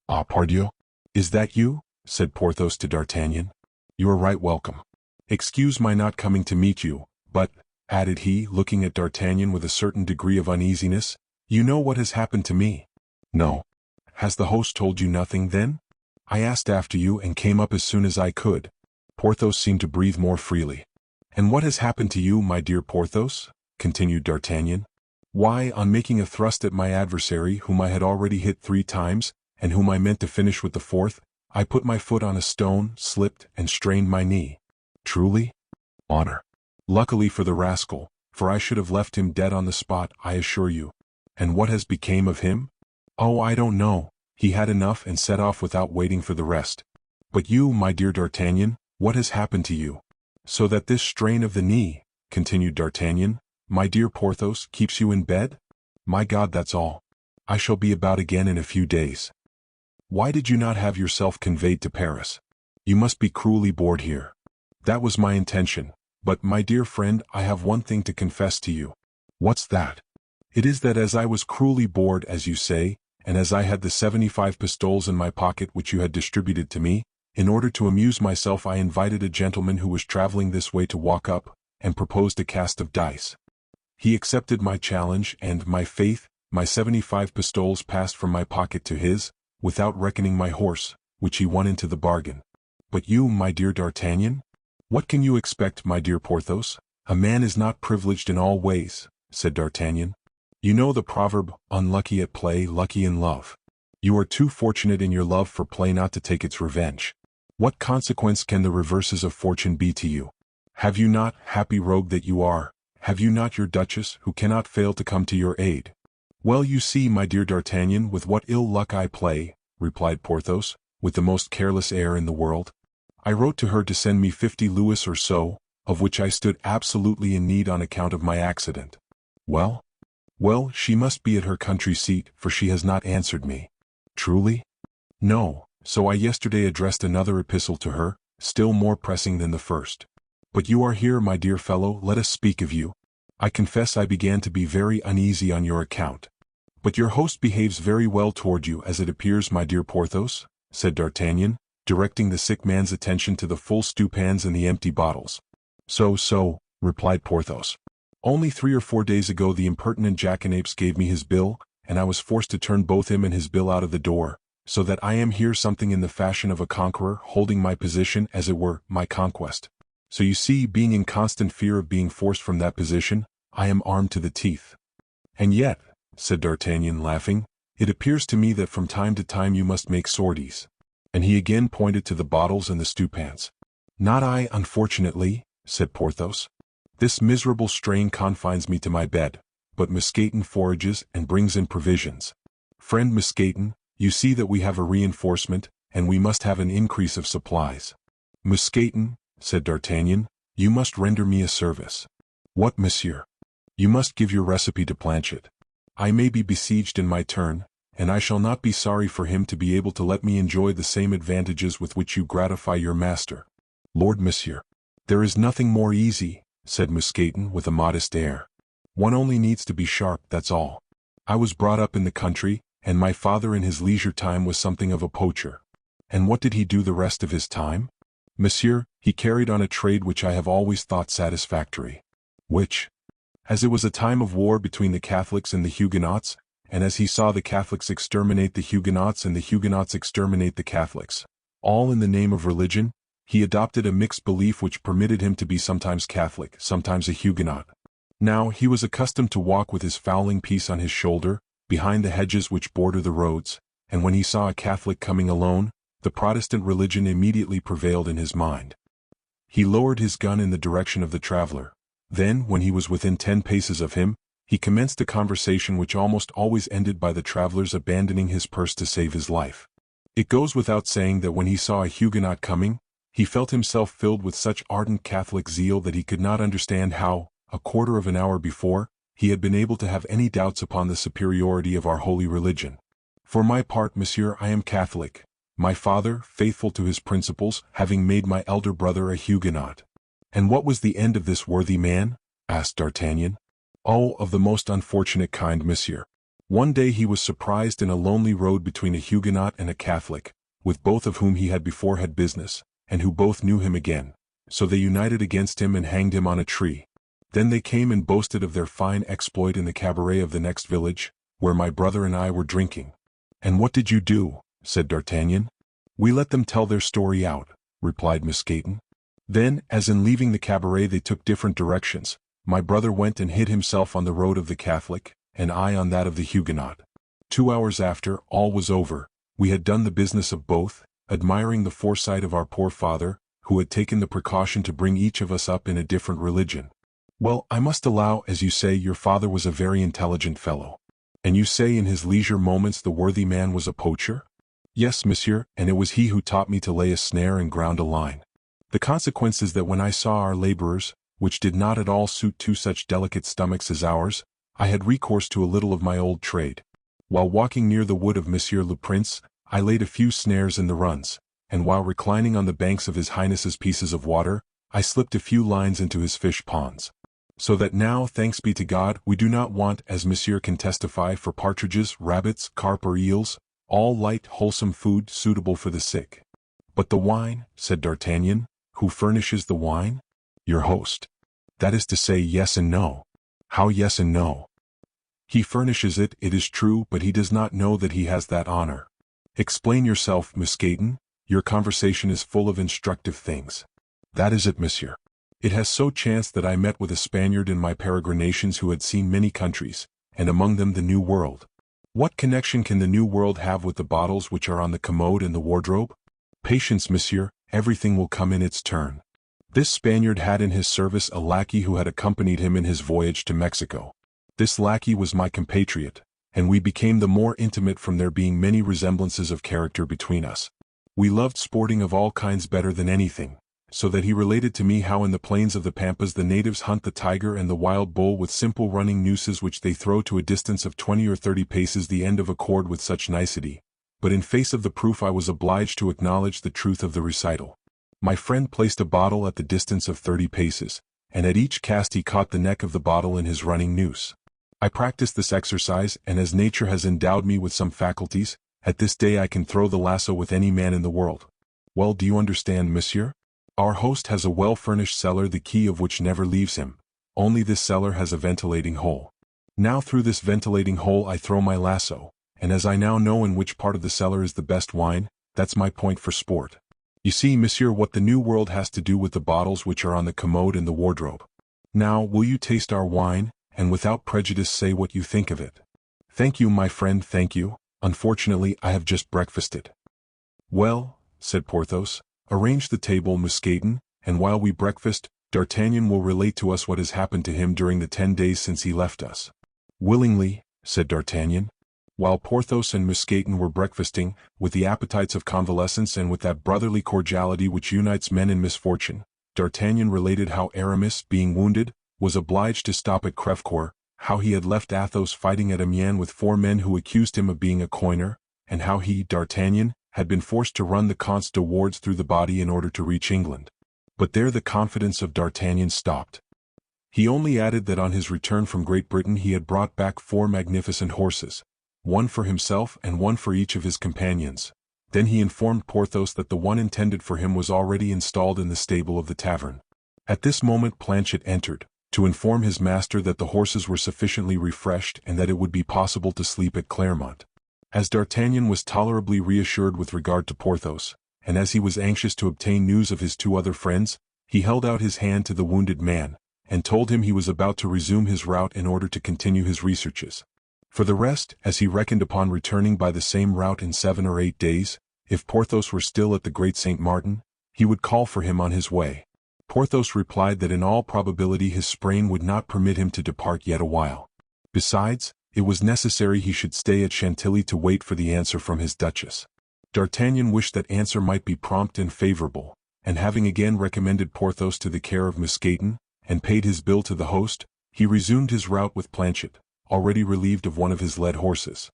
Speaker 1: "Ah, pardieu! Is that you?" said Porthos to D'Artagnan. "You are right welcome. Excuse my not coming to meet you, but," added he, looking at D'Artagnan with a certain degree of uneasiness, "you know what has happened to me?" "No. Has the host told you nothing, then?" "I asked after you and came up as soon as I could." Porthos seemed to breathe more freely. "And what has happened to you, my dear Porthos?" continued D'Artagnan. "Why, on making a thrust at my adversary whom I had already hit 3 times, and whom I meant to finish with the 4th, I put my foot on a stone, slipped, and strained my knee." "Truly?" "Honor." "Luckily for the rascal, for I should have left him dead on the spot, I assure you." "And what has become of him?" "Oh, I don't know. He had enough and set off without waiting for the rest." "But you, my dear D'Artagnan, what has happened to you?" "So that this strain of the knee," continued D'Artagnan, "my dear Porthos, keeps you in bed? My God, that's all. I shall be about again in a few days." "Why did you not have yourself conveyed to Paris? You must be cruelly bored here." "That was my intention, but, my dear friend, I have one thing to confess to you." "What's that?" "It is that as I was cruelly bored, as you say, and as I had the 75 pistoles in my pocket which you had distributed to me, in order to amuse myself I invited a gentleman who was traveling this way to walk up, and proposed a cast of dice. He accepted my challenge, and, my faith, my 75 pistoles passed from my pocket to his, without reckoning my horse, which he won into the bargain." "But you, my dear D'Artagnan? What can you expect, my dear Porthos? A man is not privileged in all ways," said D'Artagnan. "You know the proverb, unlucky at play, lucky in love. You are too fortunate in your love for play not to take its revenge. What consequence can the reverses of fortune be to you? Have you not, happy rogue that you are, have you not your Duchess, who cannot fail to come to your aid?" "Well, you see, my dear D'Artagnan, with what ill luck I play," replied Porthos, with the most careless air in the world. "I wrote to her to send me 50 louis or so, of which I stood absolutely in need on account of my accident." "Well?" "Well, she must be at her country seat, for she has not answered me." "Truly?" "No, so I yesterday addressed another epistle to her, still more pressing than the first. But you are here, my dear fellow, let us speak of you. I confess I began to be very uneasy on your account." "But your host behaves very well toward you, as it appears, my dear Porthos," said D'Artagnan, directing the sick man's attention to the full stewpans and the empty bottles. So, replied Porthos. "Only 3 or 4 days ago the impertinent jackanapes gave me his bill, and I was forced to turn both him and his bill out of the door, so that I am here something in the fashion of a conqueror holding my position as it were my conquest. So you see, being in constant fear of being forced from that position, I am armed to the teeth." "And yet," said D'Artagnan, laughing, "it appears to me that from time to time you must make sorties." And he again pointed to the bottles and the stewpans. "Not I, unfortunately," said Porthos. "This miserable strain confines me to my bed, but Mousqueton forages and brings in provisions. Friend Mousqueton, you see that we have a reinforcement, and we must have an increase of supplies." "Mousqueton," said D'Artagnan, "you must render me a service." "What, monsieur?" "You must give your recipe to Planchet. I may be besieged in my turn, and I shall not be sorry for him to be able to let me enjoy the same advantages with which you gratify your master. Lord Monsieur. There is nothing more easy, said Mousqueton with a modest air. One only needs to be sharp, that's all. I was brought up in the country, and my father in his leisure time was something of a poacher. And what did he do the rest of his time? Monsieur, he carried on a trade which I have always thought satisfactory. Which? As it was a time of war between the Catholics and the Huguenots, and as he saw the Catholics exterminate the Huguenots and the Huguenots exterminate the Catholics, all in the name of religion, he adopted a mixed belief which permitted him to be sometimes Catholic, sometimes a Huguenot. Now he was accustomed to walk with his fowling piece on his shoulder, behind the hedges which border the roads, and when he saw a Catholic coming alone, the Protestant religion immediately prevailed in his mind. He lowered his gun in the direction of the traveler. Then, when he was within 10 paces of him, he commenced a conversation which almost always ended by the traveler's abandoning his purse to save his life. It goes without saying that when he saw a Huguenot coming, he felt himself filled with such ardent Catholic zeal that he could not understand how, a quarter of an hour before, he had been able to have any doubts upon the superiority of our holy religion. For my part, monsieur, I am Catholic, my father, faithful to his principles, having made my elder brother a Huguenot. And what was the end of this worthy man? Asked D'Artagnan. Oh, of the most unfortunate kind, monsieur. One day he was surprised in a lonely road between a Huguenot and a Catholic, with both of whom he had before had business, and who both knew him again. So they united against him and hanged him on a tree. Then they came and boasted of their fine exploit in the cabaret of the next village, where my brother and I were drinking. And what did you do? Said D'Artagnan. We let them tell their story out, replied Mousqueton. Then, as in leaving the cabaret they took different directions, my brother went and hid himself on the road of the Catholic, and I on that of the Huguenot. 2 hours after, all was over. We had done the business of both, admiring the foresight of our poor father, who had taken the precaution to bring each of us up in a different religion. Well, I must allow, as you say, your father was a very intelligent fellow. And you say in his leisure moments the worthy man was a poacher? Yes, monsieur, and it was he who taught me to lay a snare and ground a line. The consequence is that when I saw our laborers, which did not at all suit two such delicate stomachs as ours, I had recourse to a little of my old trade. While walking near the wood of Monsieur le Prince, I laid a few snares in the runs, and while reclining on the banks of His Highness's pieces of water, I slipped a few lines into his fish ponds. So that now, thanks be to God, we do not want, as monsieur can testify, for partridges, rabbits, carp or eels, all light, wholesome food suitable for the sick. But the wine, said D'Artagnan. Who furnishes the wine? Your host. That is to say, yes and no. How yes and no? He furnishes it, it is true, but he does not know that he has that honor. Explain yourself, Mousqueton. Your conversation is full of instructive things. That is it, monsieur. It has so chanced that I met with a Spaniard in my peregrinations who had seen many countries, and among them the New World. What connection can the New World have with the bottles which are on the commode and the wardrobe? Patience, monsieur, everything will come in its turn. This Spaniard had in his service a lackey who had accompanied him in his voyage to Mexico. This lackey was my compatriot, and we became the more intimate from there being many resemblances of character between us. We loved sporting of all kinds better than anything, so that he related to me how in the plains of the Pampas the natives hunt the tiger and the wild bull with simple running nooses which they throw to a distance of 20 or 30 paces the end of a cord with such nicety. But in face of the proof I was obliged to acknowledge the truth of the recital. My friend placed a bottle at the distance of 30 paces, and at each cast he caught the neck of the bottle in his running noose. I practiced this exercise, and as nature has endowed me with some faculties, at this day I can throw the lasso with any man in the world. Well, do you understand, monsieur? Our host has a well-furnished cellar, the key of which never leaves him. Only this cellar has a ventilating hole. Now through this ventilating hole I throw my lasso, and as I now know in which part of the cellar is the best wine, that's my point for sport. You see, monsieur, what the New World has to do with the bottles which are on the commode and the wardrobe. Now, will you taste our wine, and without prejudice say what you think of it? Thank you, my friend, thank you. Unfortunately, I have just breakfasted. Well, said Porthos, arrange the table, Mousqueton, and while we breakfast, D'Artagnan will relate to us what has happened to him during the 10 days since he left us. Willingly, said D'Artagnan. While Porthos and Mousqueton were breakfasting, with the appetites of convalescence and with that brotherly cordiality which unites men in misfortune, D'Artagnan related how Aramis, being wounded, was obliged to stop at Crèvecoeur, how he had left Athos fighting at Amiens with 4 men who accused him of being a coiner, and how he, D'Artagnan, had been forced to run the Comte de Wardes through the body in order to reach England. But there the confidence of D'Artagnan stopped. He only added that on his return from Great Britain he had brought back 4 magnificent horses, one for himself and one for each of his companions. Then he informed Porthos that the one intended for him was already installed in the stable of the tavern. At this moment Planchet entered, to inform his master that the horses were sufficiently refreshed and that it would be possible to sleep at Clermont. As D'Artagnan was tolerably reassured with regard to Porthos, and as he was anxious to obtain news of his 2 other friends, he held out his hand to the wounded man, and told him he was about to resume his route in order to continue his researches. For the rest, as he reckoned upon returning by the same route in 7 or 8 days, if Porthos were still at the Great St. Martin, he would call for him on his way. Porthos replied that in all probability his sprain would not permit him to depart yet a while. Besides, it was necessary he should stay at Chantilly to wait for the answer from his Duchess. D'Artagnan wished that answer might be prompt and favorable, and having again recommended Porthos to the care of Mousqueton, and paid his bill to the host, he resumed his route with Planchet, already relieved of one of his led horses.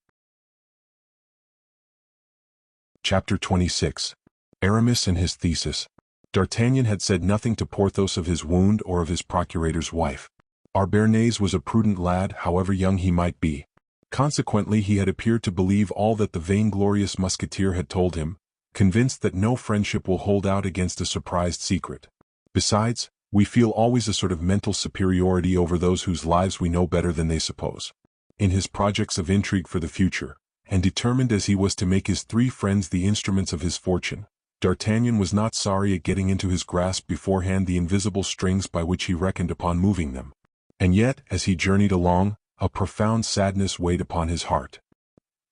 Speaker 1: Chapter 26. Aramis and his thesis. D'Artagnan had said nothing to Porthos of his wound or of his procurator's wife. Our Béarnais was a prudent lad, however young he might be. Consequently he had appeared to believe all that the vainglorious Musketeer had told him, convinced that no friendship will hold out against a surprised secret. Besides, we feel always a sort of mental superiority over those whose lives we know better than they suppose. In his projects of intrigue for the future, and determined as he was to make his 3 friends the instruments of his fortune, D'Artagnan was not sorry at getting into his grasp beforehand the invisible strings by which he reckoned upon moving them. And yet, as he journeyed along, a profound sadness weighed upon his heart.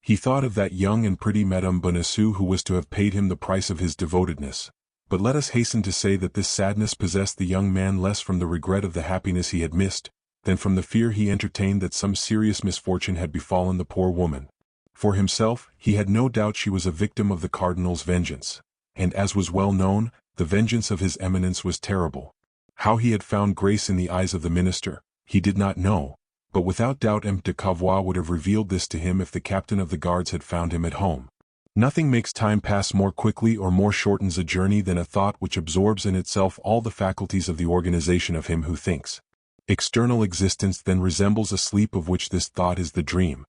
Speaker 1: He thought of that young and pretty Madame Bonacieux who was to have paid him the price of his devotedness. But let us hasten to say that this sadness possessed the young man less from the regret of the happiness he had missed, than from the fear he entertained that some serious misfortune had befallen the poor woman. For himself, he had no doubt she was a victim of the cardinal's vengeance, and as was well known, the vengeance of his eminence was terrible. How he had found grace in the eyes of the minister, he did not know, but without doubt M. de Cavois would have revealed this to him if the captain of the guards had found him at home. Nothing makes time pass more quickly or more shortens a journey than a thought which absorbs in itself all the faculties of the organization of him who thinks. External existence then resembles a sleep of which this thought is the dream.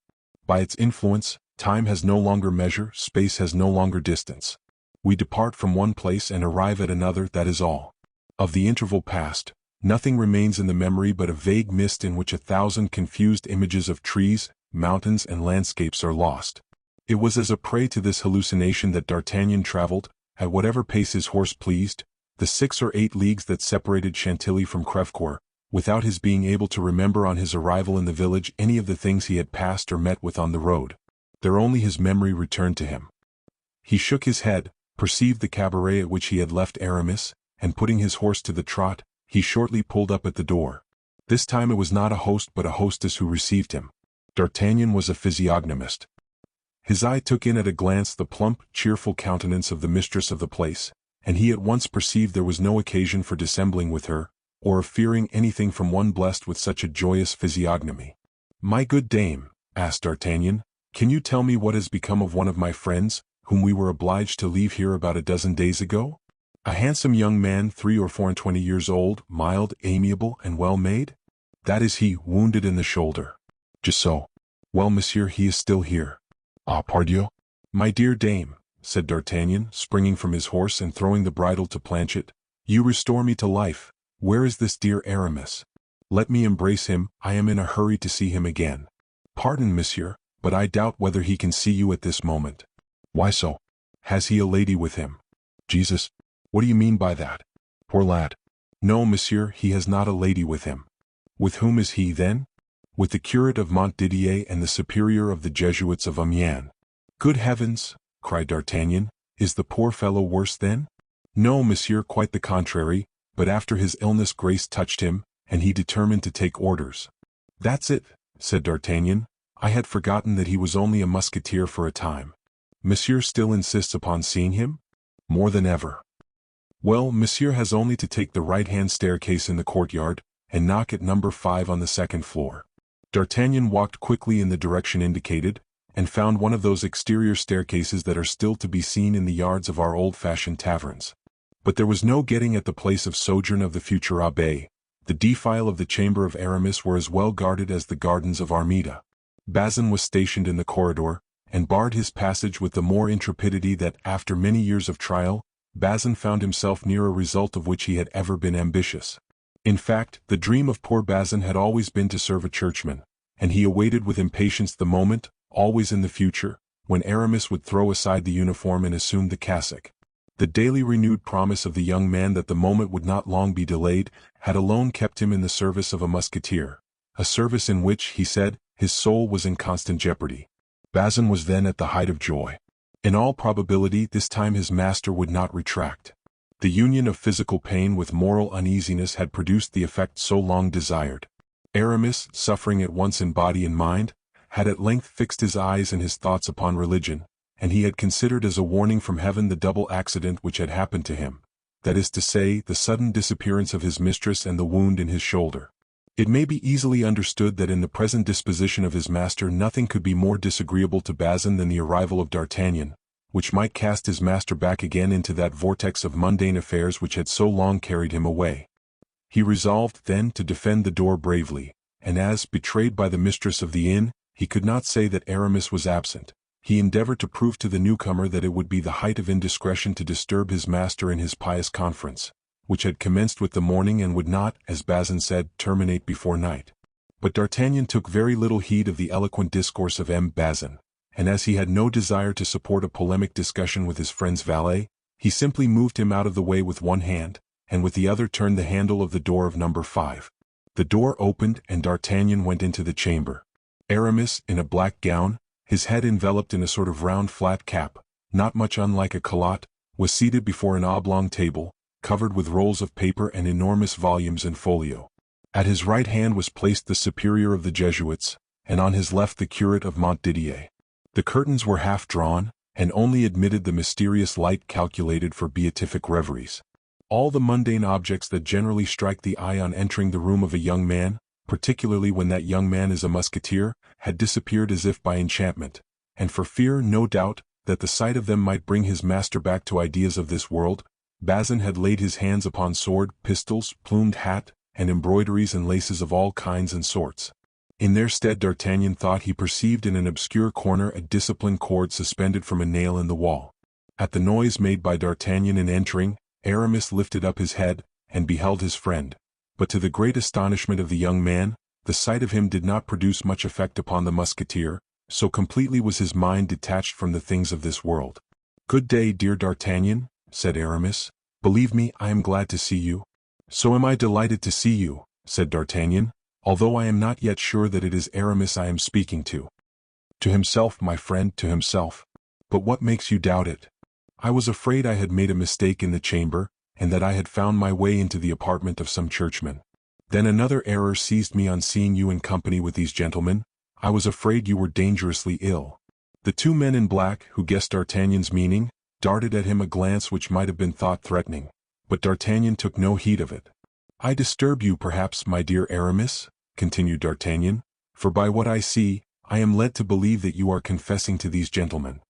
Speaker 1: By its influence, time has no longer measure, space has no longer distance. We depart from one place and arrive at another, that is all. Of the interval past, nothing remains in the memory but a vague mist in which 1,000 confused images of trees, mountains and landscapes are lost. It was as a prey to this hallucination that D'Artagnan traveled, at whatever pace his horse pleased, the 6 or 8 leagues that separated Chantilly from Crèvecoeur, without his being able to remember on his arrival in the village any of the things he had passed or met with on the road. There only his memory returned to him. He shook his head, perceived the cabaret at which he had left Aramis, and putting his horse to the trot, he shortly pulled up at the door. This time it was not a host but a hostess who received him. D'Artagnan was a physiognomist. His eye took in at a glance the plump, cheerful countenance of the mistress of the place, and he at once perceived there was no occasion for dissembling with her, or of fearing anything from one blessed with such a joyous physiognomy. "My good dame," asked D'Artagnan, "can you tell me what has become of one of my friends, whom we were obliged to leave here about a dozen days ago? A handsome young man 3 or 24 years old, mild, amiable, and well made? That is he, wounded in the shoulder." "Just so. Well, monsieur, he is still here." "Ah, pardieu." "My dear dame," said D'Artagnan, springing from his horse and throwing the bridle to Planchet, "you restore me to life. Where is this dear Aramis? Let me embrace him, I am in a hurry to see him again." "Pardon, monsieur, but I doubt whether he can see you at this moment." "Why so? Has he a lady with him?" "Jesus! What do you mean by that? Poor lad." "No, monsieur, he has not a lady with him." "With whom is he, then?" "With the curate of Montdidier and the superior of the Jesuits of Amiens." "Good heavens!" cried D'Artagnan, "is the poor fellow worse then?" "No, monsieur, quite the contrary, but after his illness grace touched him, and he determined to take orders." "That's it," said D'Artagnan, "I had forgotten that he was only a musketeer for a time. Monsieur still insists upon seeing him?" "More than ever." "Well, monsieur has only to take the right-hand staircase in the courtyard, and knock at number 5 on the 2nd floor. D'Artagnan walked quickly in the direction indicated, and found one of those exterior staircases that are still to be seen in the yards of our old-fashioned taverns. But there was no getting at the place of sojourn of the future abbé. The defile of the chamber of Aramis were as well guarded as the gardens of Armida. Bazin was stationed in the corridor, and barred his passage with the more intrepidity that, after many years of trial, Bazin found himself near a result of which he had ever been ambitious. In fact, the dream of poor Bazin had always been to serve a churchman, and he awaited with impatience the moment, always in the future, when Aramis would throw aside the uniform and assume the cassock. The daily renewed promise of the young man that the moment would not long be delayed had alone kept him in the service of a musketeer, a service in which, he said, his soul was in constant jeopardy. Bazin was then at the height of joy. In all probability this time his master would not retract. The union of physical pain with moral uneasiness had produced the effect so long desired. Aramis, suffering at once in body and mind, had at length fixed his eyes and his thoughts upon religion, and he had considered as a warning from heaven the double accident which had happened to him, that is to say, the sudden disappearance of his mistress and the wound in his shoulder. It may be easily understood that in the present disposition of his master nothing could be more disagreeable to Bazin than the arrival of D'Artagnan, which might cast his master back again into that vortex of mundane affairs which had so long carried him away. He resolved, then, to defend the door bravely, and as, betrayed by the mistress of the inn, he could not say that Aramis was absent, he endeavored to prove to the newcomer that it would be the height of indiscretion to disturb his master in his pious conference, which had commenced with the morning and would not, as Bazin said, terminate before night. But D'Artagnan took very little heed of the eloquent discourse of Bazin, and as he had no desire to support a polemic discussion with his friend's valet, he simply moved him out of the way with one hand, and with the other turned the handle of the door of number 5. The door opened and D'Artagnan went into the chamber. Aramis, in a black gown, his head enveloped in a sort of round flat cap, not much unlike a calotte, was seated before an oblong table, covered with rolls of paper and enormous volumes in folio. At his right hand was placed the superior of the Jesuits, and on his left the curate of Montdidier. The curtains were half drawn, and only admitted the mysterious light calculated for beatific reveries. All the mundane objects that generally strike the eye on entering the room of a young man, particularly when that young man is a musketeer, had disappeared as if by enchantment, and for fear, no doubt, that the sight of them might bring his master back to ideas of this world, Bazin had laid his hands upon sword, pistols, plumed hat, and embroideries and laces of all kinds and sorts. In their stead D'Artagnan thought he perceived in an obscure corner a discipline cord suspended from a nail in the wall. At the noise made by D'Artagnan in entering, Aramis lifted up his head, and beheld his friend, but to the great astonishment of the young man, the sight of him did not produce much effect upon the musketeer, so completely was his mind detached from the things of this world. "Good day, dear D'Artagnan," said Aramis. "Believe me, I am glad to see you." "So am I delighted to see you," said D'Artagnan, "although I am not yet sure that it is Aramis I am speaking to." "To himself, my friend, to himself. But what makes you doubt it?" "I was afraid I had made a mistake in the chamber, and that I had found my way into the apartment of some churchman. Then another error seized me on seeing you in company with these gentlemen. I was afraid you were dangerously ill." The two men in black, who guessed D'Artagnan's meaning, darted at him a glance which might have been thought threatening, but D'Artagnan took no heed of it. "I disturb you perhaps, my dear Aramis," continued D'Artagnan, "for by what I see, I am led to believe that you are confessing to these gentlemen."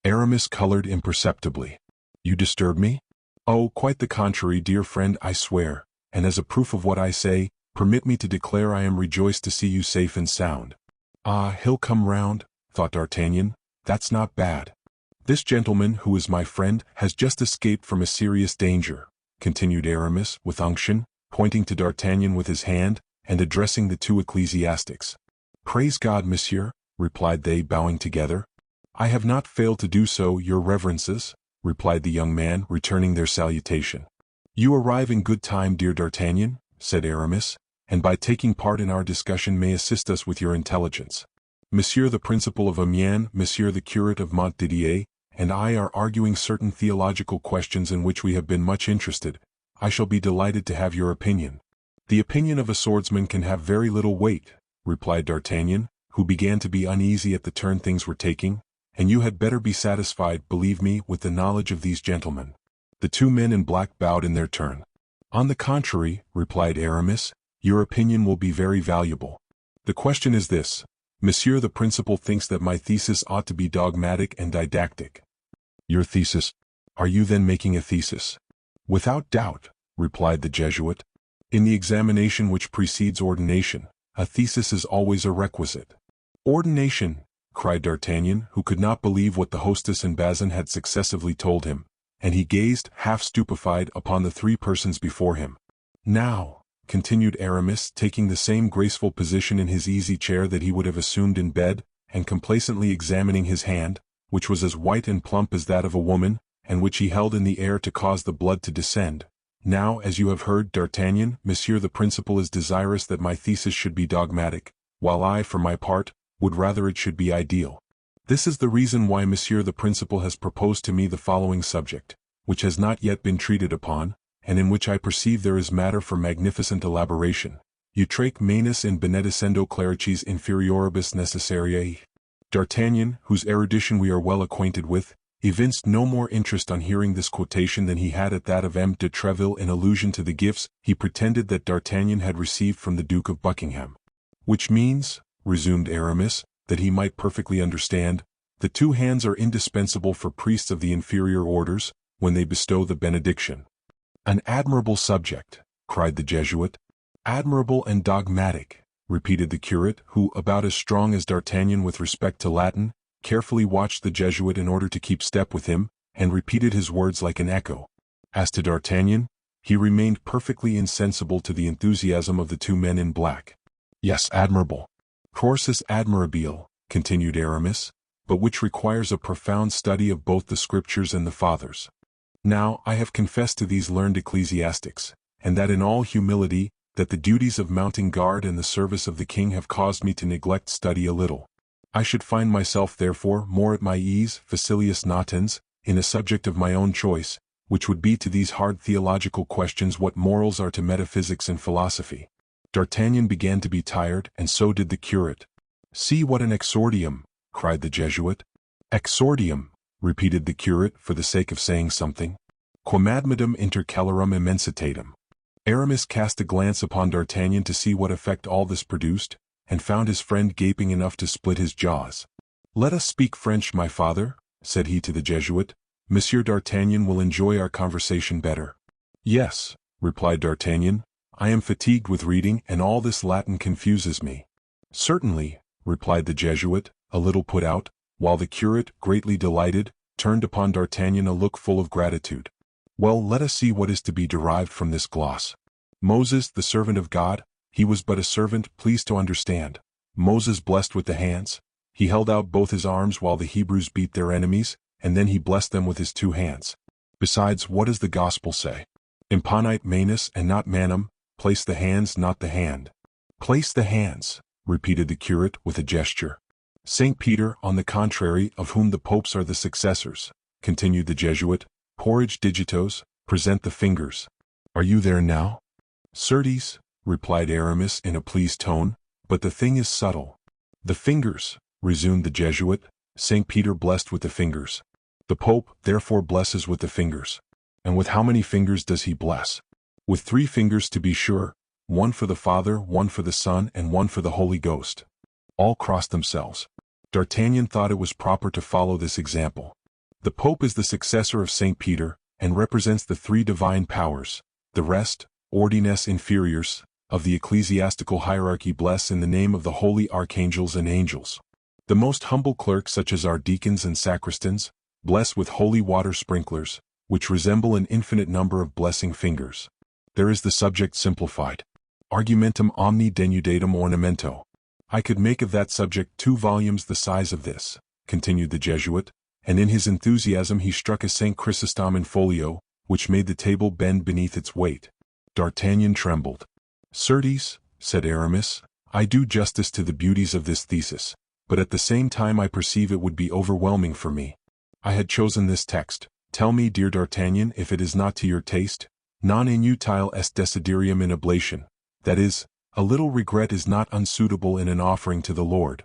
Speaker 1: Aramis colored imperceptibly. "You disturb me?" "Oh, quite the contrary, dear friend, I swear, and as a proof of what I say, permit me to declare I am rejoiced to see you safe and sound." "Ah, he'll come round," thought D'Artagnan, "that's not bad. This gentleman, who is my friend, has just escaped from a serious danger," continued Aramis, with unction, pointing to D'Artagnan with his hand, and addressing the two ecclesiastics. "Praise God, monsieur," replied they, bowing together. "I have not failed to do so, your reverences," replied the young man, returning their salutation. "You arrive in good time, dear D'Artagnan," said Aramis, "and by taking part in our discussion may assist us with your intelligence. Monsieur the Principal of Amiens, Monsieur the Curate of Montdidier, and I are arguing certain theological questions in which we have been much interested. I shall be delighted to have your opinion." "The opinion of a swordsman can have very little weight," replied D'Artagnan, who began to be uneasy at the turn things were taking, "and you had better be satisfied, believe me, with the knowledge of these gentlemen." The two men in black bowed in their turn. "On the contrary," replied Aramis, "your opinion will be very valuable." The question is this: Monsieur the Principal thinks that my thesis ought to be dogmatic and didactic. Your thesis? Are you then making a thesis? Without doubt, replied the Jesuit. In the examination which precedes ordination, a thesis is always a requisite. Ordination, cried D'Artagnan, who could not believe what the hostess and Bazin had successively told him, and he gazed, half stupefied, upon the three persons before him. Now, continued Aramis, taking the same graceful position in his easy chair that he would have assumed in bed, and complacently examining his hand, which was as white and plump as that of a woman, and which he held in the air to cause the blood to descend. Now, as you have heard, D'Artagnan, Monsieur the Principal is desirous that my thesis should be dogmatic, while I, for my part, would rather it should be ideal. This is the reason why Monsieur the Principal has proposed to me the following subject, which has not yet been treated upon, and in which I perceive there is matter for magnificent elaboration. Utraque manus in benedicendo clericis inferioribus necessariae. D'Artagnan, whose erudition we are well acquainted with, evinced no more interest on hearing this quotation than he had at that of M. de Treville in allusion to the gifts he pretended that D'Artagnan had received from the Duke of Buckingham. Which means, resumed Aramis, that he might perfectly understand, the two hands are indispensable for priests of the inferior orders, when they bestow the benediction. An admirable subject, cried the Jesuit. Admirable and dogmatic, repeated the curate, who, about as strong as D'Artagnan with respect to Latin, carefully watched the Jesuit in order to keep step with him, and repeated his words like an echo. As to D'Artagnan, he remained perfectly insensible to the enthusiasm of the two men in black. Yes, admirable. Cursus admirabile, continued Aramis, but which requires a profound study of both the Scriptures and the Fathers. Now, I have confessed to these learned ecclesiastics, and that in all humility, that the duties of mounting guard and the service of the king have caused me to neglect study a little. I should find myself therefore more at my ease, facilius notens, in a subject of my own choice, which would be to these hard theological questions what morals are to metaphysics and philosophy. D'Artagnan began to be tired, and so did the curate. See what an exordium, cried the Jesuit. Exordium, repeated the curate for the sake of saying something. Quamadmadum inter celerum immensitatem. Aramis cast a glance upon D'Artagnan to see what effect all this produced, and found his friend gaping enough to split his jaws. Let us speak French, my father, said he to the Jesuit. Monsieur D'Artagnan will enjoy our conversation better. Yes, replied D'Artagnan, I am fatigued with reading, and all this Latin confuses me. Certainly, replied the Jesuit, a little put out, while the curate, greatly delighted, turned upon D'Artagnan a look full of gratitude. Well, let us see what is to be derived from this gloss. Moses, the servant of God, he was but a servant, please to understand. Moses blessed with the hands. He held out both his arms while the Hebrews beat their enemies, and then he blessed them with his two hands. Besides, what does the gospel say? Imponite manus and not manum, place the hands, not the hand. Place the hands, repeated the curate with a gesture. Saint Peter, on the contrary, of whom the popes are the successors, continued the Jesuit, porrige digitos, present the fingers. Are you there now? Certes, replied Aramis in a pleased tone, but the thing is subtle. The fingers, resumed the Jesuit, Saint Peter blessed with the fingers. The Pope, therefore, blesses with the fingers. And with how many fingers does he bless? With 3 fingers to be sure, one for the Father, one for the Son, and one for the Holy Ghost. All crossed themselves. D'Artagnan thought it was proper to follow this example. The Pope is the successor of Saint Peter, and represents the 3 divine powers. The rest, ordines inferiors, of the ecclesiastical hierarchy bless in the name of the holy archangels and angels. The most humble clerks, such as our deacons and sacristans, bless with holy water sprinklers, which resemble an infinite number of blessing fingers. There is the subject simplified. Argumentum omni denudatum ornamento. I could make of that subject 2 volumes the size of this, continued the Jesuit, and in his enthusiasm he struck a St. Chrysostom in folio, which made the table bend beneath its weight. D'Artagnan trembled. Certes, said Aramis, I do justice to the beauties of this thesis, but at the same time I perceive it would be overwhelming for me. I had chosen this text. Tell me, dear D'Artagnan, if it is not to your taste. Non inutile est desiderium in oblation. That is, a little regret is not unsuitable in an offering to the Lord.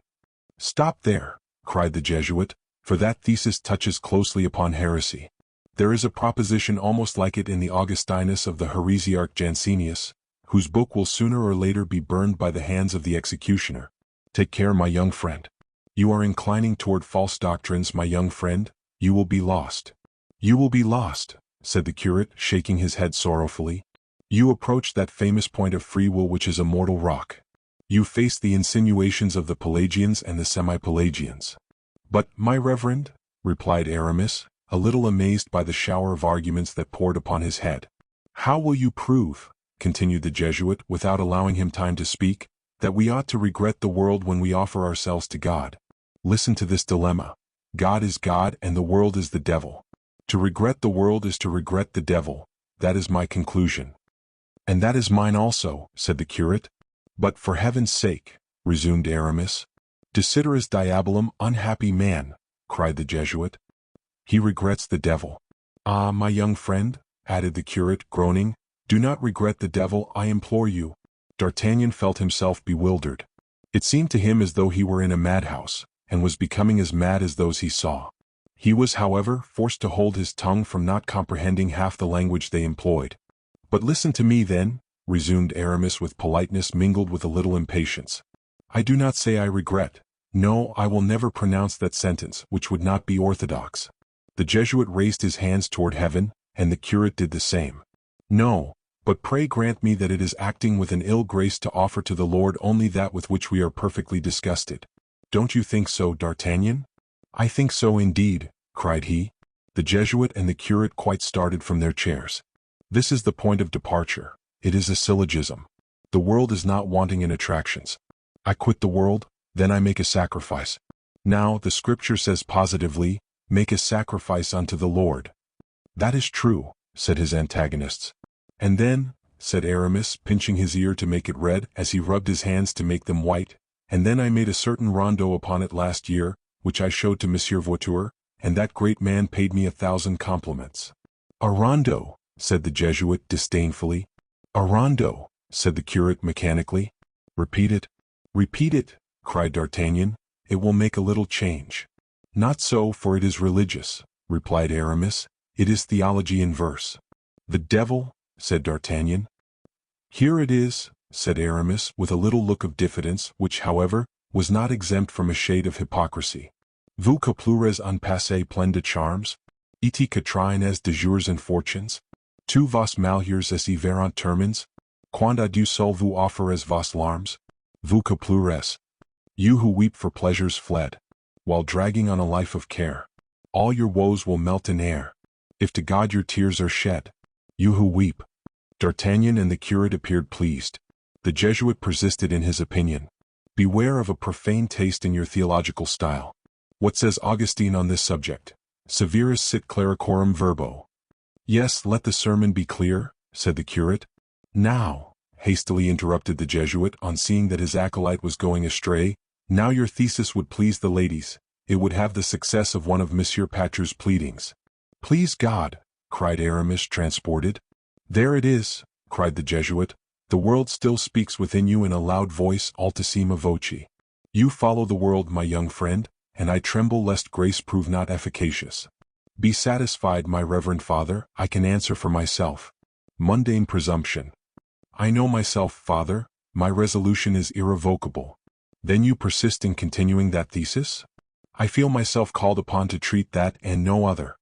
Speaker 1: Stop there, cried the Jesuit, for that thesis touches closely upon heresy. There is a proposition almost like it in the Augustinus of the heresiarch Jansenius, whose book will sooner or later be burned by the hands of the executioner. Take care, my young friend. You are inclining toward false doctrines, my young friend. You will be lost. You will be lost, said the curate, shaking his head sorrowfully. You approach that famous point of free will which is a mortal rock. You face the insinuations of the Pelagians and the semi-Pelagians. But, my reverend, replied Aramis, a little amazed by the shower of arguments that poured upon his head. How will you prove, continued the Jesuit without allowing him time to speak, that we ought to regret the world when we offer ourselves to God? Listen to this dilemma. God is God and the world is the devil. To regret the world is to regret the devil. That is my conclusion. And that is mine also, said the curate. But for heaven's sake, resumed Aramis. Desideris diabolum, unhappy man, cried the Jesuit. He regrets the devil. Ah, my young friend, added the curate, groaning, do not regret the devil, I implore you. D'Artagnan felt himself bewildered. It seemed to him as though he were in a madhouse, and was becoming as mad as those he saw. He was, however, forced to hold his tongue from not comprehending half the language they employed. But listen to me then, resumed Aramis with politeness mingled with a little impatience. I do not say I regret. No, I will never pronounce that sentence, which would not be orthodox. The Jesuit raised his hands toward heaven, and the curate did the same. No, but pray grant me that it is acting with an ill grace to offer to the Lord only that with which we are perfectly disgusted. Don't you think so, D'Artagnan? I think so indeed, cried he. The Jesuit and the curate quite started from their chairs. This is the point of departure. It is a syllogism. The world is not wanting in attractions. I quit the world, then I make a sacrifice. Now, the Scripture says positively, make a sacrifice unto the Lord. That is true, said his antagonists. And then, said Aramis, pinching his ear to make it red as he rubbed his hands to make them white, and then I made a certain rondeau upon it last year, which I showed to Monsieur Voiture, and that great man paid me 1,000 compliments. A rondeau, said the Jesuit disdainfully. A rondeau, said the curate mechanically. Repeat it. Repeat it, cried D'Artagnan. It will make a little change. Not so, for it is religious, replied Aramis. It is theology in verse. The devil, said D'Artagnan. Here it is, said Aramis with a little look of diffidence which, however, was not exempt from a shade of hypocrisy. Vous que pleures un passé plein de charmes? Et que traînes de jours and fortunes? Tu vos malheurs et y verront termines? Quand adieu seul vous offres vos larmes? Vous que pleures. You who weep for pleasures fled, while dragging on a life of care. All your woes will melt in air, if to God your tears are shed. You who weep. D'Artagnan and the curate appeared pleased. The Jesuit persisted in his opinion. Beware of a profane taste in your theological style. What says Augustine on this subject? Severus sit clericorum verbo. Yes, let the sermon be clear, said the curate. Now, hastily interrupted the Jesuit on seeing that his acolyte was going astray, now your thesis would please the ladies. It would have the success of one of Monsieur Patru's pleadings. Please God, cried Aramis transported. There it is, cried the Jesuit. The world still speaks within you in a loud voice, altissima voce. You follow the world, my young friend, and I tremble lest grace prove not efficacious. Be satisfied, my reverend father, I can answer for myself. Mundane presumption. I know myself, father, my resolution is irrevocable. Then you persist in continuing that thesis? I feel myself called upon to treat that and no other.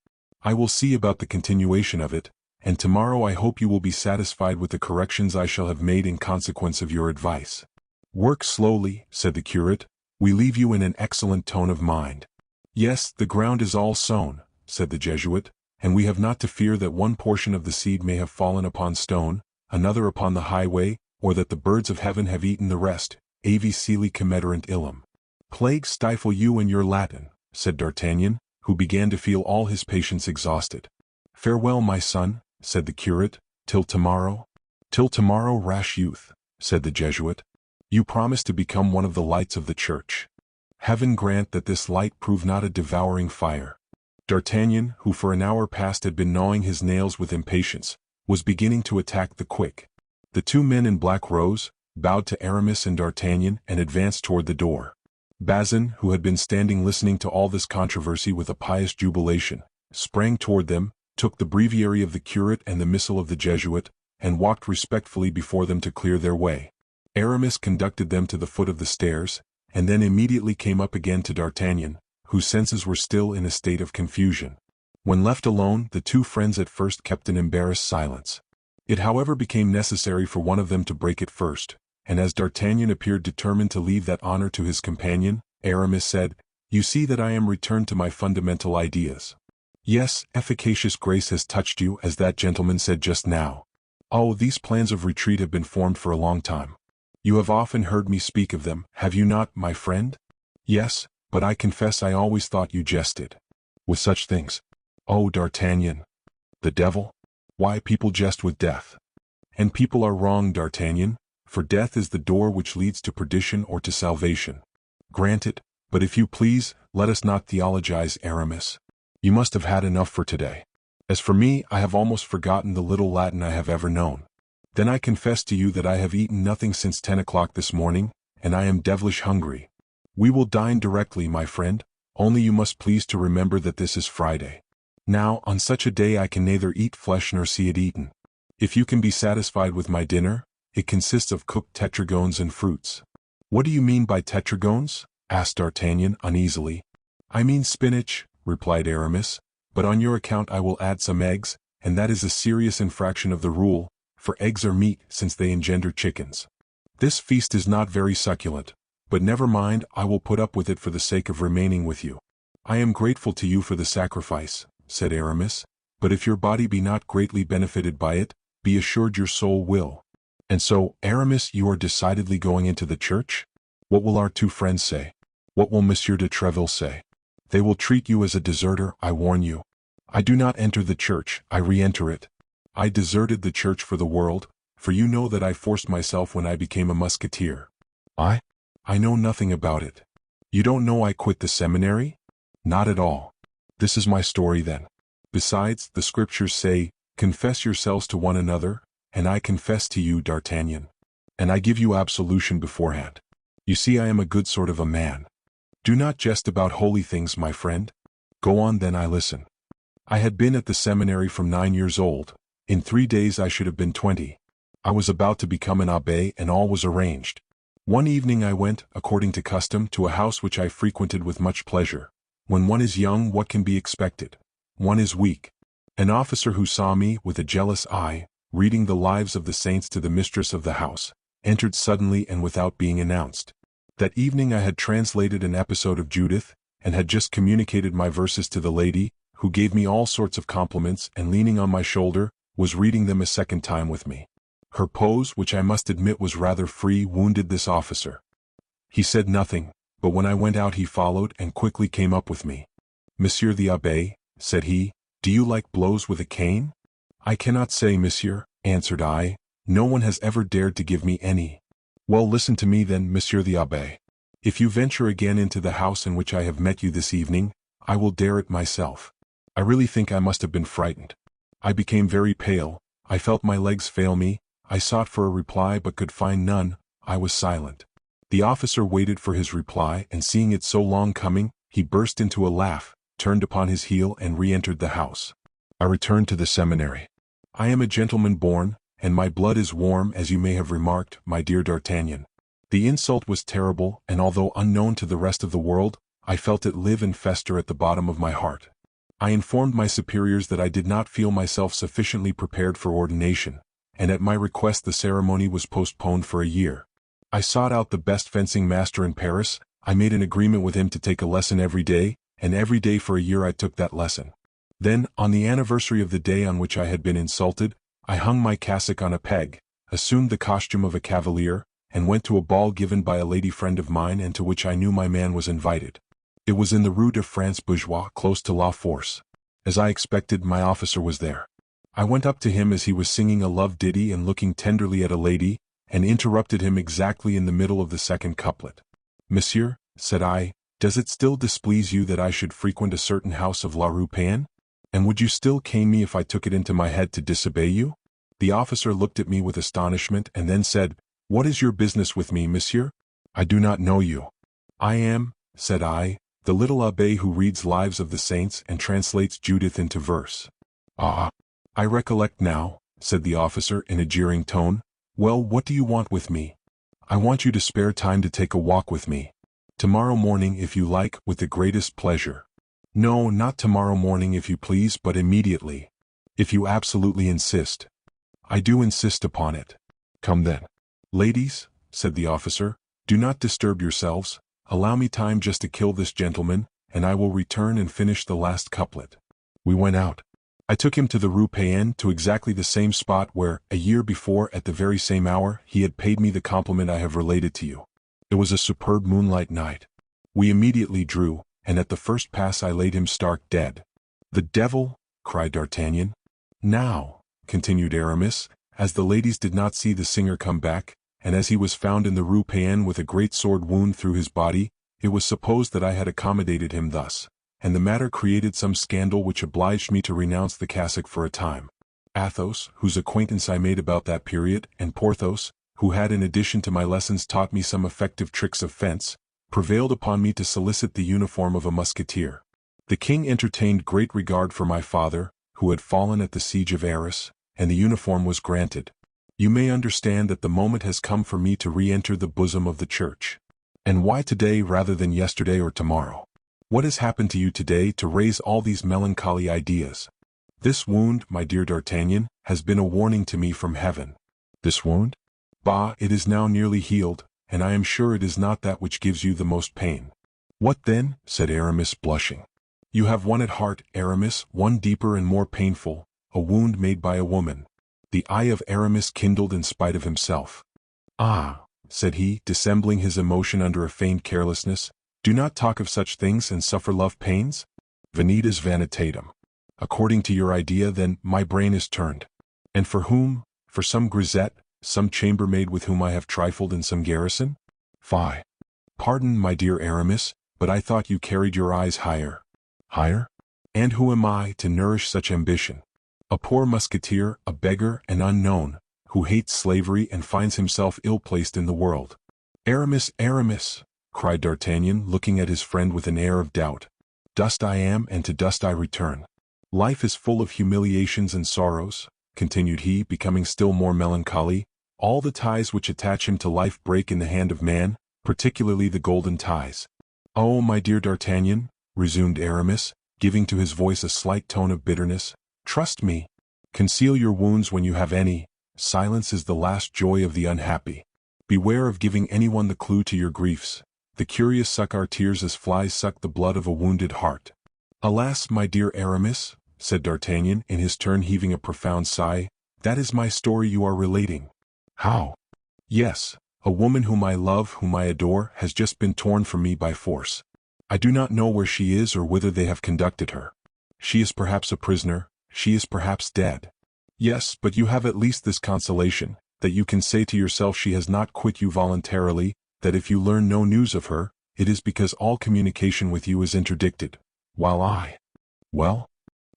Speaker 1: I will see about the continuation of it, and tomorrow I hope you will be satisfied with the corrections I shall have made in consequence of your advice. Work slowly, said the curate. We leave you in an excellent tone of mind. Yes, the ground is all sown, said the Jesuit, and we have not to fear that one portion of the seed may have fallen upon stone, another upon the highway, or that the birds of heaven have eaten the rest. Avi celi comederant illum. Plague stifle you and your Latin, said D'Artagnan, who began to feel all his patience exhausted. Farewell, my son, said the curate, till tomorrow. Till tomorrow, rash youth, said the Jesuit. You promise to become one of the lights of the church. Heaven grant that this light prove not a devouring fire. D'Artagnan, who for an hour past had been gnawing his nails with impatience, was beginning to attack the quick. The two men in black rose, bowed to Aramis and D'Artagnan, and advanced toward the door. Bazin, who had been standing listening to all this controversy with a pious jubilation, sprang toward them, took the breviary of the curate and the missal of the Jesuit, and walked respectfully before them to clear their way. Aramis conducted them to the foot of the stairs, and then immediately came up again to D'Artagnan, whose senses were still in a state of confusion. When left alone, the two friends at first kept an embarrassed silence. It however became necessary for one of them to break it first, and as D'Artagnan appeared determined to leave that honor to his companion, Aramis said, "You see that I am returned to my fundamental ideas. Yes, efficacious grace has touched you, as that gentleman said just now. Oh, these plans of retreat have been formed for a long time. You have often heard me speak of them, have you not, my friend? Yes, but I confess I always thought you jested with such things. Oh, D'Artagnan! The devil? Why, people jest with death. And people are wrong, D'Artagnan, for death is the door which leads to perdition or to salvation. Granted, but if you please, let us not theologize, Aramis. You must have had enough for today. As for me, I have almost forgotten the little Latin I have ever known. Then I confess to you that I have eaten nothing since 10 o'clock this morning, and I am devilish hungry. We will dine directly, my friend, only you must please to remember that this is Friday. Now, on such a day I can neither eat flesh nor see it eaten. If you can be satisfied with my dinner, it consists of cooked tetragones and fruits." "What do you mean by tetragones?" asked D'Artagnan uneasily. "I mean spinach," replied Aramis, "but on your account I will add some eggs, and that is a serious infraction of the rule, for eggs are meat since they engender chickens. This feast is not very succulent, but never mind, I will put up with it for the sake of remaining with you." "I am grateful to you for the sacrifice," said Aramis, "but if your body be not greatly benefited by it, be assured your soul will. And so, Aramis, you are decidedly going into the church? What will our two friends say? What will Monsieur de Treville say? They will treat you as a deserter, I warn you. I do not enter the church, I re-enter it. I deserted the church for the world, for you know that I forced myself when I became a musketeer." "I know nothing about it." "You don't know I quit the seminary?" "Not at all." "This is my story then. Besides, the scriptures say, 'Confess yourselves to one another,' and I confess to you, D'Artagnan. And I give you absolution beforehand. You see I am a good sort of a man. Do not jest about holy things, my friend. Go on then, I listen." "I had been at the seminary from 9 years old. In 3 days I should have been 20. I was about to become an abbé and all was arranged. One evening I went, according to custom, to a house which I frequented with much pleasure. When one is young, what can be expected? One is weak. An officer who saw me, with a jealous eye, reading the lives of the saints to the mistress of the house, entered suddenly and without being announced. That evening I had translated an episode of Judith, and had just communicated my verses to the lady, who gave me all sorts of compliments and leaning on my shoulder, was reading them a second time with me. Her pose, which I must admit was rather free, wounded this officer. He said nothing, but when I went out he followed and quickly came up with me. "Monsieur the Abbé," said he, "do you like blows with a cane?" "I cannot say, monsieur," answered I. "No one has ever dared to give me any." "Well, listen to me then, Monsieur the Abbé. If you venture again into the house in which I have met you this evening, I will dare it myself." I really think I must have been frightened. I became very pale, I felt my legs fail me, I sought for a reply but could find none, I was silent. The officer waited for his reply, and seeing it so long coming, he burst into a laugh, turned upon his heel and re-entered the house. I returned to the seminary. I am a gentleman born, and my blood is warm, as you may have remarked, my dear D'Artagnan. The insult was terrible, and although unknown to the rest of the world, I felt it live and fester at the bottom of my heart. I informed my superiors that I did not feel myself sufficiently prepared for ordination, and at my request the ceremony was postponed for a year. I sought out the best fencing master in Paris, I made an agreement with him to take a lesson every day, and every day for a year I took that lesson. Then, on the anniversary of the day on which I had been insulted, I hung my cassock on a peg, assumed the costume of a cavalier, and went to a ball given by a lady friend of mine and to which I knew my man was invited. It was in the Rue de France Bourgeois, close to La Force. As I expected, my officer was there. I went up to him as he was singing a love ditty and looking tenderly at a lady, and interrupted him exactly in the middle of the second couplet. "Monsieur," said I, "does it still displease you that I should frequent a certain house of La Rue Payen? And would you still cane me if I took it into my head to disobey you?" The officer looked at me with astonishment and then said, "What is your business with me, monsieur? I do not know you." "I am," said I, "the little abbé who reads lives of the saints and translates Judith into verse." "Ah, I recollect now," said the officer in a jeering tone. "Well, what do you want with me?" "I want you to spare time to take a walk with me. Tomorrow morning, if you like, with the greatest pleasure." "No, not tomorrow morning if you please, but immediately. If you absolutely insist." "I do insist upon it." "Come then." "Ladies," said the officer, "do not disturb yourselves. Allow me time just to kill this gentleman, and I will return and finish the last couplet." We went out. I took him to the Rue Payenne, to exactly the same spot where, a year before at the very same hour, he had paid me the compliment I have related to you. It was a superb moonlight night. We immediately drew, and at the first pass I laid him stark dead. "The devil!" cried D'Artagnan. "Now," continued Aramis, as the ladies did not see the singer come back, and as he was found in the Rue Payenne with a great sword wound through his body, it was supposed that I had accommodated him thus, and the matter created some scandal which obliged me to renounce the cassock for a time. Athos, whose acquaintance I made about that period, and Porthos, who had in addition to my lessons taught me some effective tricks of fence, prevailed upon me to solicit the uniform of a musketeer. The king entertained great regard for my father, who had fallen at the siege of Arras, and the uniform was granted. You may understand that the moment has come for me to re-enter the bosom of the church. And why today rather than yesterday or tomorrow? What has happened to you today to raise all these melancholy ideas? This wound, my dear D'Artagnan, has been a warning to me from heaven. This wound? Bah, it is now nearly healed, and I am sure it is not that which gives you the most pain. What then? Said Aramis, blushing. You have one at heart, Aramis, one deeper and more painful, a wound made by a woman. The eye of Aramis kindled in spite of himself. Ah, said he, dissembling his emotion under a feigned carelessness, do not talk of such things and suffer love pains? Vanitas vanitatum. According to your idea, then, my brain is turned. And for whom? For some grisette, some chambermaid with whom I have trifled in some garrison? Fie. Pardon, my dear Aramis, but I thought you carried your eyes higher. Higher? And who am I to nourish such ambition? A poor musketeer, a beggar, an unknown, who hates slavery and finds himself ill-placed in the world. Aramis, Aramis, cried D'Artagnan, looking at his friend with an air of doubt. Dust I am, and to dust I return. Life is full of humiliations and sorrows, continued he, becoming still more melancholy. All the ties which attach him to life break in the hand of man, particularly the golden ties. Oh, my dear D'Artagnan, resumed Aramis, giving to his voice a slight tone of bitterness, trust me. Conceal your wounds when you have any. Silence is the last joy of the unhappy. Beware of giving anyone the clue to your griefs. The curious suck our tears as flies suck the blood of a wounded heart. Alas, my dear Aramis, said D'Artagnan, in his turn heaving a profound sigh, that is my story you are relating. How? Yes, a woman whom I love, whom I adore, has just been torn from me by force. I do not know where she is or whither they have conducted her. She is perhaps a prisoner, she is perhaps dead. Yes, but you have at least this consolation, that you can say to yourself she has not quit you voluntarily, that if you learn no news of her, it is because all communication with you is interdicted, while I— Well?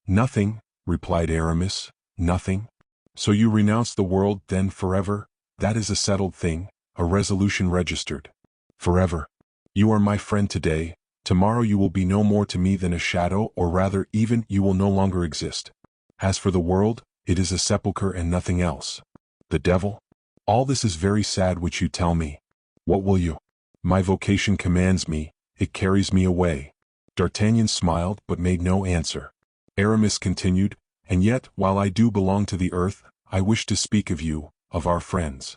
Speaker 1: Nothing, replied Aramis, nothing. So you renounce the world, then, forever? That is a settled thing, a resolution registered. Forever. You are my friend today, tomorrow you will be no more to me than a shadow, or rather, even, you will no longer exist. As for the world, it is a sepulchre and nothing else. The devil? All this is very sad which you tell me. What will you? My vocation commands me, it carries me away. D'Artagnan smiled but made no answer. Aramis continued, and yet, while I do belong to the earth, I wish to speak of you, of our friends.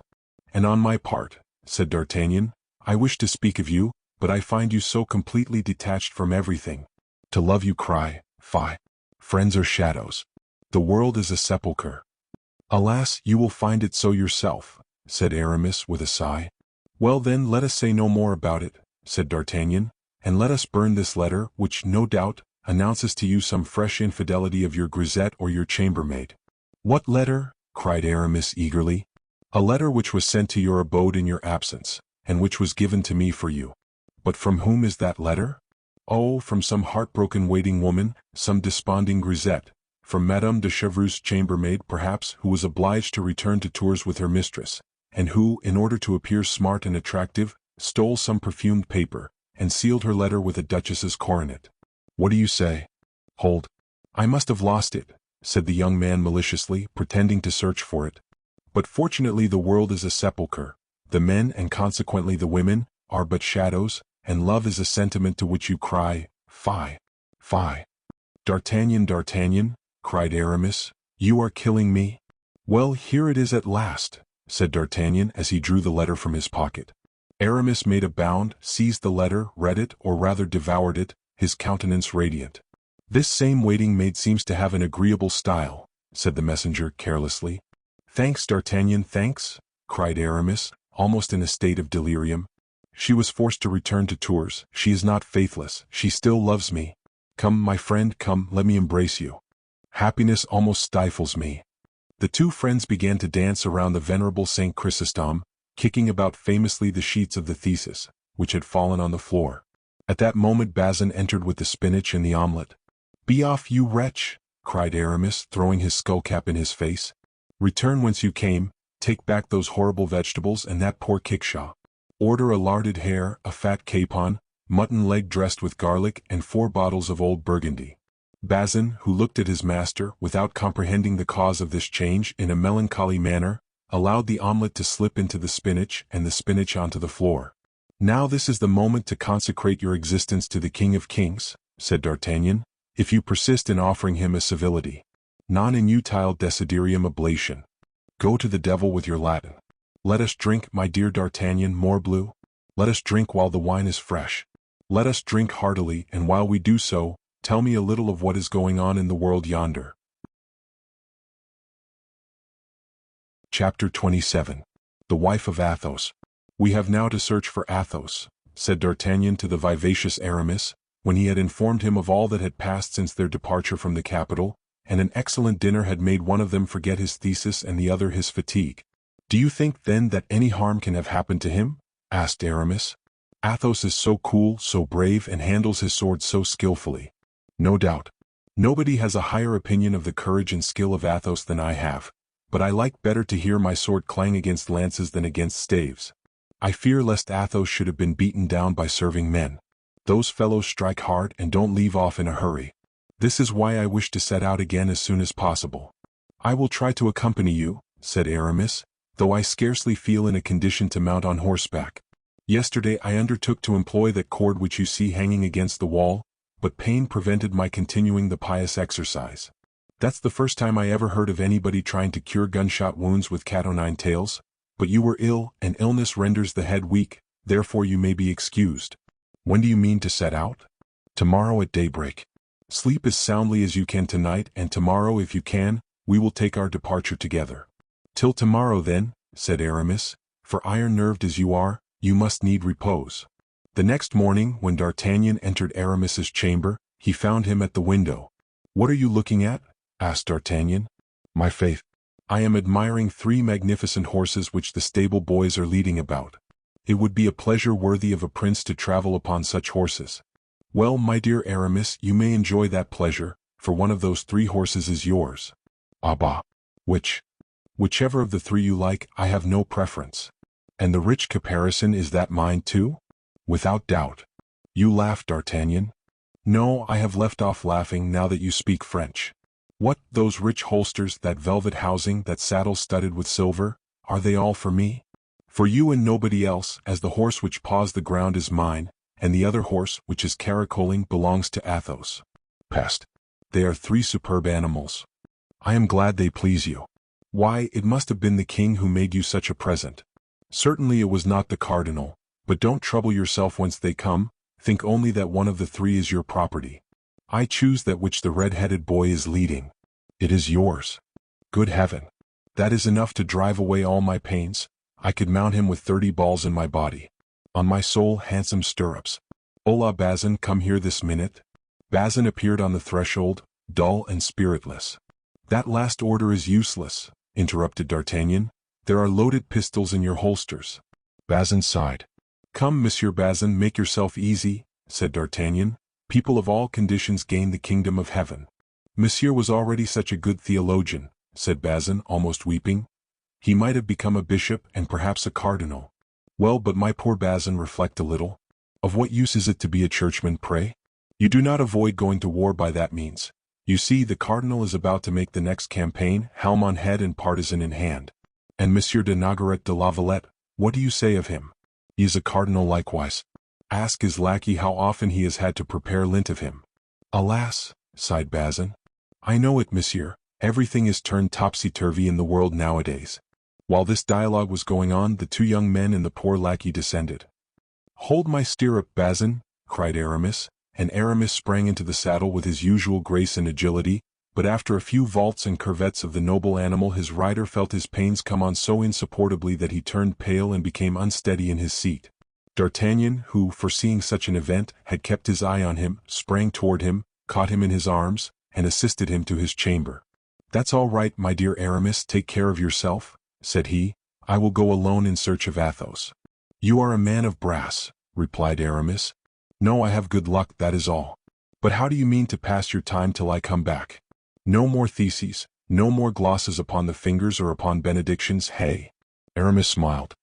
Speaker 1: And on my part, said D'Artagnan, I wish to speak of you, but I find you so completely detached from everything. To love you cry, fie. Friends are shadows. The world is a sepulchre. Alas, you will find it so yourself, said Aramis with a sigh. Well then, let us say no more about it, said D'Artagnan, and let us burn this letter, which, no doubt, announces to you some fresh infidelity of your grisette or your chambermaid. What letter? Cried Aramis eagerly. A letter which was sent to your abode in your absence, and which was given to me for you. But from whom is that letter? Oh, from some heartbroken waiting woman, some desponding grisette, from Madame de Chevreuse' chambermaid perhaps, who was obliged to return to Tours with her mistress, and who, in order to appear smart and attractive, stole some perfumed paper, and sealed her letter with a duchess's coronet. What do you say? Hold. I must have lost it, said the young man maliciously, pretending to search for it. But fortunately the world is a sepulchre. The men, and consequently the women, are but shadows, and love is a sentiment to which you cry, fie, fie. D'Artagnan, D'Artagnan, cried Aramis, you are killing me? Well, here it is at last, said D'Artagnan as he drew the letter from his pocket. Aramis made a bound, seized the letter, read it, or rather devoured it, his countenance radiant. This same waiting maid seems to have an agreeable style, said the messenger carelessly. Thanks, D'Artagnan, thanks, cried Aramis, almost in a state of delirium. She was forced to return to Tours. She is not faithless, she still loves me. Come, my friend, come, let me embrace you. Happiness almost stifles me. The two friends began to dance around the venerable Saint Chrysostom, kicking about famously the sheets of the thesis, which had fallen on the floor. At that moment Bazin entered with the spinach and the omelette. Be off, you wretch, cried Aramis, throwing his skullcap in his face. Return whence you came, take back those horrible vegetables and that poor kickshaw. Order a larded hare, a fat capon, mutton leg dressed with garlic, and 4 bottles of old Burgundy. Bazin, who looked at his master, without comprehending the cause of this change, in a melancholy manner, allowed the omelette to slip into the spinach and the spinach onto the floor. Now this is the moment to consecrate your existence to the King of Kings, said D'Artagnan, if you persist in offering him a civility. Non inutile desiderium oblation. Go to the devil with your Latin. Let us drink, my dear D'Artagnan, morbleu. Let us drink while the wine is fresh. Let us drink heartily, and while we do so, tell me a little of what is going on in the world yonder. Chapter 27. The Wife of Athos. We have now to search for Athos, said D'Artagnan to the vivacious Aramis, when he had informed him of all that had passed since their departure from the capital, and an excellent dinner had made one of them forget his thesis and the other his fatigue. Do you think, then, that any harm can have happened to him? Asked Aramis. Athos is so cool, so brave, and handles his sword so skillfully. No doubt. Nobody has a higher opinion of the courage and skill of Athos than I have, but I like better to hear my sword clang against lances than against staves. I fear lest Athos should have been beaten down by serving men. Those fellows strike hard and don't leave off in a hurry. This is why I wish to set out again as soon as possible. I will try to accompany you, said Aramis, though I scarcely feel in a condition to mount on horseback. Yesterday I undertook to employ that cord which you see hanging against the wall, but pain prevented my continuing the pious exercise. That's the first time I ever heard of anybody trying to cure gunshot wounds with cat o' nine tails, but you were ill, and illness renders the head weak, therefore you may be excused. When do you mean to set out? Tomorrow at daybreak. Sleep as soundly as you can tonight, and tomorrow, if you can, we will take our departure together. Till tomorrow then, said Aramis, for iron-nerved as you are, you must need repose. The next morning, when D'Artagnan entered Aramis's chamber, he found him at the window. What are you looking at? Asked D'Artagnan. My faith, I am admiring 3 magnificent horses which the stable boys are leading about. It would be a pleasure worthy of a prince to travel upon such horses. Well, my dear Aramis, you may enjoy that pleasure, for one of those 3 horses is yours. Ah bah! Whichever of the 3 you like, I have no preference. And the rich caparison, is that mine too? Without doubt. You laugh, D'Artagnan? No, I have left off laughing now that you speak French. What, those rich holsters, that velvet housing, that saddle studded with silver, are they all for me? For you and nobody else, as the horse which paws the ground is mine, and the other horse, which is caracoling, belongs to Athos. Peste! They are 3 superb animals. I am glad they please you. Why, it must have been the king who made you such a present. Certainly it was not the cardinal, but don't trouble yourself whence they come, think only that one of the 3 is your property. I choose that which the red-headed boy is leading. It is yours. Good heaven! That is enough to drive away all my pains. I could mount him with 30 balls in my body. On my soul, handsome stirrups. Hola, Bazin, come here this minute. Bazin appeared on the threshold, dull and spiritless. That last order is useless, interrupted D'Artagnan. There are loaded pistols in your holsters. Bazin sighed. Come, Monsieur Bazin, make yourself easy, said D'Artagnan. People of all conditions gain the kingdom of heaven. Monsieur was already such a good theologian, said Bazin, almost weeping. He might have become a bishop and perhaps a cardinal. Well, but my poor Bazin, reflect a little. Of what use is it to be a churchman, pray? You do not avoid going to war by that means. You see, the cardinal is about to make the next campaign, helm on head and partisan in hand. And Monsieur de Nogaret de la Valette, what do you say of him? He is a cardinal likewise. Ask his lackey how often he has had to prepare lint of him. Alas, sighed Bazin. I know it, monsieur. Everything is turned topsy-turvy in the world nowadays. While this dialogue was going on, the two young men and the poor lackey descended. Hold my stirrup, Bazin, cried Aramis, and Aramis sprang into the saddle with his usual grace and agility, but after a few vaults and curvets of the noble animal his rider felt his pains come on so insupportably that he turned pale and became unsteady in his seat. D'Artagnan, who, foreseeing such an event, had kept his eye on him, sprang toward him, caught him in his arms, and assisted him to his chamber. "That's all right, my dear Aramis, take care of yourself," said he. "I will go alone in search of Athos." "You are a man of brass," replied Aramis. "No, I have good luck, that is all. But how do you mean to pass your time till I come back? No more theses, no more glosses upon the fingers or upon benedictions, hey?" Aramis smiled.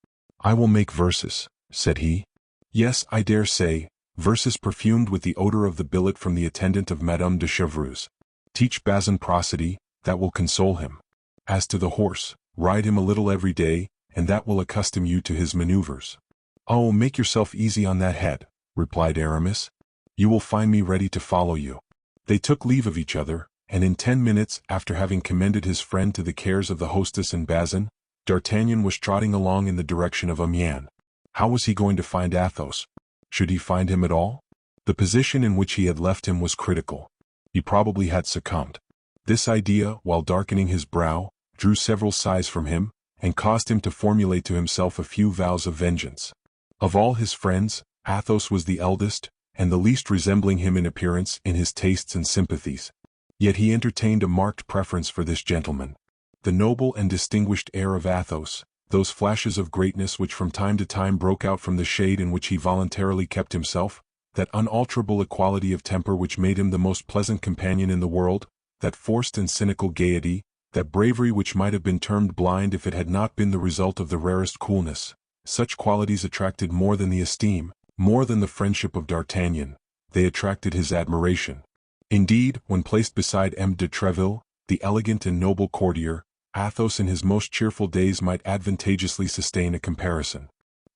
Speaker 1: "I will make verses," said he. "Yes, I dare say, verses perfumed with the odor of the billet from the attendant of Madame de Chevreuse. Teach Bazin prosody, that will console him. As to the horse, ride him a little every day, and that will accustom you to his maneuvers." "Oh, make yourself easy on that head," replied Aramis. "You will find me ready to follow you." They took leave of each other, and in 10 minutes, after having commended his friend to the cares of the hostess and Bazin, D'Artagnan was trotting along in the direction of Amiens. How was he going to find Athos? Should he find him at all? The position in which he had left him was critical. He probably had succumbed. This idea, while darkening his brow, drew several sighs from him, and caused him to formulate to himself a few vows of vengeance. Of all his friends, Athos was the eldest, and the least resembling him in appearance, in his tastes and sympathies. Yet he entertained a marked preference for this gentleman. The noble and distinguished air of Athos, those flashes of greatness which from time to time broke out from the shade in which he voluntarily kept himself, that unalterable equality of temper which made him the most pleasant companion in the world, that forced and cynical gaiety, that bravery which might have been termed blind if it had not been the result of the rarest coolness, such qualities attracted more than the esteem, more than the friendship of D'Artagnan, they attracted his admiration. Indeed, when placed beside M. de Treville, the elegant and noble courtier, Athos in his most cheerful days might advantageously sustain a comparison.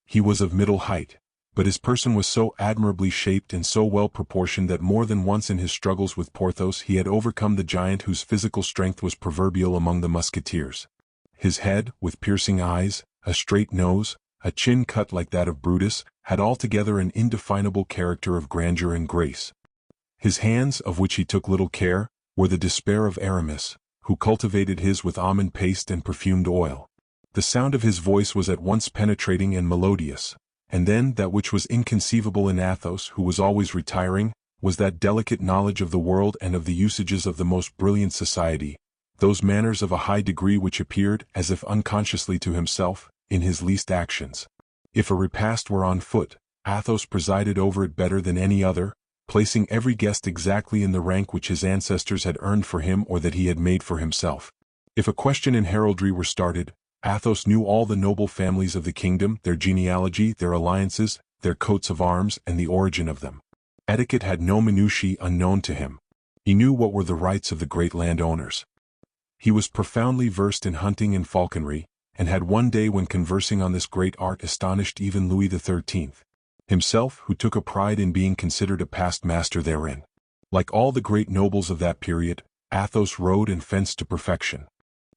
Speaker 1: He was of middle height, but his person was so admirably shaped and so well proportioned that more than once in his struggles with Porthos he had overcome the giant whose physical strength was proverbial among the Musketeers. His head, with piercing eyes, a straight nose, a chin cut like that of Brutus, had altogether an indefinable character of grandeur and grace. His hands, of which he took little care, were the despair of Aramis, who cultivated his with almond paste and perfumed oil. The sound of his voice was at once penetrating and melodious, and then that which was inconceivable in Athos, who was always retiring, was that delicate knowledge of the world and of the usages of the most brilliant society, those manners of a high degree which appeared, as if unconsciously to himself, in his least actions. If a repast were on foot, Athos presided over it better than any other, placing every guest exactly in the rank which his ancestors had earned for him or that he had made for himself. If a question in heraldry were started, Athos knew all the noble families of the kingdom, their genealogy, their alliances, their coats of arms, and the origin of them. Etiquette had no minutiae unknown to him. He knew what were the rights of the great landowners. He was profoundly versed in hunting and falconry, and had one day when conversing on this great art astonished even Louis XIII. himself, who took a pride in being considered a past master therein. Like all the great nobles of that period, Athos rode and fenced to perfection.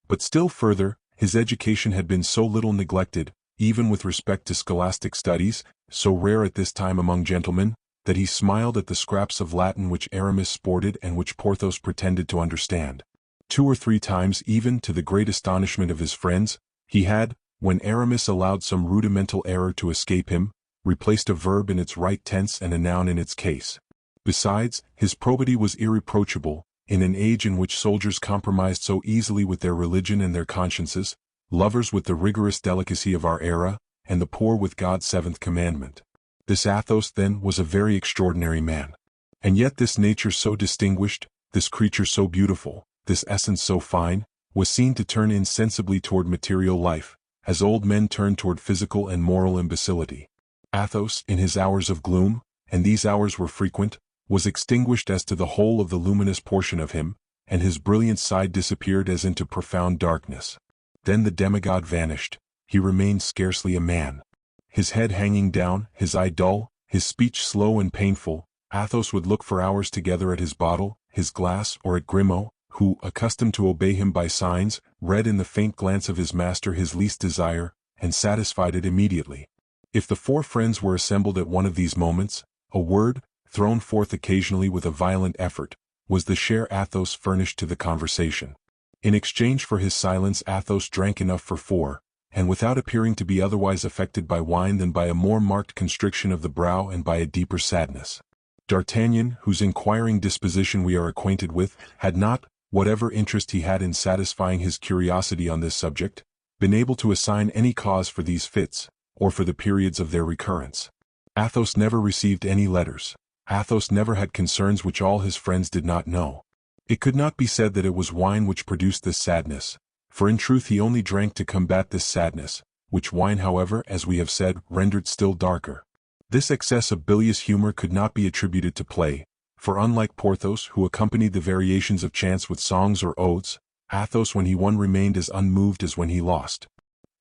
Speaker 1: But still further, his education had been so little neglected, even with respect to scholastic studies, so rare at this time among gentlemen, that he smiled at the scraps of Latin which Aramis sported and which Porthos pretended to understand. 2 or 3 times, even to the great astonishment of his friends, he had, when Aramis allowed some rudimental error to escape him, replaced a verb in its right tense and a noun in its case. Besides, his probity was irreproachable, in an age in which soldiers compromised so easily with their religion and their consciences, lovers with the rigorous delicacy of our era, and the poor with God's 7th commandment. This Athos, then, was a very extraordinary man. And yet this nature so distinguished, this creature so beautiful, this essence so fine, was seen to turn insensibly toward material life, as old men turn toward physical and moral imbecility. Athos, in his hours of gloom, and these hours were frequent, was extinguished as to the whole of the luminous portion of him, and his brilliant side disappeared as into profound darkness. Then the demigod vanished. He remained scarcely a man. His head hanging down, his eye dull, his speech slow and painful, Athos would look for hours together at his bottle, his glass, or at Grimaud, who, accustomed to obey him by signs, read in the faint glance of his master his least desire, and satisfied it immediately. If the four friends were assembled at one of these moments, a word, thrown forth occasionally with a violent effort, was the share Athos furnished to the conversation. In exchange for his silence Athos drank enough for four, and without appearing to be otherwise affected by wine than by a more marked constriction of the brow and by a deeper sadness. D'Artagnan, whose inquiring disposition we are acquainted with, had not, whatever interest he had in satisfying his curiosity on this subject, been able to assign any cause for these fits, or for the periods of their recurrence. Athos never received any letters. Athos never had concerns which all his friends did not know. It could not be said that it was wine which produced this sadness, for in truth he only drank to combat this sadness, which wine however, as we have said, rendered still darker. This excess of bilious humor could not be attributed to play, for unlike Porthos who accompanied the variations of chance with songs or odes, Athos when he won remained as unmoved as when he lost.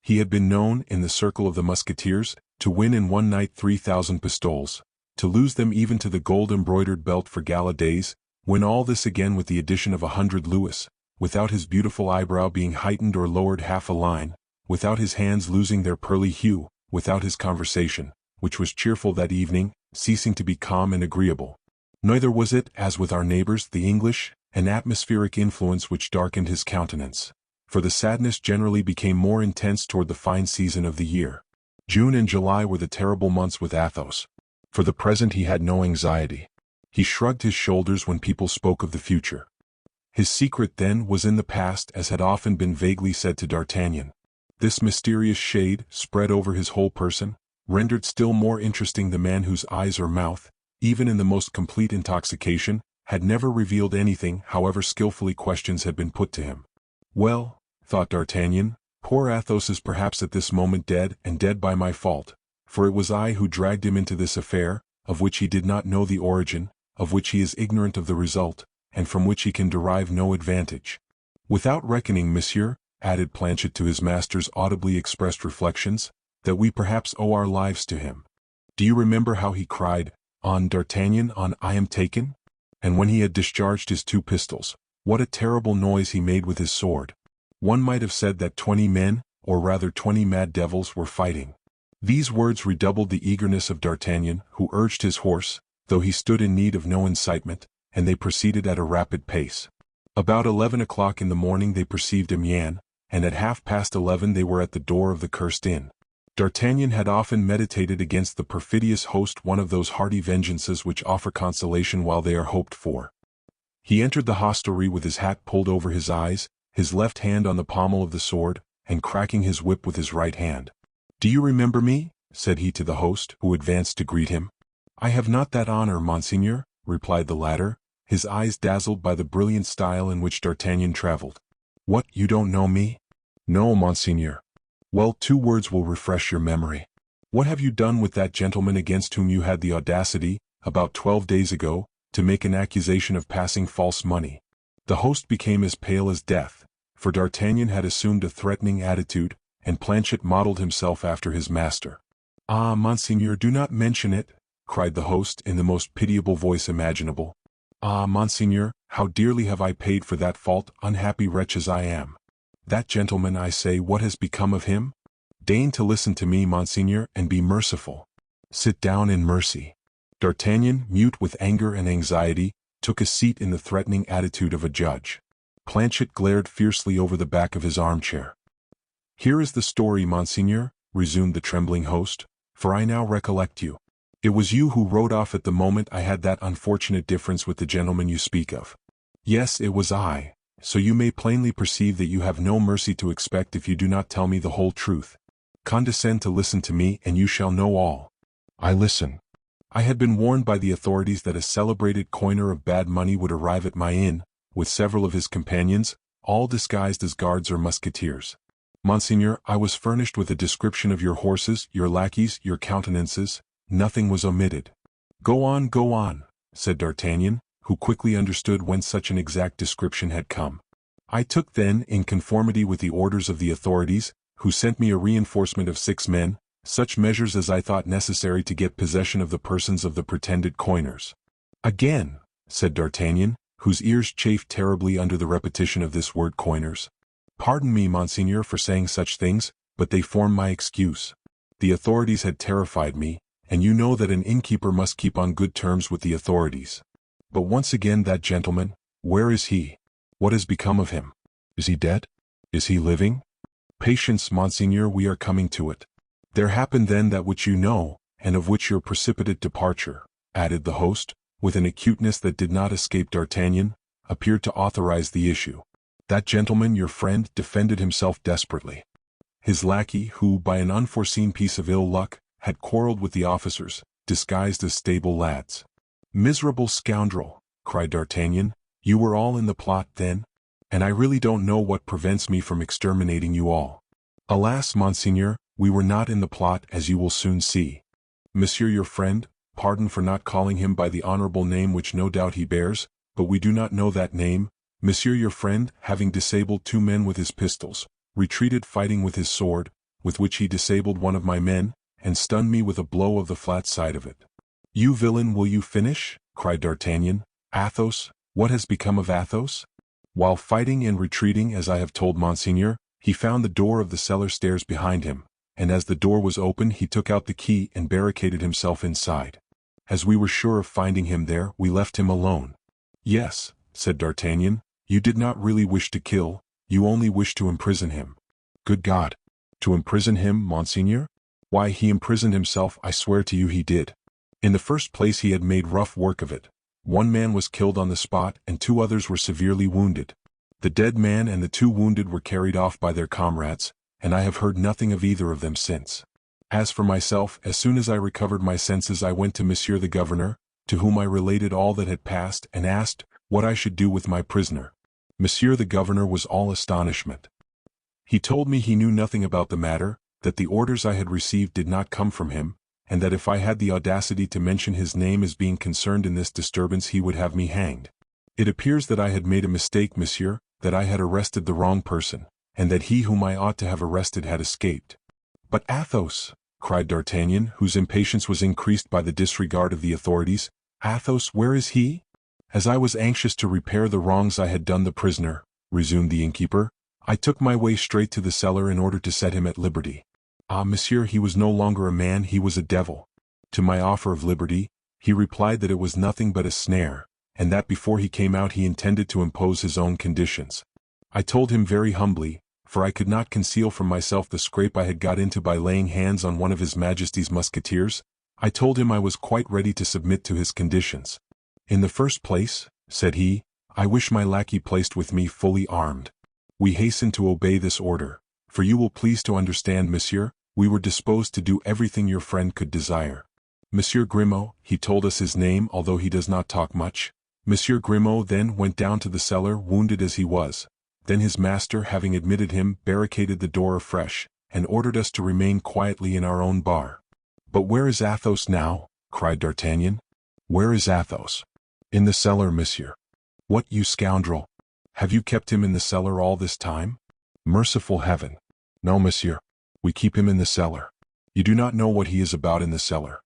Speaker 1: He had been known, in the circle of the Musketeers, to win in one night 3,000 pistoles, to lose them even to the gold-embroidered belt for gala days, win all this again with the addition of 100 louis, without his beautiful eyebrow being heightened or lowered half a line, without his hands losing their pearly hue, without his conversation, which was cheerful that evening, ceasing to be calm and agreeable. Neither was it, as with our neighbors, the English, an atmospheric influence which darkened his countenance, for the sadness generally became more intense toward the fine season of the year. June and July were the terrible months with Athos. For the present he had no anxiety. He shrugged his shoulders when people spoke of the future. His secret then was in the past, as had often been vaguely said to D'Artagnan. This mysterious shade, spread over his whole person, rendered still more interesting the man whose eyes or mouth, even in the most complete intoxication, had never revealed anything, however skillfully questions had been put to him. Well, thought D'Artagnan, poor Athos is perhaps at this moment dead, and dead by my fault, for it was I who dragged him into this affair, of which he did not know the origin, of which he is ignorant of the result, and from which he can derive no advantage. Without reckoning, monsieur, added Planchet to his master's audibly expressed reflections, that we perhaps owe our lives to him. Do you remember how he cried, "On, D'Artagnan, on, I am taken"? And when he had discharged his 2 pistols, what a terrible noise he made with his sword. One might have said that 20 men, or rather 20 mad devils, were fighting. These words redoubled the eagerness of D'Artagnan, who urged his horse, though he stood in need of no incitement, and they proceeded at a rapid pace. About 11 o'clock in the morning they perceived Amiens, and at 11:30 they were at the door of the cursed inn. D'Artagnan had often meditated against the perfidious host one of those hearty vengeances which offer consolation while they are hoped for. He entered the hostelry with his hat pulled over his eyes, his left hand on the pommel of the sword, and cracking his whip with his right hand. "Do you remember me?" said he to the host, who advanced to greet him. "I have not that honor, monseigneur," replied the latter, his eyes dazzled by the brilliant style in which D'Artagnan traveled. "What, you don't know me?" "No, monseigneur." "Well, 2 words will refresh your memory. What have you done with that gentleman against whom you had the audacity, about 12 days ago, to make an accusation of passing false money?" The host became as pale as death, for D'Artagnan had assumed a threatening attitude, and Planchet modeled himself after his master. "Ah, monseigneur, do not mention it," cried the host in the most pitiable voice imaginable. "Ah, monseigneur, how dearly have I paid for that fault, unhappy wretch as I am. That gentleman, I say, what has become of him? Deign to listen to me, monseigneur, and be merciful. Sit down in mercy." D'Artagnan, mute with anger and anxiety, took a seat in the threatening attitude of a judge. Planchet glared fiercely over the back of his armchair. "Here is the story, monseigneur," resumed the trembling host, "for I now recollect you. It was you who rode off at the moment I had that unfortunate difference with the gentleman you speak of." "Yes, it was I. So you may plainly perceive that you have no mercy to expect if you do not tell me the whole truth. Condescend to listen to me, and you shall know all." "I listen." "I had been warned by the authorities that a celebrated coiner of bad money would arrive at my inn, with several of his companions, all disguised as guards or musketeers. Monseigneur, I was furnished with a description of your horses, your lackeys, your countenances. Nothing was omitted." Go on," said D'Artagnan, who quickly understood whence such an exact description had come. I took then, in conformity with the orders of the authorities, who sent me a reinforcement of 6 men, such measures as I thought necessary to get possession of the persons of the pretended coiners. Again, said D'Artagnan, whose ears chafed terribly under the repetition of this word coiners. Pardon me, Monseigneur, for saying such things, but they form my excuse. The authorities had terrified me, and you know that an innkeeper must keep on good terms with the authorities. But once again that gentleman, where is he? What has become of him? Is he dead? Is he living? Patience, Monseigneur, we are coming to it. There happened then that which you know, and of which your precipitate departure, added the host, with an acuteness that did not escape D'Artagnan, appeared to authorize the issue. That gentleman, your friend, defended himself desperately. His lackey, who, by an unforeseen piece of ill luck, had quarreled with the officers, disguised as stable lads. Miserable scoundrel, cried D'Artagnan, you were all in the plot then? And I really don't know what prevents me from exterminating you all. Alas, Monseigneur, we were not in the plot, as you will soon see. Monsieur your friend, pardon for not calling him by the honorable name which no doubt he bears, but we do not know that name. Monsieur your friend, having disabled 2 men with his pistols, retreated fighting with his sword, with which he disabled one of my men, and stunned me with a blow of the flat side of it. You villain, will you finish? Cried D'Artagnan. Athos, what has become of Athos? While fighting and retreating as I have told Monseigneur, he found the door of the cellar stairs behind him, and as the door was open he took out the key and barricaded himself inside. As we were sure of finding him there, we left him alone. Yes, said D'Artagnan, you did not really wish to kill, you only wished to imprison him. Good God! To imprison him, Monseigneur? Why, he imprisoned himself, I swear to you he did. In the first place he had made rough work of it. 1 man was killed on the spot and 2 others were severely wounded. The dead man and the 2 wounded were carried off by their comrades, and I have heard nothing of either of them since. As for myself, as soon as I recovered my senses I went to Monsieur the Governor, to whom I related all that had passed and asked what I should do with my prisoner. Monsieur the Governor was all astonishment. He told me he knew nothing about the matter, that the orders I had received did not come from him, and that if I had the audacity to mention his name as being concerned in this disturbance he would have me hanged. It appears that I had made a mistake, monsieur, that I had arrested the wrong person, and that he whom I ought to have arrested had escaped. But Athos, cried D'Artagnan, whose impatience was increased by the disregard of the authorities, Athos, where is he? As I was anxious to repair the wrongs I had done the prisoner, resumed the innkeeper, I took my way straight to the cellar in order to set him at liberty. Ah, monsieur, he was no longer a man, he was a devil. To my offer of liberty, he replied that it was nothing but a snare, and that before he came out he intended to impose his own conditions. I told him very humbly, for I could not conceal from myself the scrape I had got into by laying hands on one of His Majesty's musketeers, I told him I was quite ready to submit to his conditions. In the first place, said he, I wish my lackey placed with me fully armed. We hastened to obey this order, for you will please to understand, monsieur, we were disposed to do everything your friend could desire. Monsieur Grimaud, he told us his name although he does not talk much. Monsieur Grimaud then went down to the cellar wounded as he was. Then his master, having admitted him, barricaded the door afresh, and ordered us to remain quietly in our own bar. But where is Athos now? Cried D'Artagnan. Where is Athos? In the cellar, monsieur. What, you scoundrel? Have you kept him in the cellar all this time? Merciful heaven! No, monsieur. We keep him in the cellar. You do not know what he is about in the cellar.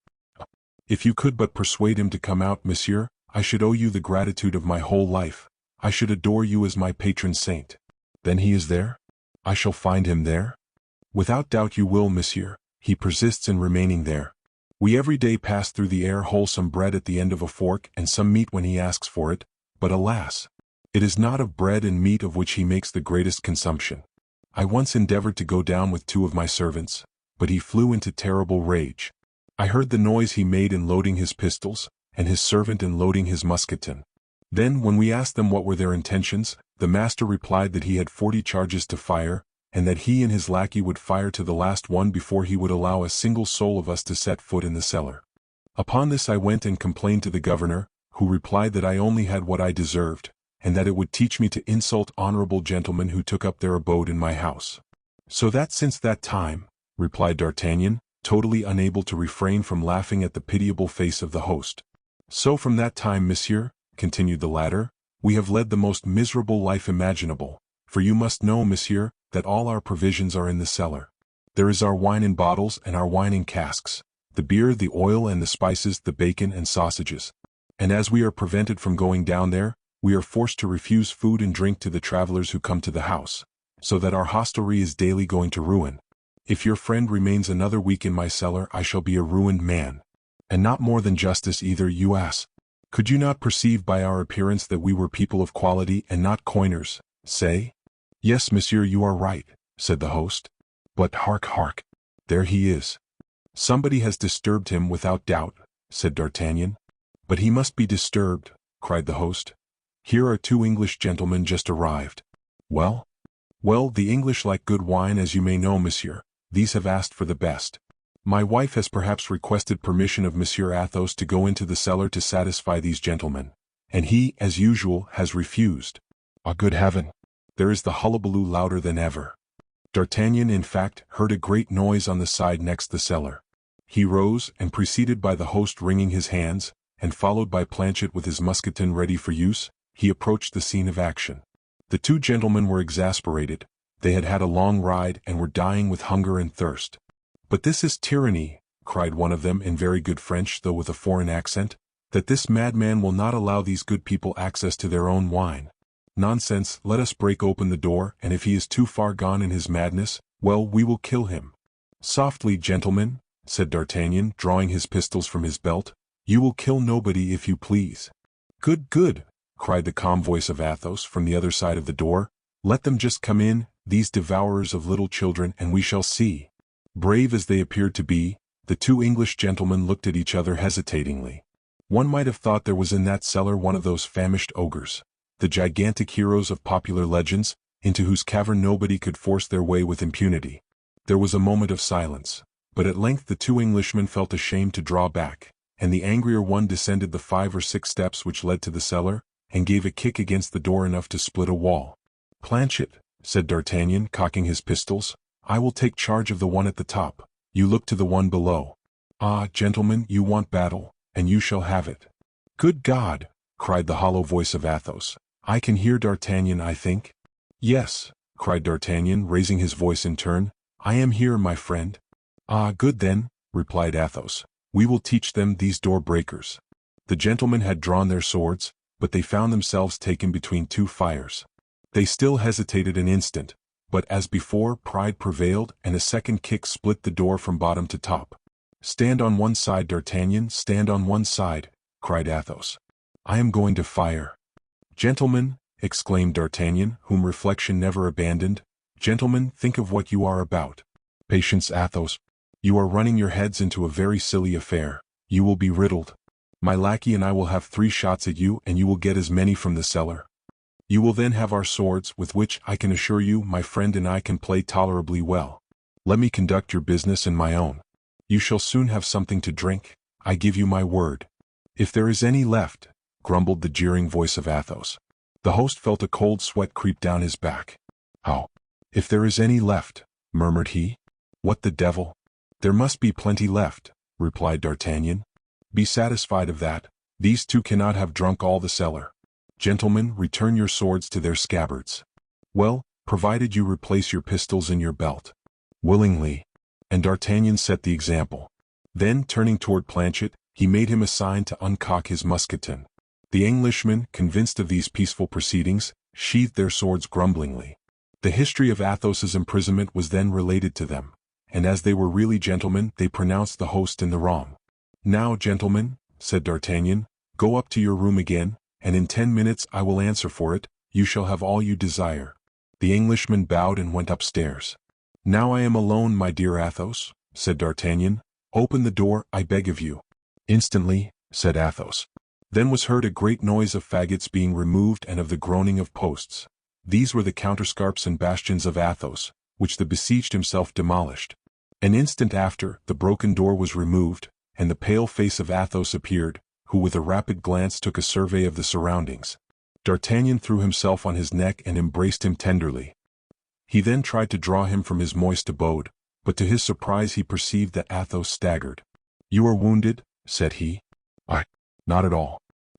Speaker 1: If you could but persuade him to come out, monsieur, I should owe you the gratitude of my whole life. I should adore you as my patron saint. Then he is there? I shall find him there? Without doubt you will, monsieur. He persists in remaining there. We every day pass through the air wholesome bread at the end of a fork and some meat when he asks for it, but alas! It is not of bread and meat of which he makes the greatest consumption. I once endeavored to go down with 2 of my servants, but he flew into terrible rage. I heard the noise he made in loading his pistols, and his servant in loading his musketon. Then, when we asked them what were their intentions, the master replied that he had 40 charges to fire, and that he and his lackey would fire to the last one before he would allow a single soul of us to set foot in the cellar. Upon this I went and complained to the governor, who replied that I only had what I deserved, and that it would teach me to insult honorable gentlemen who took up their abode in my house. So that since that time, replied D'Artagnan, totally unable to refrain from laughing at the pitiable face of the host. So from that time, monsieur, continued the latter, we have led the most miserable life imaginable, for you must know, monsieur, that all our provisions are in the cellar. There is our wine in bottles and our wine in casks, the beer, the oil and the spices, the bacon and sausages. And as we are prevented from going down there, we are forced to refuse food and drink to the travelers who come to the house, so that our hostelry is daily going to ruin. If your friend remains another week in my cellar, I shall be a ruined man. And not more than justice either, you ass. Could you not perceive by our appearance that we were people of quality and not coiners, say? Yes, monsieur, you are right, said the host. But hark, hark, there he is. Somebody has disturbed him without doubt, said D'Artagnan. But he must be disturbed, cried the host. Here are 2 English gentlemen just arrived. Well? Well, the English like good wine, as you may know, monsieur. These have asked for the best. My wife has perhaps requested permission of Monsieur Athos to go into the cellar to satisfy these gentlemen, and he, as usual, has refused. Ah, good heaven! There is the hullabaloo louder than ever. D'Artagnan, in fact, heard a great noise on the side next the cellar. He rose, and preceded by the host wringing his hands, and followed by Planchet with his musketon ready for use, he approached the scene of action. The 2 gentlemen were exasperated. They had had a long ride and were dying with hunger and thirst. But this is tyranny, cried one of them in very good French, though with a foreign accent, that this madman will not allow these good people access to their own wine. Nonsense, let us break open the door, and if he is too far gone in his madness, well, we will kill him. Softly, gentlemen, said D'Artagnan, drawing his pistols from his belt. You will kill nobody if you please. Good, good, cried the calm voice of Athos from the other side of the door. Let them just come in, these devourers of little children, and we shall see. Brave as they appeared to be, the 2 English gentlemen looked at each other hesitatingly. One might have thought there was in that cellar one of those famished ogres, the gigantic heroes of popular legends, into whose cavern nobody could force their way with impunity. There was a moment of silence, but at length the 2 Englishmen felt ashamed to draw back, and the angrier one descended the 5 or 6 steps which led to the cellar, and gave a kick against the door enough to split a wall. Planchet, said D'Artagnan, cocking his pistols, I will take charge of the one at the top. You look to the one below. Ah, gentlemen, you want battle, and you shall have it. Good God! Cried the hollow voice of Athos. I can hear D'Artagnan, I think. Yes, cried D'Artagnan, raising his voice in turn. I am here, my friend. Ah, good then, replied Athos. We will teach them, these door breakers. The gentlemen had drawn their swords, but they found themselves taken between 2 fires. They still hesitated an instant, but as before, pride prevailed, and a second kick split the door from bottom to top. Stand on one side, D'Artagnan, stand on one side, cried Athos. I am going to fire. Gentlemen, exclaimed D'Artagnan, whom reflection never abandoned, gentlemen, think of what you are about. Patience, Athos. You are running your heads into a very silly affair. You will be riddled. My lackey and I will have 3 shots at you, and you will get as many from the cellar. You will then have our swords, with which, I can assure you, my friend and I can play tolerably well. Let me conduct your business and my own. You shall soon have something to drink, I give you my word. If there is any left, grumbled the jeering voice of Athos. The host felt a cold sweat creep down his back. How? If there is any left, murmured he. What the devil? There must be plenty left, replied D'Artagnan. Be satisfied of that. These 2 cannot have drunk all the cellar. Gentlemen, return your swords to their scabbards. Well, provided you replace your pistols in your belt. Willingly. And D'Artagnan set the example. Then, turning toward Planchet, he made him a sign to uncock his musketon. The Englishmen, convinced of these peaceful proceedings, sheathed their swords grumblingly. The history of Athos's imprisonment was then related to them, and as they were really gentlemen, they pronounced the host in the wrong. Now, gentlemen, said D'Artagnan, go up to your room again, and in 10 minutes I will answer for it, you shall have all you desire. The Englishman bowed and went upstairs. Now I am alone, my dear Athos, said D'Artagnan. Open the door, I beg of you. Instantly, said Athos. Then was heard a great noise of faggots being removed and of the groaning of posts. These were the counterscarps and bastions of Athos, which the besieged himself demolished. An instant after, the broken door was removed, and the pale face of Athos appeared, who with a rapid glance took a survey of the surroundings. D'Artagnan threw himself on his neck and embraced him tenderly. He then tried to draw him from his moist abode, but to his surprise he perceived that Athos staggered. You are wounded, said he. Not at all.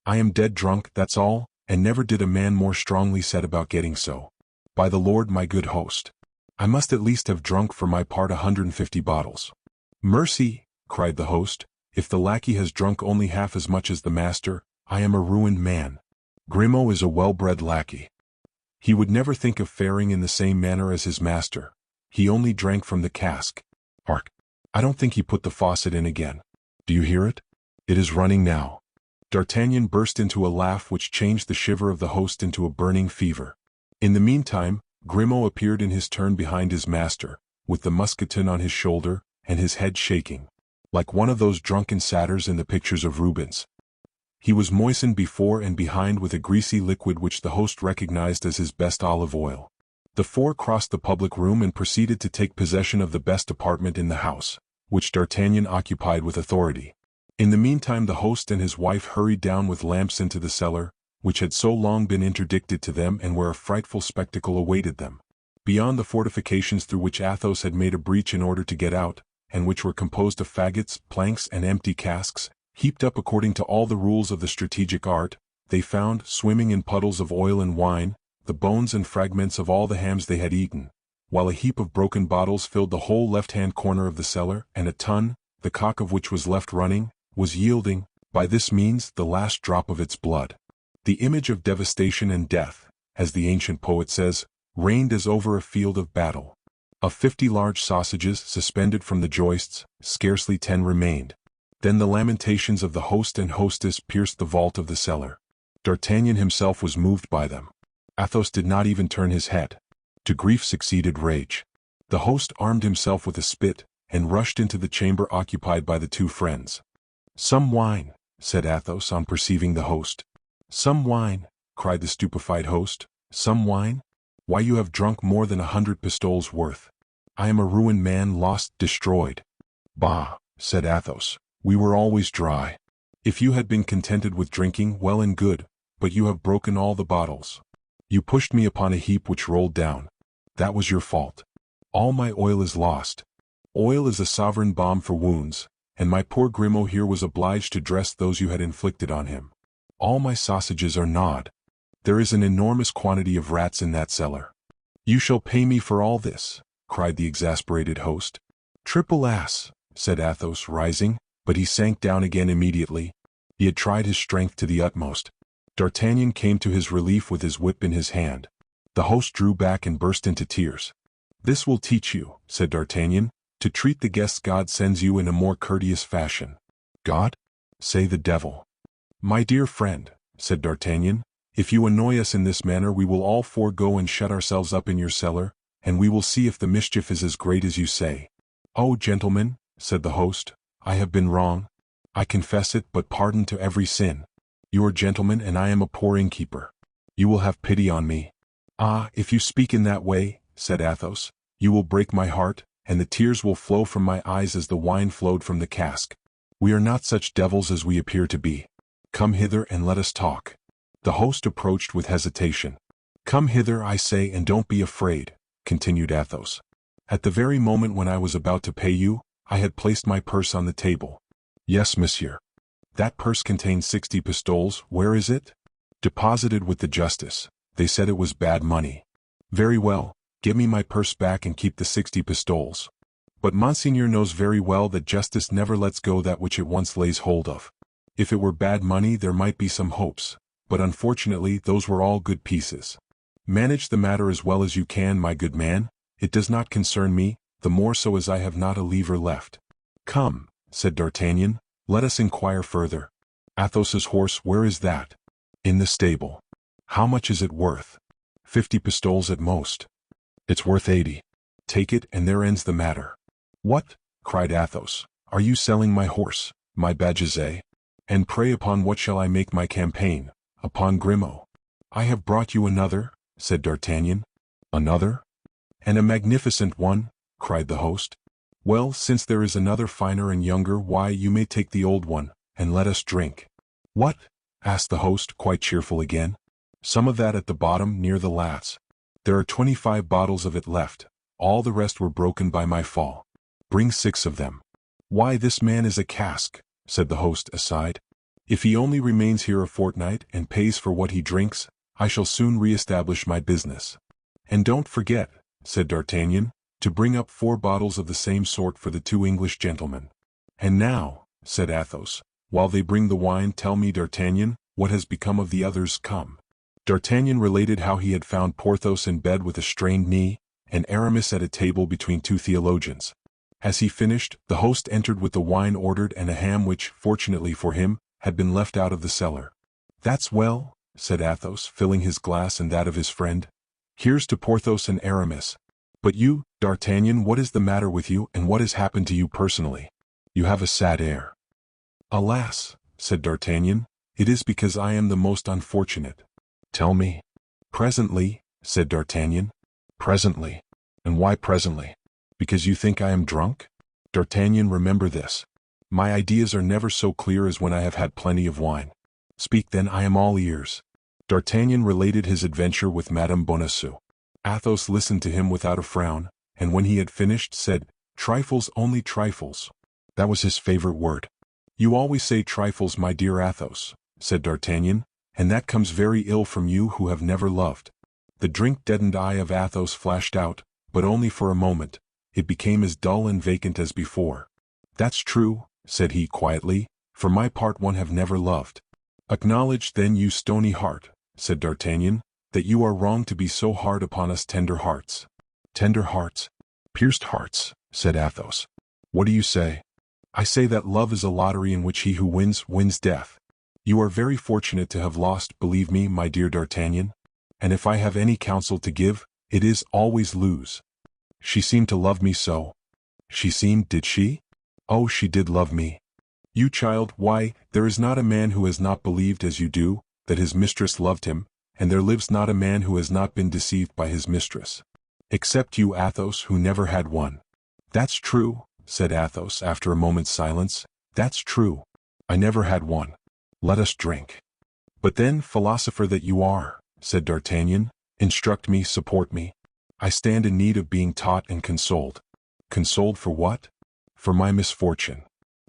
Speaker 1: I am dead drunk, that's all, and never did a man more strongly set about getting so. By the Lord, my good host, I must at least have drunk for my part 150 bottles. Mercy, cried the host, if the lackey has drunk only half as much as the master, I am a ruined man. Grimaud is a well-bred lackey. He would never think of faring in the same manner as his master. He only drank from the cask. Hark! I don't think he put the faucet in again. Do you hear it? It is running now. D'Artagnan burst into a laugh which changed the shiver of the host into a burning fever. In the meantime, Grimaud appeared in his turn behind his master, with the musketon on his shoulder, and his head shaking, like one of those drunken satyrs in the pictures of Rubens. He was moistened before and behind with a greasy liquid which the host recognized as his best olive oil. The four crossed the public room and proceeded to take possession of the best apartment in the house, which D'Artagnan occupied with authority. In the meantime the host and his wife hurried down with lamps into the cellar, which had so long been interdicted to them and where a frightful spectacle awaited them. Beyond the fortifications through which Athos had made a breach in order to get out, and which were composed of faggots, planks, and empty casks, heaped up according to all the rules of the strategic art, they found, swimming in puddles of oil and wine, the bones and fragments of all the hams they had eaten, while a heap of broken bottles filled the whole left-hand corner of the cellar, and a tun, the cock of which was left running, was yielding, by this means, the last drop of its blood. The image of devastation and death, as the ancient poet says, reigned as over a field of battle. Of 50 large sausages suspended from the joists, scarcely 10 remained. Then the lamentations of the host and hostess pierced the vault of the cellar. D'Artagnan himself was moved by them. Athos did not even turn his head. To grief succeeded rage. The host armed himself with a spit, and rushed into the chamber occupied by the two friends. "Some wine," said Athos on perceiving the host. "Some wine," cried the stupefied host. "Some wine? Why, you have drunk more than 100 pistoles worth. I am a ruined man, lost, destroyed." "Bah," said Athos, "we were always dry. If you had been contented with drinking, well and good, but you have broken all the bottles. You pushed me upon a heap which rolled down. That was your fault. All my oil is lost. Oil is a sovereign balm for wounds, and my poor Grimaud here was obliged to dress those you had inflicted on him. All my sausages are gnawed. There is an enormous quantity of rats in that cellar. You shall pay me for all this," cried the exasperated host. "Triple ass," said Athos, rising, but he sank down again immediately. He had tried his strength to the utmost. D'Artagnan came to his relief with his whip in his hand. The host drew back and burst into tears. "This will teach you," said D'Artagnan, "to treat the guests God sends you in a more courteous fashion." "God? Say the devil." "My dear friend," said D'Artagnan, "if you annoy us in this manner we will all four go and shut ourselves up in your cellar, and we will see if the mischief is as great as you say." "Oh, gentlemen," said the host, "I have been wrong. I confess it, but pardon to every sin. You are gentlemen and I am a poor innkeeper. You will have pity on me." "Ah, if you speak in that way," said Athos, "you will break my heart, and the tears will flow from my eyes as the wine flowed from the cask. We are not such devils as we appear to be. Come hither and let us talk." The host approached with hesitation. "Come hither, I say, and don't be afraid," continued Athos. "At the very moment when I was about to pay you, I had placed my purse on the table." "Yes, monsieur." "That purse contained 60 pistoles. Where is it?" "Deposited with the justice. They said it was bad money." "Very well, give me my purse back and keep the 60 pistoles." "But Monseigneur knows very well that justice never lets go that which it once lays hold of. If it were bad money there might be some hopes, but unfortunately those were all good pieces. Manage the matter as well as you can, my good man. It does not concern me, the more so as I have not a livre left." "Come," said D'Artagnan, "let us inquire further. Athos's horse, where is that?" "In the stable." "How much is it worth?" 50 pistoles at most." "It's worth 80. Take it, and there ends the matter." "What?" cried Athos. "Are you selling my horse, my Bajazet? And pray upon what shall I make my campaign? Upon Grimaud." "I have brought you another," said D'Artagnan. "Another? And a magnificent one," cried the host. "Well, since there is another finer and younger, why, you may take the old one, and let us drink." "What?" asked the host, quite cheerful again. "Some of that at the bottom, near the laths. There are 25 bottles of it left. All the rest were broken by my fall. Bring 6 of them." "Why, this man is a cask," said the host aside. If he only remains here a fortnight and pays for what he drinks, I shall soon re-establish my business. And don't forget, said D'Artagnan, to bring up 4 bottles of the same sort for the 2 English gentlemen. And now, said Athos, while they bring the wine, tell me, D'Artagnan, what has become of the others. Come. D'Artagnan related how he had found Porthos in bed with a strained knee, and Aramis at a table between 2 theologians. As he finished, the host entered with the wine ordered and a ham which, fortunately for him, had been left out of the cellar. That's well, said Athos, filling his glass and that of his friend. Here's to Porthos and Aramis. But you, D'Artagnan, what is the matter with you, and what has happened to you personally? You have a sad air. Alas, said D'Artagnan, it is because I am the most unfortunate. Tell me. Presently, said D'Artagnan. Presently. And why presently? Because you think I am drunk? D'Artagnan, remember this. My ideas are never so clear as when I have had plenty of wine. Speak then, I am all ears. D'Artagnan related his adventure with Madame Bonacieux. Athos listened to him without a frown, and when he had finished said, Trifles, only trifles. That was his favorite word. You always say trifles, my dear Athos, said D'Artagnan, and that comes very ill from you who have never loved. The drink-deadened eye of Athos flashed out, but only for a moment. It became as dull and vacant as before. That's true, said he quietly, for my part one have never loved. Acknowledge then, you stony heart, said D'Artagnan, that you are wrong to be so hard upon us tender hearts. Tender hearts? Pierced hearts, said Athos. What do you say? I say that love is a lottery in which he who wins, wins death. You are very fortunate to have lost, believe me, my dear D'Artagnan. And if I have any counsel to give, it is always lose. She seemed to love me so. She seemed, did she? Oh, she did love me. You child, why, there is not a man who has not believed as you do, that his mistress loved him, and there lives not a man who has not been deceived by his mistress. Except you, Athos, who never had one. That's true, said Athos after a moment's silence. That's true. I never had one. Let us drink. But then, philosopher that you are, said D'Artagnan, instruct me, support me. I stand in need of being taught and consoled. Consoled for what? For my misfortune.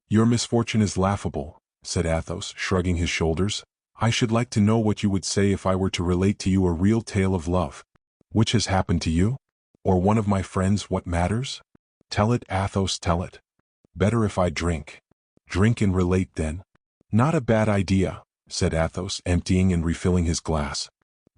Speaker 1: Your misfortune is laughable, said Athos, shrugging his shoulders. I should like to know what you would say if I were to relate to you a real tale of love. Which has happened to you? Or one of my friends, what matters? Tell it, Athos, tell it. Better if I drink. Drink and relate then. Not a bad idea, said Athos, emptying and refilling his glass.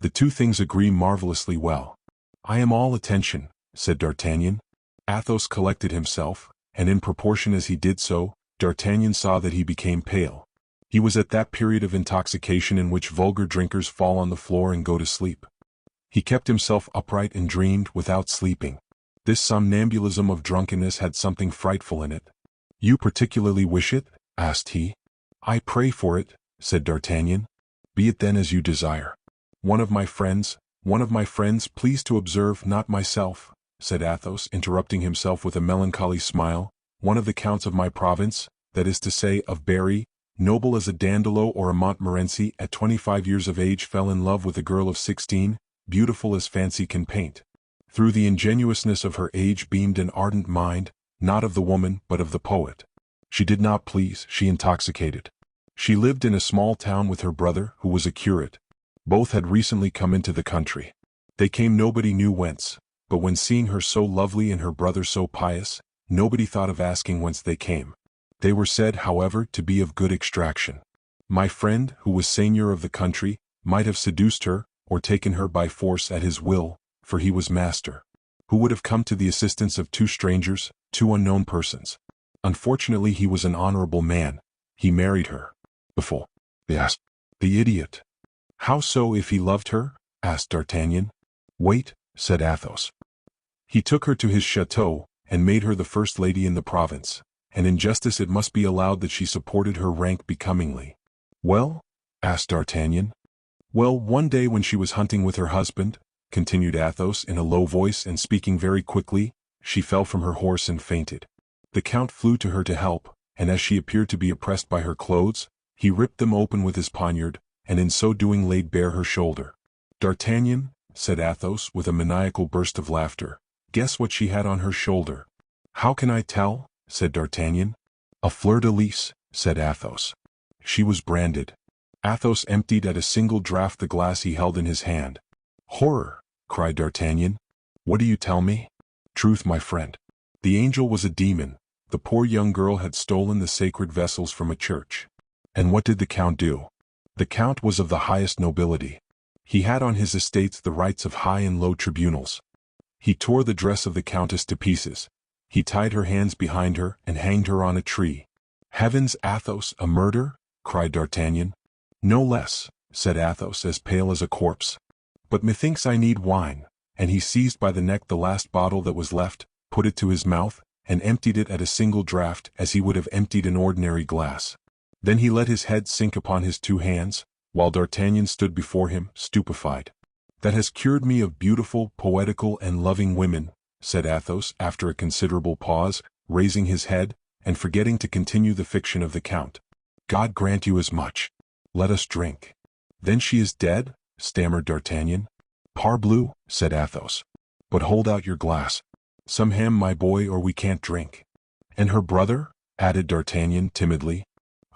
Speaker 1: The 2 things agree marvelously well. I am all attention, said D'Artagnan. Athos collected himself, and in proportion as he did so, D'Artagnan saw that he became pale. He was at that period of intoxication in which vulgar drinkers fall on the floor and go to sleep. He kept himself upright and dreamed without sleeping. This somnambulism of drunkenness had something frightful in it. You particularly wish it? Asked he. I pray for it, said D'Artagnan. Be it then as you desire. One of my friends, please to observe, not myself, said Athos, interrupting himself with a melancholy smile, one of the counts of my province, that is to say, of Berry, noble as a Dandolo or a Montmorency, at 25 years of age fell in love with a girl of 16, beautiful as fancy can paint. Through the ingenuousness of her age beamed an ardent mind, not of the woman but of the poet. She did not please, she intoxicated. She lived in a small town with her brother, who was a curate. Both had recently come into the country. They came nobody knew whence, but when seeing her so lovely and her brother so pious, nobody thought of asking whence they came. They were said, however, to be of good extraction. My friend, who was seigneur of the country, might have seduced her, or taken her by force at his will, for he was master. Who would have come to the assistance of 2 strangers, 2 unknown persons? Unfortunately he was an honorable man. He married her. Before. They asked. The idiot. How so if he loved her? Asked D'Artagnan. Wait, said Athos. He took her to his chateau, and made her the first lady in the province, and in justice it must be allowed that she supported her rank becomingly. Well? Asked D'Artagnan. Well, one day when she was hunting with her husband, continued Athos in a low voice and speaking very quickly, she fell from her horse and fainted. The Count flew to her to help, and as she appeared to be oppressed by her clothes, he ripped them open with his poniard, and in so doing laid bare her shoulder. D'Artagnan, said Athos with a maniacal burst of laughter, guess what she had on her shoulder. How can I tell? Said D'Artagnan. A fleur-de-lis, said Athos. She was branded. Athos emptied at a single draught the glass he held in his hand. "Horror!" cried D'Artagnan. "What do you tell me?" "Truth, my friend. The angel was a demon. The poor young girl had stolen the sacred vessels from a church." "And what did the count do?" "The count was of the highest nobility. He had on his estates the rights of high and low tribunals. He tore the dress of the countess to pieces. He tied her hands behind her and hanged her on a tree." "Heavens, Athos, a murder?" cried D'Artagnan. "No less," said Athos, as pale as a corpse. "But methinks I need wine," and he seized by the neck the last bottle that was left, put it to his mouth, and emptied it at a single draught as he would have emptied an ordinary glass. Then he let his head sink upon his two hands, while D'Artagnan stood before him, stupefied. "That has cured me of beautiful, poetical, and loving women," said Athos after a considerable pause, raising his head, and forgetting to continue the fiction of the count. "God grant you as much. Let us drink." "Then she is dead?" stammered D'Artagnan. "Parbleu," said Athos. "But hold out your glass. Some ham, my boy, or we can't drink." "And her brother?" added D'Artagnan timidly.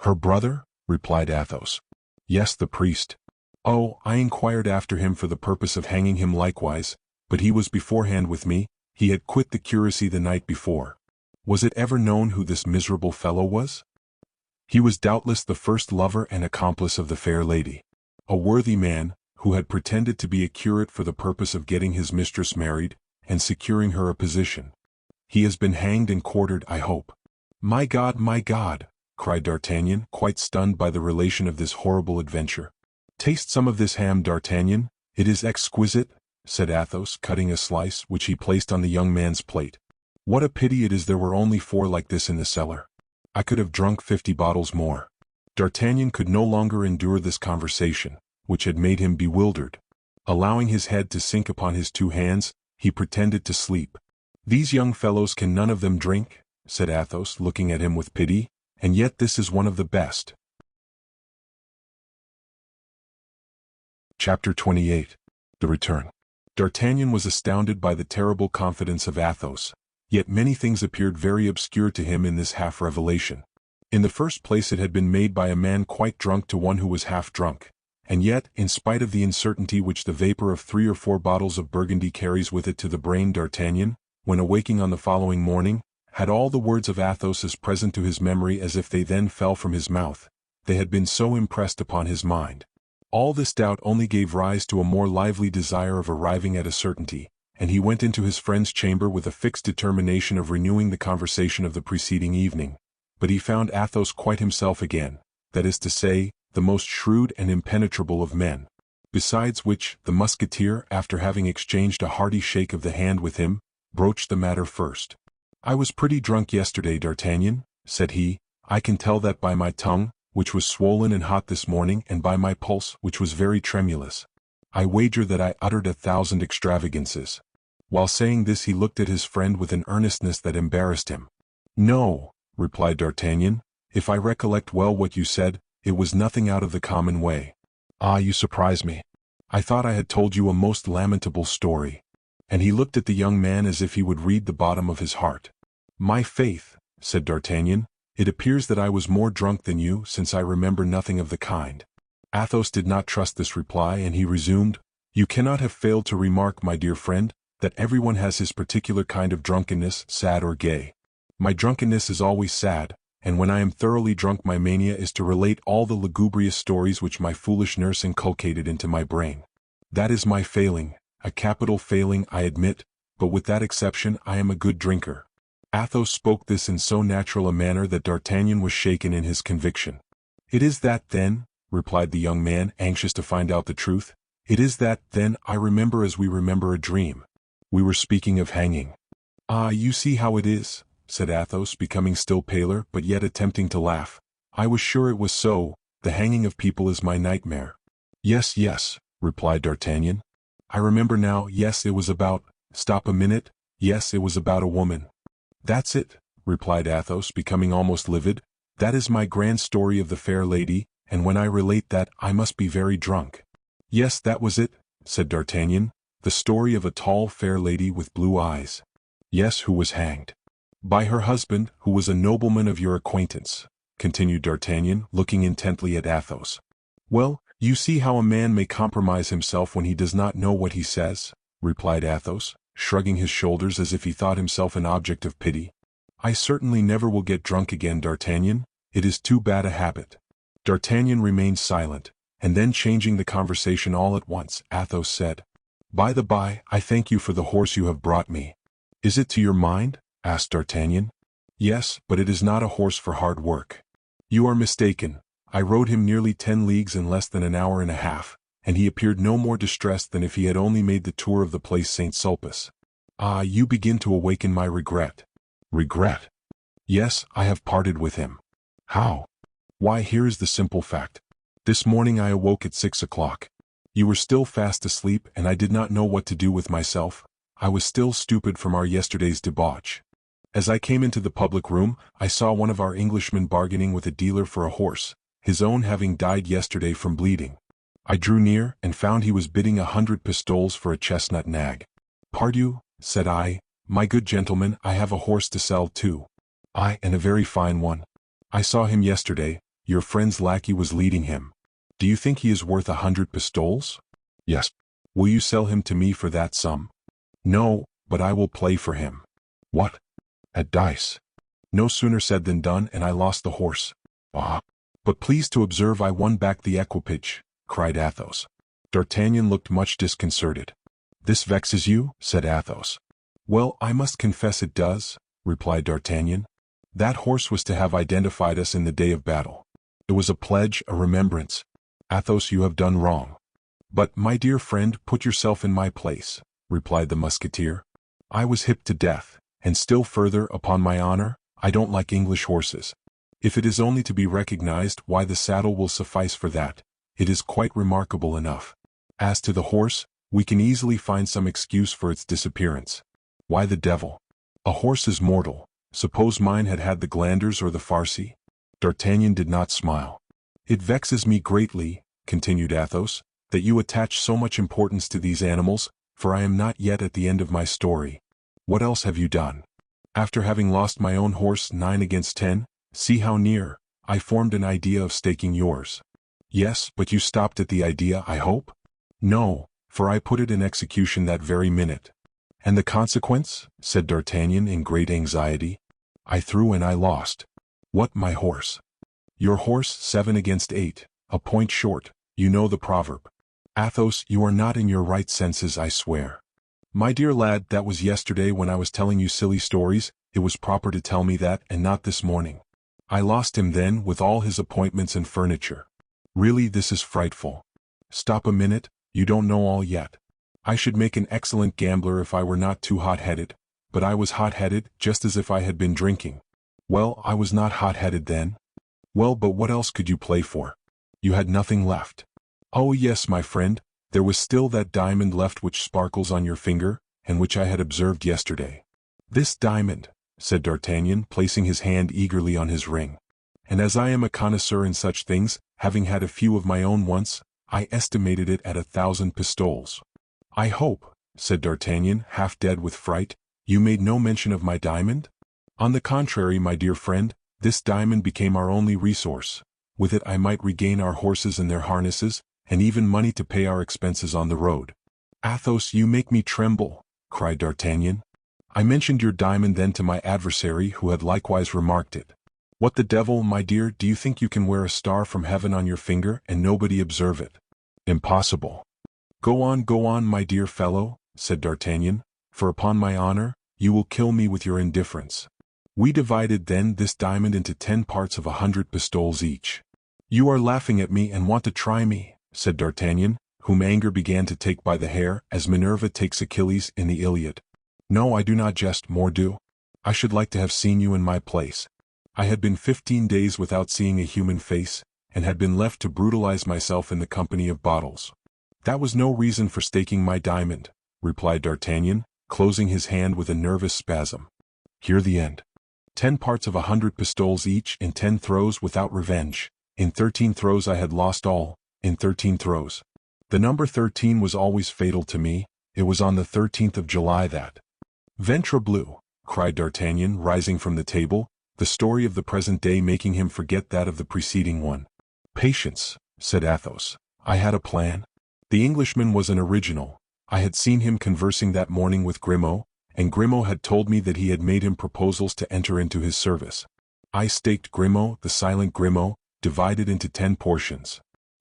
Speaker 1: "Her brother?" replied Athos. "Yes, the priest. Oh, I inquired after him for the purpose of hanging him likewise, but he was beforehand with me. He had quit the curacy the night before." "Was it ever known who this miserable fellow was?" "He was doubtless the first lover and accomplice of the fair lady. A worthy man, who had pretended to be a curate for the purpose of getting his mistress married, and securing her a position. He has been hanged and quartered, I hope." My God!" cried D'Artagnan, quite stunned by the relation of this horrible adventure. "Taste some of this ham, D'Artagnan. It is exquisite," said Athos, cutting a slice, which he placed on the young man's plate. "What a pity it is there were only 4 like this in the cellar. I could have drunk 50 bottles more." D'Artagnan could no longer endure this conversation, which had made him bewildered. Allowing his head to sink upon his 2 hands, he pretended to sleep. "These young fellows can none of them drink," said Athos, looking at him with pity, "and yet this is one of the best." Chapter 28. The Return. D'Artagnan was astounded by the terrible confidence of Athos, yet many things appeared very obscure to him in this half-revelation. In the first place, it had been made by a man quite drunk to one who was half drunk, and yet, in spite of the uncertainty which the vapor of 3 or 4 bottles of Burgundy carries with it to the brain, D'Artagnan, when awaking on the following morning, had all the words of Athos as present to his memory as if they then fell from his mouth. They had been so impressed upon his mind. All this doubt only gave rise to a more lively desire of arriving at a certainty, and he went into his friend's chamber with a fixed determination of renewing the conversation of the preceding evening. But he found Athos quite himself again, that is to say, the most shrewd and impenetrable of men. Besides which, the Musketeer, after having exchanged a hearty shake of the hand with him, broached the matter first. "I was pretty drunk yesterday, D'Artagnan," said he. "I can tell that by my tongue, which was swollen and hot this morning, and by my pulse, which was very tremulous. I wager that I uttered 1,000 extravagances." While saying this, he looked at his friend with an earnestness that embarrassed him. "No," replied D'Artagnan, "if I recollect well what you said, it was nothing out of the common way." "Ah, you surprise me. I thought I had told you a most lamentable story." And he looked at the young man as if he would read the bottom of his heart. "My faith," said D'Artagnan, "it appears that I was more drunk than you, since I remember nothing of the kind." Athos did not trust this reply, and he resumed, "You cannot have failed to remark, my dear friend, that everyone has his particular kind of drunkenness, sad or gay. My drunkenness is always sad, and when I am thoroughly drunk my mania is to relate all the lugubrious stories which my foolish nurse inculcated into my brain. That is my failing, a capital failing, I admit, but with that exception I am a good drinker." Athos spoke this in so natural a manner that D'Artagnan was shaken in his conviction. "It is that, then," replied the young man, anxious to find out the truth. "It is that, then, I remember as we remember a dream. We were speaking of hanging." "Ah, you see how it is," said Athos, becoming still paler, but yet attempting to laugh. "I was sure it was so. The hanging of people is my nightmare." Yes," replied D'Artagnan. "I remember now. Yes, it was about— stop a minute. Yes, it was about a woman." "That's it," replied Athos, becoming almost livid. "That is my grand story of the fair lady, and when I relate that, I must be very drunk." "Yes, that was it," said D'Artagnan, "the story of a tall, fair lady with blue eyes." "Yes, who was hanged." "By her husband, who was a nobleman of your acquaintance." continued D'Artagnan, looking intently at Athos. "Well, you see how a man may compromise himself when he does not know what he says," replied Athos, shrugging his shoulders as if he thought himself an object of pity. "I certainly never will get drunk again, D'Artagnan. It is too bad a habit." D'Artagnan remained silent, and then changing the conversation all at once, Athos said, "By the by, I thank you for the horse you have brought me." "Is it to your mind?" asked D'Artagnan. "Yes, but it is not a horse for hard work." "You are mistaken. I rode him nearly 10 leagues in less than an hour and a half, and he appeared no more distressed than if he had only made the tour of the place St. Sulpice." "Ah, you begin to awaken my regret." "Regret?" "Yes, I have parted with him." "How?" "Why, here is the simple fact. This morning I awoke at 6 o'clock. You were still fast asleep, and I did not know what to do with myself. I was still stupid from our yesterday's debauch. As I came into the public room, I saw one of our Englishmen bargaining with a dealer for a horse, his own having died yesterday from bleeding. I drew near, and found he was bidding 100 pistoles for a chestnut nag. "Pardieu," said I, "my good gentleman, I have a horse to sell too. Aye, and a very fine one. I saw him yesterday. Your friend's lackey was leading him. Do you think he is worth 100 pistoles?" "Yes." "Will you sell him to me for that sum?" "No, but I will play for him." "What?" "At dice." No sooner said than done, and I lost the horse. "Ah, but please to observe I won back the equipage," cried Athos. D'Artagnan looked much disconcerted. "This vexes you?" said Athos. "Well, I must confess it does," replied D'Artagnan. "That horse was to have identified us in the day of battle. It was a pledge, a remembrance. Athos, you have done wrong." "But, my dear friend, put yourself in my place," replied the Musketeer. "I was hipped to death, and still further, upon my honor, I don't like English horses. If it is only to be recognized, why the saddle will suffice for that. It is quite remarkable enough. As to the horse, we can easily find some excuse for its disappearance. Why the devil? A horse is mortal. Suppose mine had had the glanders or the farcy?" D'Artagnan did not smile. "It vexes me greatly," continued Athos, "that you attach so much importance to these animals, for I am not yet at the end of my story. What else have you done? After having lost my own horse 9 against 10, see how near, I formed an idea of staking yours." "Yes, but you stopped at the idea, I hope?" "No, for I put it in execution that very minute." "And the consequence?" said D'Artagnan in great anxiety. "I threw and I lost." "What, my horse?" "Your horse 7 against 8, a point short, you know the proverb." "Athos, you are not in your right senses, I swear." "My dear lad, that was yesterday when I was telling you silly stories. It was proper to tell me that, and not this morning. I lost him then, with all his appointments and furniture. Really, this is frightful." "Stop a minute, you don't know all yet. I should make an excellent gambler if I were not too hot-headed, but I was hot-headed, just as if I had been drinking." "Well, I was not hot-headed then." "Well, but what else could you play for? You had nothing left." "Oh yes, my friend, there was still that diamond left which sparkles on your finger, and which I had observed yesterday." "This diamond," said D'Artagnan, placing his hand eagerly on his ring. "And as I am a connoisseur in such things, having had a few of my own once, I estimated it at 1,000 pistoles." "I hope," said D'Artagnan, half dead with fright, "you made no mention of my diamond?" "On the contrary, my dear friend, this diamond became our only resource. With it I might regain our horses and their harnesses, and even money to pay our expenses on the road." "Athos, you make me tremble," cried D'Artagnan. "I mentioned your diamond then to my adversary, who had likewise remarked it." "What the devil, my dear, do you think you can wear a star from heaven on your finger, and nobody observe it?" "Impossible." Go on, my dear fellow," said D'Artagnan, "for upon my honor, you will kill me with your indifference." "We divided then this diamond into 10 parts of 100 pistoles each." "You are laughing at me and want to try me," said D'Artagnan, whom anger began to take by the hair, as Minerva takes Achilles in the Iliad. "No, I do not jest, mordieu. I should like to have seen you in my place. I had been 15 days without seeing a human face, and had been left to brutalize myself in the company of bottles." "That was no reason for staking my diamond," replied D'Artagnan, closing his hand with a nervous spasm. "Hear the end. 10 parts of 100 pistoles each in 10 throws without revenge. In 13 throws I had lost all, in 13 throws. The number 13 was always fatal to me. It was on the 13th of July that—" "Ventre bleu!" cried D'Artagnan, rising from the table. the story of the present day making him forget that of the preceding one. "Patience," said Athos. "I had a plan." The Englishman was an original. I had seen him conversing that morning with Grimaud, and Grimaud had told me that he had made him proposals to enter into his service. I staked Grimaud, the silent Grimaud, divided into 10 portions.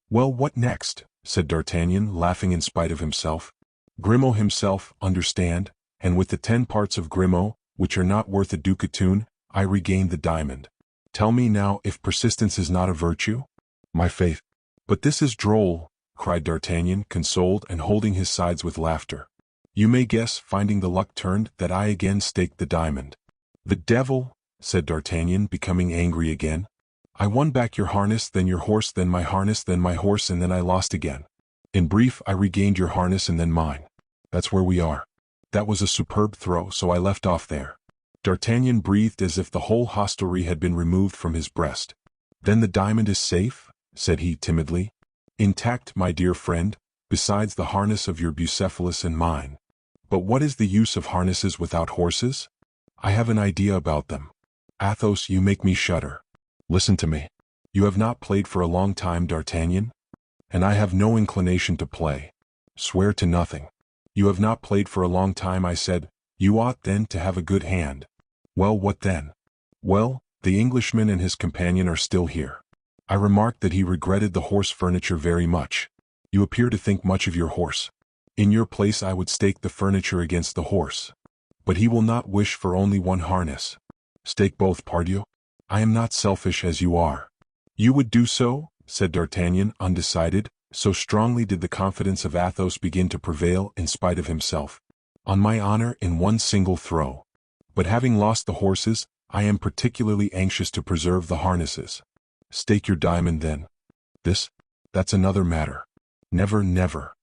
Speaker 1: "Well, what next?" said D'Artagnan, laughing in spite of himself. "Grimaud himself, understand, and with the 10 parts of Grimaud, which are not worth a ducatoon, I regained the diamond. Tell me now if persistence is not a virtue?" "My faith! But this is droll," cried D'Artagnan, consoled and holding his sides with laughter. "You may guess, finding the luck turned, that I again staked the diamond." "The devil!" said D'Artagnan, becoming angry again. "I won back your harness, then your horse, then my harness, then my horse, and then I lost again. In brief, I regained your harness and then mine. That's where we are. That was a superb throw, so I left off there." D'Artagnan breathed as if the whole hostelry had been removed from his breast. "Then the diamond is safe?" said he timidly. "Intact, my dear friend, besides the harness of your Bucephalus and mine. But what is the use of harnesses without horses? I have an idea about them. Athos, you make me shudder. Listen to me. You have not played for a long time, D'Artagnan? And I have no inclination to play. Swear to nothing. You have not played for a long time, I said. You ought then to have a good hand. Well, what then?" "Well, the Englishman and his companion are still here. I remarked that he regretted the horse furniture very much. You appear to think much of your horse. In your place I would stake the furniture against the horse. But he will not wish for only one harness. Stake both, pardieu. I am not selfish as you are." "You would do so?" said D'Artagnan, undecided, so strongly did the confidence of Athos begin to prevail in spite of himself. "On my honor, in one single throw. But having lost the horses, I am particularly anxious to preserve the harnesses." "Stake your diamond then." "That's another matter. Never, never."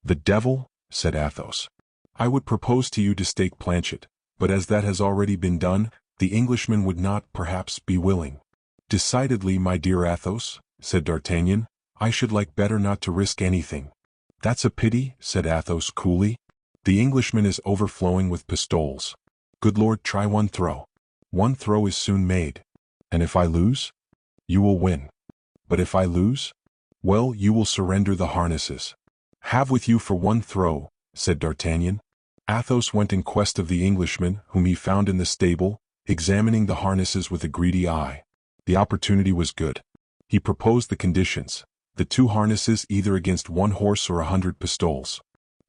Speaker 1: "The devil!" said Athos. "I would propose to you to stake Planchet, but as that has already been done, the Englishman would not, perhaps, be willing." "Decidedly, my dear Athos," said D'Artagnan, "I should like better not to risk anything." "That's a pity," said Athos coolly. "The Englishman is overflowing with pistoles. Good Lord, try one throw. One throw is soon made. And if I lose? You will win. But if I lose? Well, you will surrender the harnesses." "Have with you for one throw," said D'Artagnan. Athos went in quest of the Englishman, whom he found in the stable, examining the harnesses with a greedy eye. The opportunity was good. He proposed the conditions: the 2 harnesses either against 1 horse or 100 pistoles.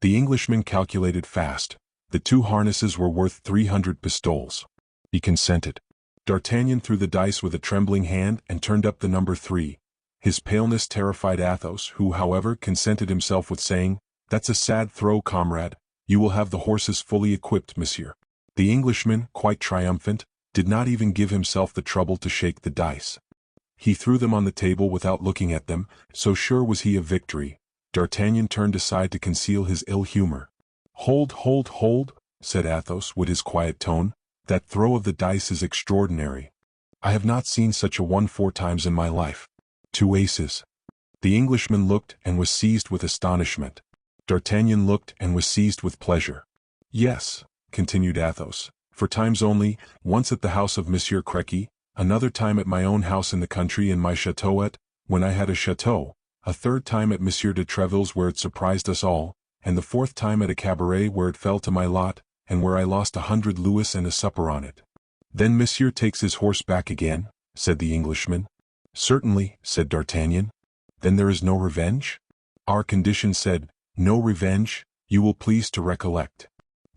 Speaker 1: The Englishman calculated fast. The 2 harnesses were worth 300 pistoles. He consented. D'Artagnan threw the dice with a trembling hand and turned up the number 3. His paleness terrified Athos, who, however, consented himself with saying, "That's a sad throw, comrade. You will have the horses fully equipped, monsieur." The Englishman, quite triumphant, did not even give himself the trouble to shake the dice. He threw them on the table without looking at them, so sure was he of victory. D'Artagnan turned aside to conceal his ill humor. "Hold, hold, hold," said Athos with his quiet tone. "That throw of the dice is extraordinary. I have not seen such a one 4 times in my life. 2 aces." The Englishman looked and was seized with astonishment. D'Artagnan looked and was seized with pleasure. "Yes," continued Athos, "for times only, once at the house of Monsieur Créquy, another time at my own house in the country in my châteauette, when I had a château, a 3rd time at Monsieur de Treville's where it surprised us all, and the 4th time at a cabaret where it fell to my lot, and where I lost 100 louis and a supper on it." "Then Monsieur takes his horse back again?" said the Englishman. "Certainly," said D'Artagnan. "Then there is no revenge?" "Our condition said, no revenge, you will please to recollect."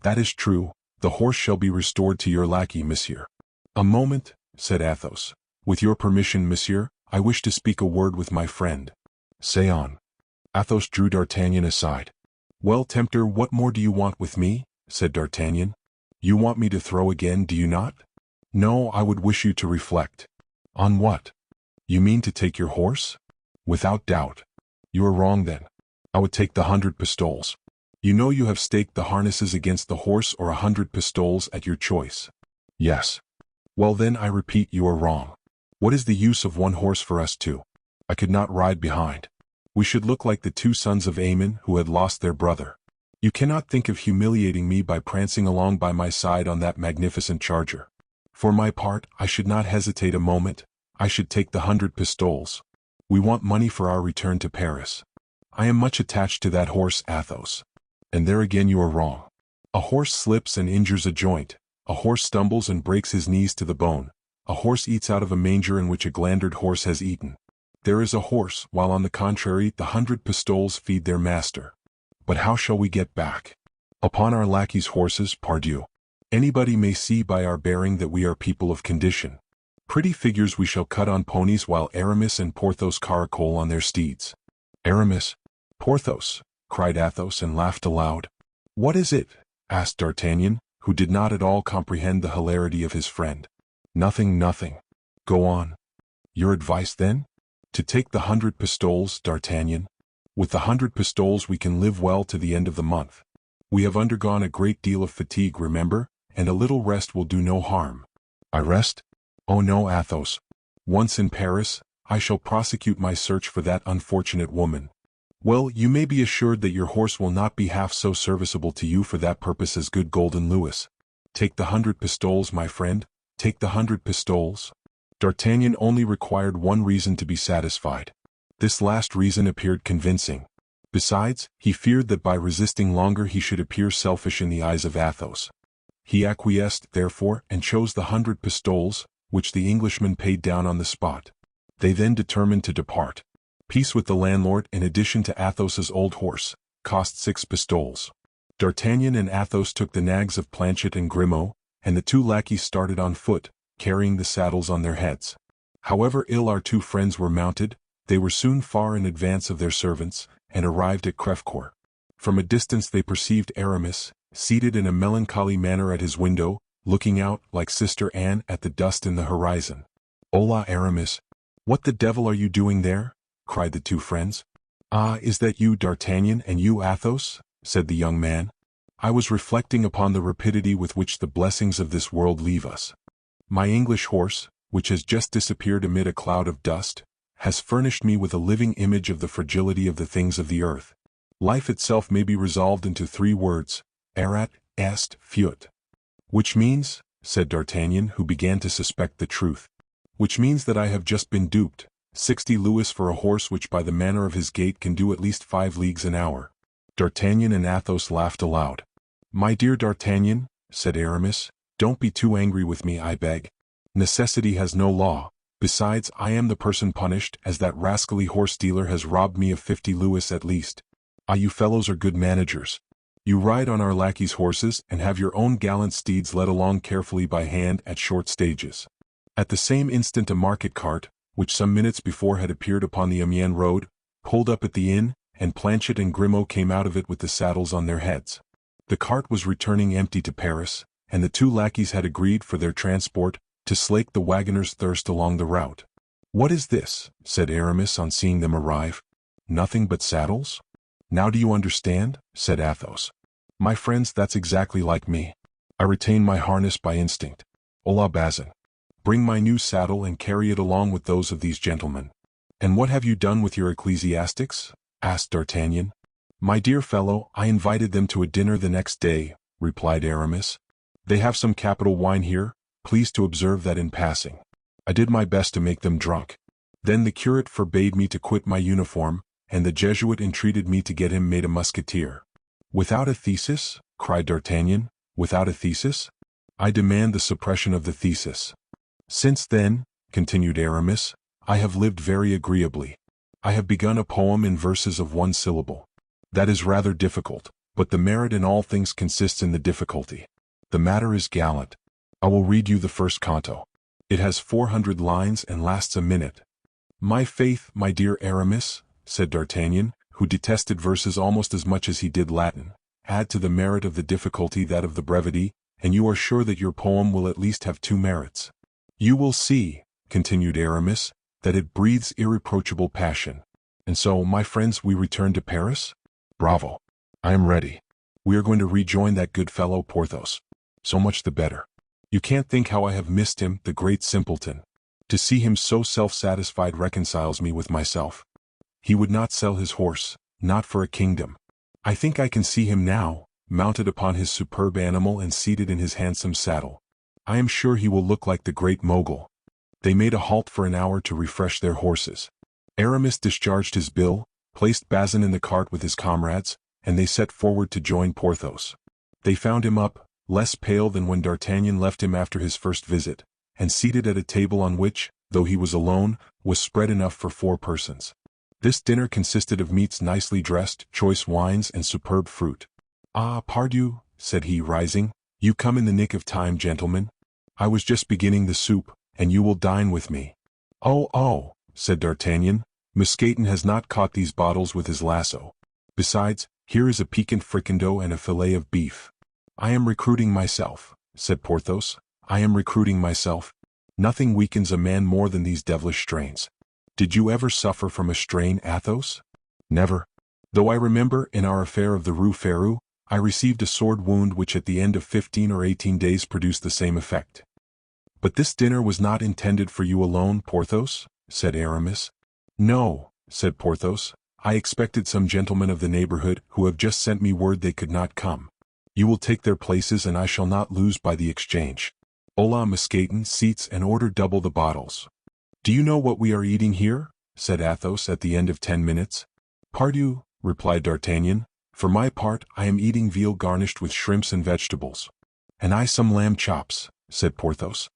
Speaker 1: "That is true. The horse shall be restored to your lackey, monsieur." "A moment," said Athos. "With your permission, monsieur, I wish to speak a word with my friend." "Say on." Athos drew D'Artagnan aside. "Well, tempter, what more do you want with me?" said D'Artagnan. "You want me to throw again, do you not?" "No, I would wish you to reflect." "On what?" "You mean to take your horse?" "Without doubt." "You are wrong then. I would take the 100 pistoles. You know you have staked the harnesses against the horse or 100 pistoles at your choice." "Yes." "Well then, I repeat, you are wrong. What is the use of 1 horse for us 2? I could not ride behind. We should look like the 2 sons of Ammon who had lost their brother. You cannot think of humiliating me by prancing along by my side on that magnificent charger. For my part, I should not hesitate a moment. I should take the 100 pistoles. We want money for our return to Paris. I am much attached to that horse, Athos. And there again you are wrong. A horse slips and injures a joint. A horse stumbles and breaks his knees to the bone. A horse eats out of a manger in which a glandered horse has eaten. There is a horse, while on the contrary the 100 pistoles feed their master. But how shall we get back? Upon our lackeys' horses, pardieu. Anybody may see by our bearing that we are people of condition. Pretty figures we shall cut on ponies while Aramis and Porthos caracole on their steeds. Aramis, Porthos, cried Athos and laughed aloud. What is it? Asked D'Artagnan, who did not at all comprehend the hilarity of his friend. Nothing, nothing. Go on. Your advice, then? To take the 100 pistoles, D'Artagnan. With the 100 pistoles we can live well to the end of the month. We have undergone a great deal of fatigue, remember, and a little rest will do no harm. I rest? Oh no, Athos. Once in Paris, I shall prosecute my search for that unfortunate woman. Well, you may be assured that your horse will not be half so serviceable to you for that purpose as good golden Louis. Take the 100 pistoles, my friend, take the 100 pistoles. D'Artagnan only required one reason to be satisfied. This last reason appeared convincing. Besides, he feared that by resisting longer he should appear selfish in the eyes of Athos. He acquiesced, therefore, and chose the 100 pistoles, which the Englishman paid down on the spot. They then determined to depart. Peace with the landlord, in addition to Athos's old horse, cost 6 pistoles. D'Artagnan and Athos took the nags of Planchet and Grimaud, and the 2 lackeys started on foot, carrying the saddles on their heads. However ill our 2 friends were mounted, they were soon far in advance of their servants, and arrived at Crèvecoeur. From a distance they perceived Aramis, seated in a melancholy manner at his window, looking out, like Sister Anne, at the dust in the horizon. Hola, Aramis! What the devil are you doing there? Cried the 2 friends. Ah, is that you, D'Artagnan, and you, Athos? Said the young man. I was reflecting upon the rapidity with which the blessings of this world leave us. My English horse, which has just disappeared amid a cloud of dust, has furnished me with a living image of the fragility of the things of the earth. Life itself may be resolved into 3 words, erat, est, fuit. Which means, said D'Artagnan, who began to suspect the truth, which means that I have just been duped. 60 louis for a horse which by the manner of his gait can do at least 5 leagues an hour. D'Artagnan and Athos laughed aloud. My dear D'Artagnan, said Aramis, don't be too angry with me, I beg. Necessity has no law. Besides, I am the person punished, as that rascally horse-dealer has robbed me of 50 louis at least. Ah, you fellows are good managers. You ride on our lackeys' horses and have your own gallant steeds led along carefully by hand at short stages. At the same instant a market cart, which some minutes before had appeared upon the Amiens road, pulled up at the inn, and Planchet and Grimaud came out of it with the saddles on their heads. The cart was returning empty to Paris, and the 2 lackeys had agreed for their transport, to slake the wagoner's thirst along the route. What is this? Said Aramis on seeing them arrive. Nothing but saddles? Now do you understand? Said Athos. My friends, that's exactly like me. I retain my harness by instinct. Hola, Bazin. Bring my new saddle and carry it along with those of these gentlemen. And what have you done with your ecclesiastics? Asked D'Artagnan. My dear fellow, I invited them to a dinner the next day, replied Aramis. They have some capital wine here, please to observe that in passing. I did my best to make them drunk. Then the curate forbade me to quit my uniform, and the Jesuit entreated me to get him made a musketeer. Without a thesis? Cried D'Artagnan. Without a thesis? I demand the suppression of the thesis. Since then, continued Aramis, I have lived very agreeably. I have begun a poem in verses of 1 syllable. That is rather difficult, but the merit in all things consists in the difficulty. The matter is gallant. I will read you the first canto. It has 400 lines and lasts a minute. My faith, my dear Aramis, said D'Artagnan, who detested verses almost as much as he did Latin, add to the merit of the difficulty that of the brevity, and you are sure that your poem will at least have 2 merits. You will see, continued Aramis, that it breathes irreproachable passion. And so, my friends, we return to Paris? Bravo. I am ready. We are going to rejoin that good fellow Porthos. So much the better. You can't think how I have missed him, the great simpleton. To see him so self-satisfied reconciles me with myself. He would not sell his horse, not for a kingdom. I think I can see him now, mounted upon his superb animal and seated in his handsome saddle. I am sure he will look like the great mogul." They made a halt for an hour to refresh their horses. Aramis discharged his bill, placed Bazin in the cart with his comrades, and they set forward to join Porthos. They found him up, less pale than when D'Artagnan left him after his first visit, and seated at a table on which, though he was alone, was spread enough for 4 persons. This dinner consisted of meats nicely dressed, choice wines, and superb fruit. "Ah, pardieu," said he, rising, "you come in the nick of time, gentlemen. I was just beginning the soup, and you will dine with me." "Oh," said D'Artagnan, "Mousqueton has not caught these bottles with his lasso. Besides, here is a piquant fricandeau and a fillet of beef." "I am recruiting myself," said Porthos. "I am recruiting myself. Nothing weakens a man more than these devilish strains. Did you ever suffer from a strain, Athos?" "Never. Though I remember, in our affair of the Rue Ferou, I received a sword wound which at the end of 15 or 18 days produced the same effect." "But this dinner was not intended for you alone, Porthos?" said Aramis. "No," said Porthos. "I expected some gentlemen of the neighborhood who have just sent me word they could not come. You will take their places and I shall not lose by the exchange. Hola, Mousqueton, seats and order double the bottles." "Do you know what we are eating here?" said Athos at the end of 10 minutes. "Pardieu," replied D'Artagnan. "For my part, I am eating veal garnished with shrimps and vegetables." "And I some lamb chops," said Porthos.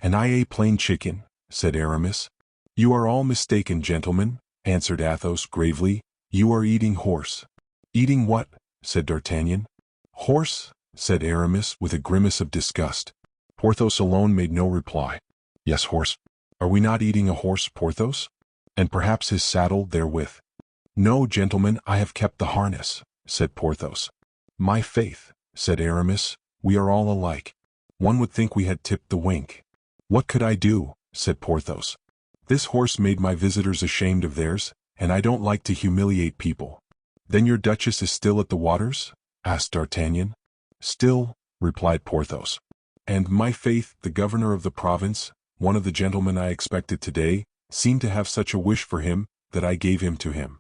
Speaker 1: "And I a plain chicken," said Aramis. "You are all mistaken, gentlemen," answered Athos gravely. "You are eating horse." "Eating what?" said D'Artagnan. "Horse," said Aramis with a grimace of disgust. Porthos alone made no reply. "Yes, horse. Are we not eating a horse, Porthos? And perhaps his saddle therewith?" "No, gentlemen, I have kept the harness," said Porthos. "My faith," said Aramis, "we are all alike. One would think we had tipped the wink." "What could I do?" said Porthos. "This horse made my visitors ashamed of theirs, and I don't like to humiliate people." "Then your duchess is still at the waters?" asked D'Artagnan. "Still," replied Porthos. "And, my faith, the governor of the province, one of the gentlemen I expected today, seemed to have such a wish for him, that I gave him to him."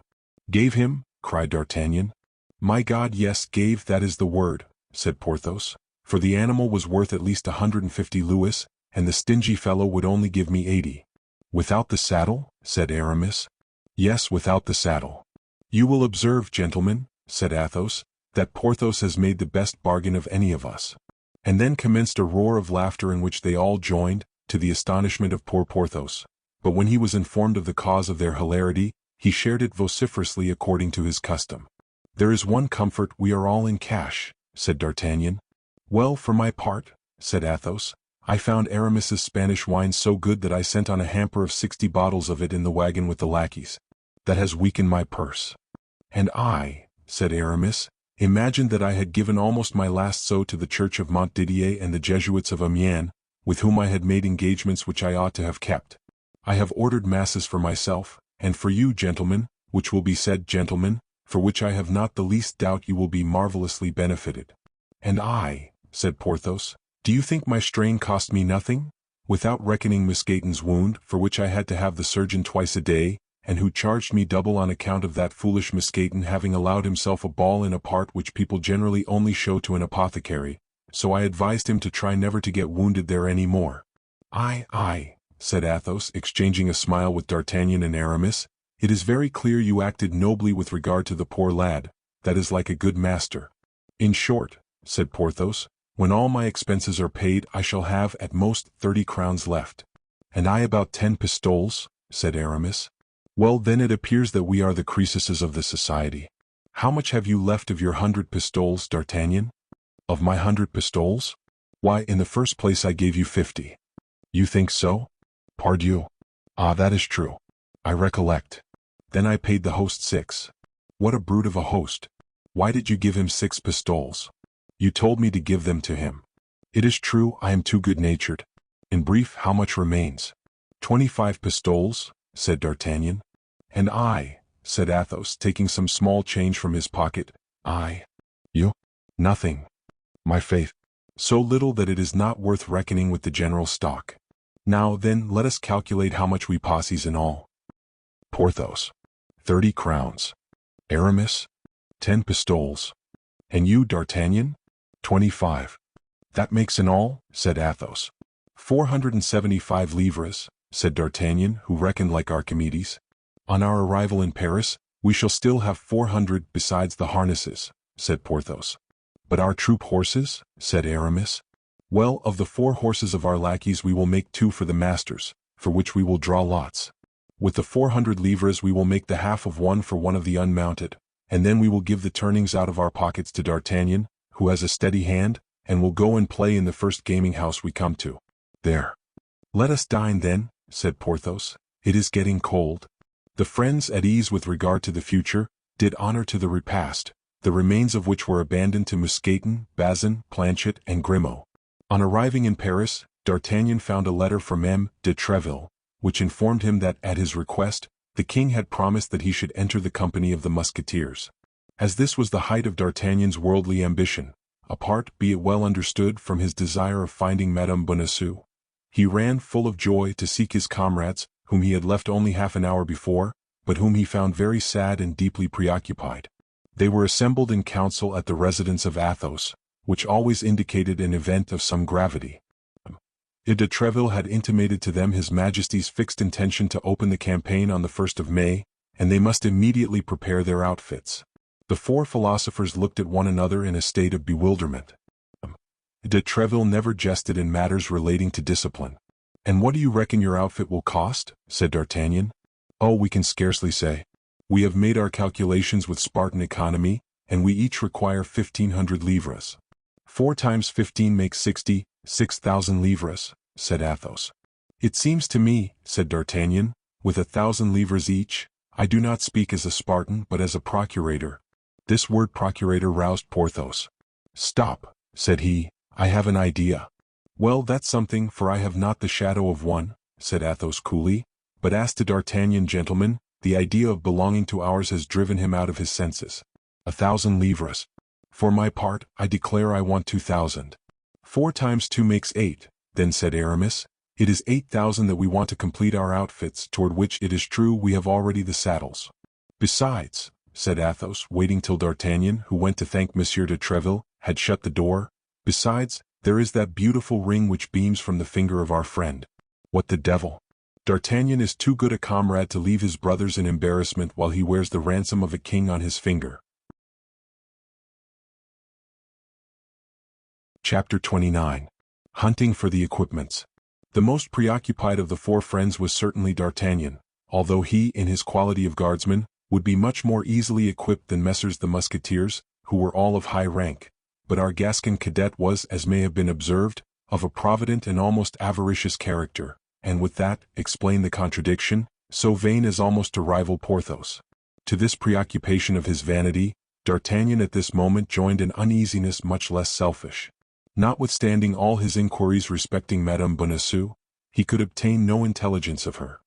Speaker 1: "Gave him?" cried D'Artagnan. "My God, yes, gave, that is the word," said Porthos, "for the animal was worth at least 150 louis, and the stingy fellow would only give me 80. "Without the saddle?" said Aramis. "Yes, without the saddle." "You will observe, gentlemen," said Athos, "that Porthos has made the best bargain of any of us." And then commenced a roar of laughter in which they all joined, to the astonishment of poor Porthos. But when he was informed of the cause of their hilarity, he shared it vociferously according to his custom. "There is one comfort, we are all in cash," said D'Artagnan. "Well, for my part," said Athos, "I found Aramis's Spanish wine so good that I sent on a hamper of 60 bottles of it in the wagon with the lackeys. That has weakened my purse." "And I," said Aramis, "imagined that I had given almost my last sou to the church of Montdidier and the Jesuits of Amiens, with whom I had made engagements which I ought to have kept. I have ordered masses for myself, and for you, gentlemen, which will be said, gentlemen, for which I have not the least doubt you will be marvelously benefited." "And I," said Porthos, "do you think my strain cost me nothing? Without reckoning Mousqueton's wound, for which I had to have the surgeon twice a day, and who charged me double on account of that foolish Mousqueton having allowed himself a ball in a part which people generally only show to an apothecary, so I advised him to try never to get wounded there any more." "Aye," said Athos, exchanging a smile with D'Artagnan and Aramis, "it is very clear you acted nobly with regard to the poor lad, that is like a good master." "In short," said Porthos, "when all my expenses are paid I shall have at most 30 crowns left." "And I about 10 pistoles," said Aramis. "Well, then it appears that we are the Croesuses of the society. How much have you left of your 100 pistoles, D'Artagnan?" "Of my 100 pistoles? Why, in the first place I gave you 50. "You think so?" "Pardieu. Ah, that is true. I recollect. Then I paid the host 6. "What a brute of a host! Why did you give him 6 pistoles?" "You told me to give them to him." "It is true, I am too good-natured. In brief, how much remains?" 25 pistoles, said D'Artagnan. "And I," said Athos, taking some small change from his pocket. "I." "You?" "Nothing. My faith. So little that it is not worth reckoning with the general stock. Now, then, let us calculate how much we posses in all." "Porthos. 30 crowns. Aramis. 10 pistoles. And you, D'Artagnan? 25. "That makes in all," said Athos. 475 livres, said D'Artagnan, who reckoned like Archimedes. "On our arrival in Paris, we shall still have 400 besides the harnesses," said Porthos. "But our troop horses?" said Aramis. "Well, of the 4 horses of our lackeys we will make 2 for the masters, for which we will draw lots. With the 400 livres we will make the half of one for one of the unmounted, and then we will give the turnings out of our pockets to D'Artagnan, who has a steady hand, and will go and play in the first gaming house we come to. There." "Let us dine then," said Porthos. "It is getting cold." The friends, at ease with regard to the future, did honor to the repast, the remains of which were abandoned to Mousqueton, Bazin, Planchet, and Grimaud. On arriving in Paris, D'Artagnan found a letter from M. de Treville, which informed him that, at his request, the king had promised that he should enter the company of the Musketeers. As this was the height of D'Artagnan's worldly ambition, apart, be it well understood, from his desire of finding Madame Bonacieux, he ran full of joy to seek his comrades, whom he had left only half an hour before, but whom he found very sad and deeply preoccupied. They were assembled in council at the residence of Athos, which always indicated an event of some gravity. De Treville had intimated to them His Majesty's fixed intention to open the campaign on the 1st of May, and they must immediately prepare their outfits. The 4 philosophers looked at one another in a state of bewilderment. De Treville never jested in matters relating to discipline. "And what do you reckon your outfit will cost?" said D'Artagnan. "Oh, we can scarcely say. We have made our calculations with Spartan economy, and we each require 1,500 livres. 4 times 15 makes 6,000 livres, said Athos. "It seems to me," said D'Artagnan, "with 1,000 livres each, I do not speak as a Spartan but as a procurator." This word procurator roused Porthos. "Stop," said he, "I have an idea." "Well, that's something, for I have not the shadow of one," said Athos coolly, "but as to D'Artagnan, gentlemen, the idea of belonging to ours has driven him out of his senses. 1,000 livres. For my part, I declare I want 2,000. 4 times 2 makes 8, then, said Aramis. "It is 8,000 that we want to complete our outfits, toward which, it is true, we have already the saddles." "Besides," said Athos, waiting till D'Artagnan, who went to thank Monsieur de Treville, had shut the door, "besides, there is that beautiful ring which beams from the finger of our friend." "What the devil? D'Artagnan is too good a comrade to leave his brothers in embarrassment while he wears the ransom of a king on his finger." Chapter 29. Hunting for the equipments. The most preoccupied of the 4 friends was certainly D'Artagnan, although he, in his quality of guardsman, would be much more easily equipped than Messrs the Musketeers, who were all of high rank. But our Gascon cadet was, as may have been observed, of a provident and almost avaricious character, and with that, explain the contradiction, so vain as almost to rival Porthos. To this preoccupation of his vanity, D'Artagnan at this moment joined an uneasiness much less selfish. Notwithstanding all his inquiries respecting Madame Bonacieux, he could obtain no intelligence of her.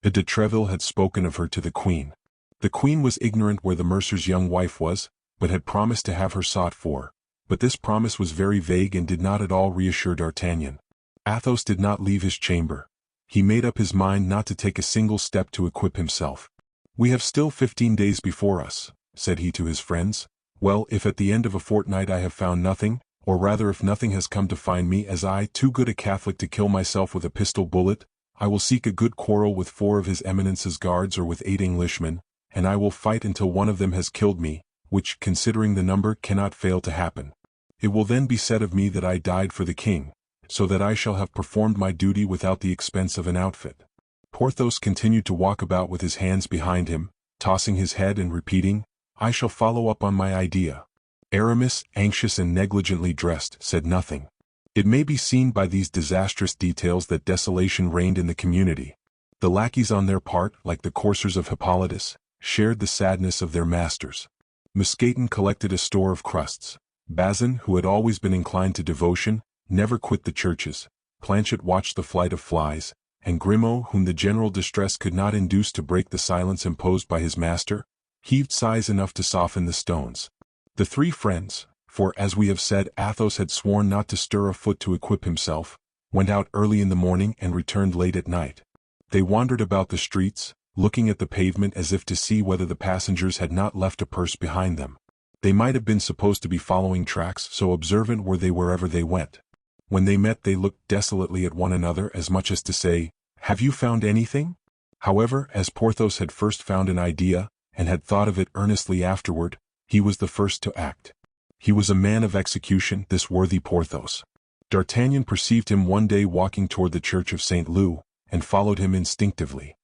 Speaker 1: De Treville had spoken of her to the queen. The queen was ignorant where the mercer's young wife was, but had promised to have her sought for, but this promise was very vague and did not at all reassure D'Artagnan. Athos did not leave his chamber. He made up his mind not to take a single step to equip himself. "We have still 15 days before us," said he to his friends. "Well, if at the end of a fortnight I have found nothing, or rather if nothing has come to find me, as I, too good a Catholic to kill myself with a pistol bullet, I will seek a good quarrel with 4 of his Eminence's guards or with 8 Englishmen, and I will fight until one of them has killed me, which, considering the number, cannot fail to happen. It will then be said of me that I died for the king, so that I shall have performed my duty without the expense of an outfit." Porthos continued to walk about with his hands behind him, tossing his head and repeating, "I shall follow up on my idea." Aramis, anxious and negligently dressed, said nothing. It may be seen by these disastrous details that desolation reigned in the community. The lackeys on their part, like the coursers of Hippolytus, shared the sadness of their masters. Mousqueton collected a store of crusts. Bazin, who had always been inclined to devotion, never quit the churches. Planchet watched the flight of flies, and Grimaud, whom the general distress could not induce to break the silence imposed by his master, heaved sighs enough to soften the stones. The 3 friends, for as we have said Athos had sworn not to stir a foot to equip himself, went out early in the morning and returned late at night. They wandered about the streets, looking at the pavement as if to see whether the passengers had not left a purse behind them. They might have been supposed to be following tracks, so observant were they wherever they went. When they met they looked desolately at one another as much as to say, "Have you found anything?" However, as Porthos had first found an idea, and had thought of it earnestly afterward, he was the first to act. He was a man of execution, this worthy Porthos. D'Artagnan perceived him one day walking toward the church of St. Loup, and followed him instinctively.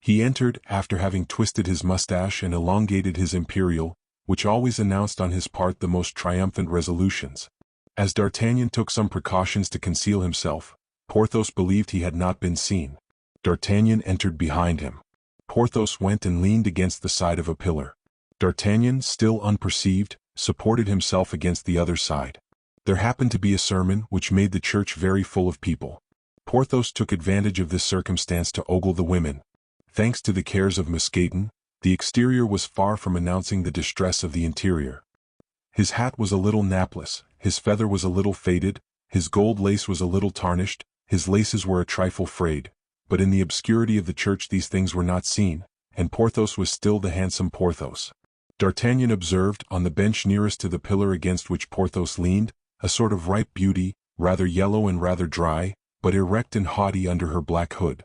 Speaker 1: He entered, after having twisted his mustache and elongated his imperial, which always announced on his part the most triumphant resolutions. As D'Artagnan took some precautions to conceal himself, Porthos believed he had not been seen. D'Artagnan entered behind him. Porthos went and leaned against the side of a pillar. D'Artagnan, still unperceived, supported himself against the other side. There happened to be a sermon which made the church very full of people. Porthos took advantage of this circumstance to ogle the women. Thanks to the cares of Mousqueton, the exterior was far from announcing the distress of the interior. His hat was a little napless, his feather was a little faded, his gold lace was a little tarnished, his laces were a trifle frayed, but in the obscurity of the church these things were not seen, and Porthos was still the handsome Porthos. D'Artagnan observed, on the bench nearest to the pillar against which Porthos leaned, a sort of ripe beauty, rather yellow and rather dry, but erect and haughty under her black hood.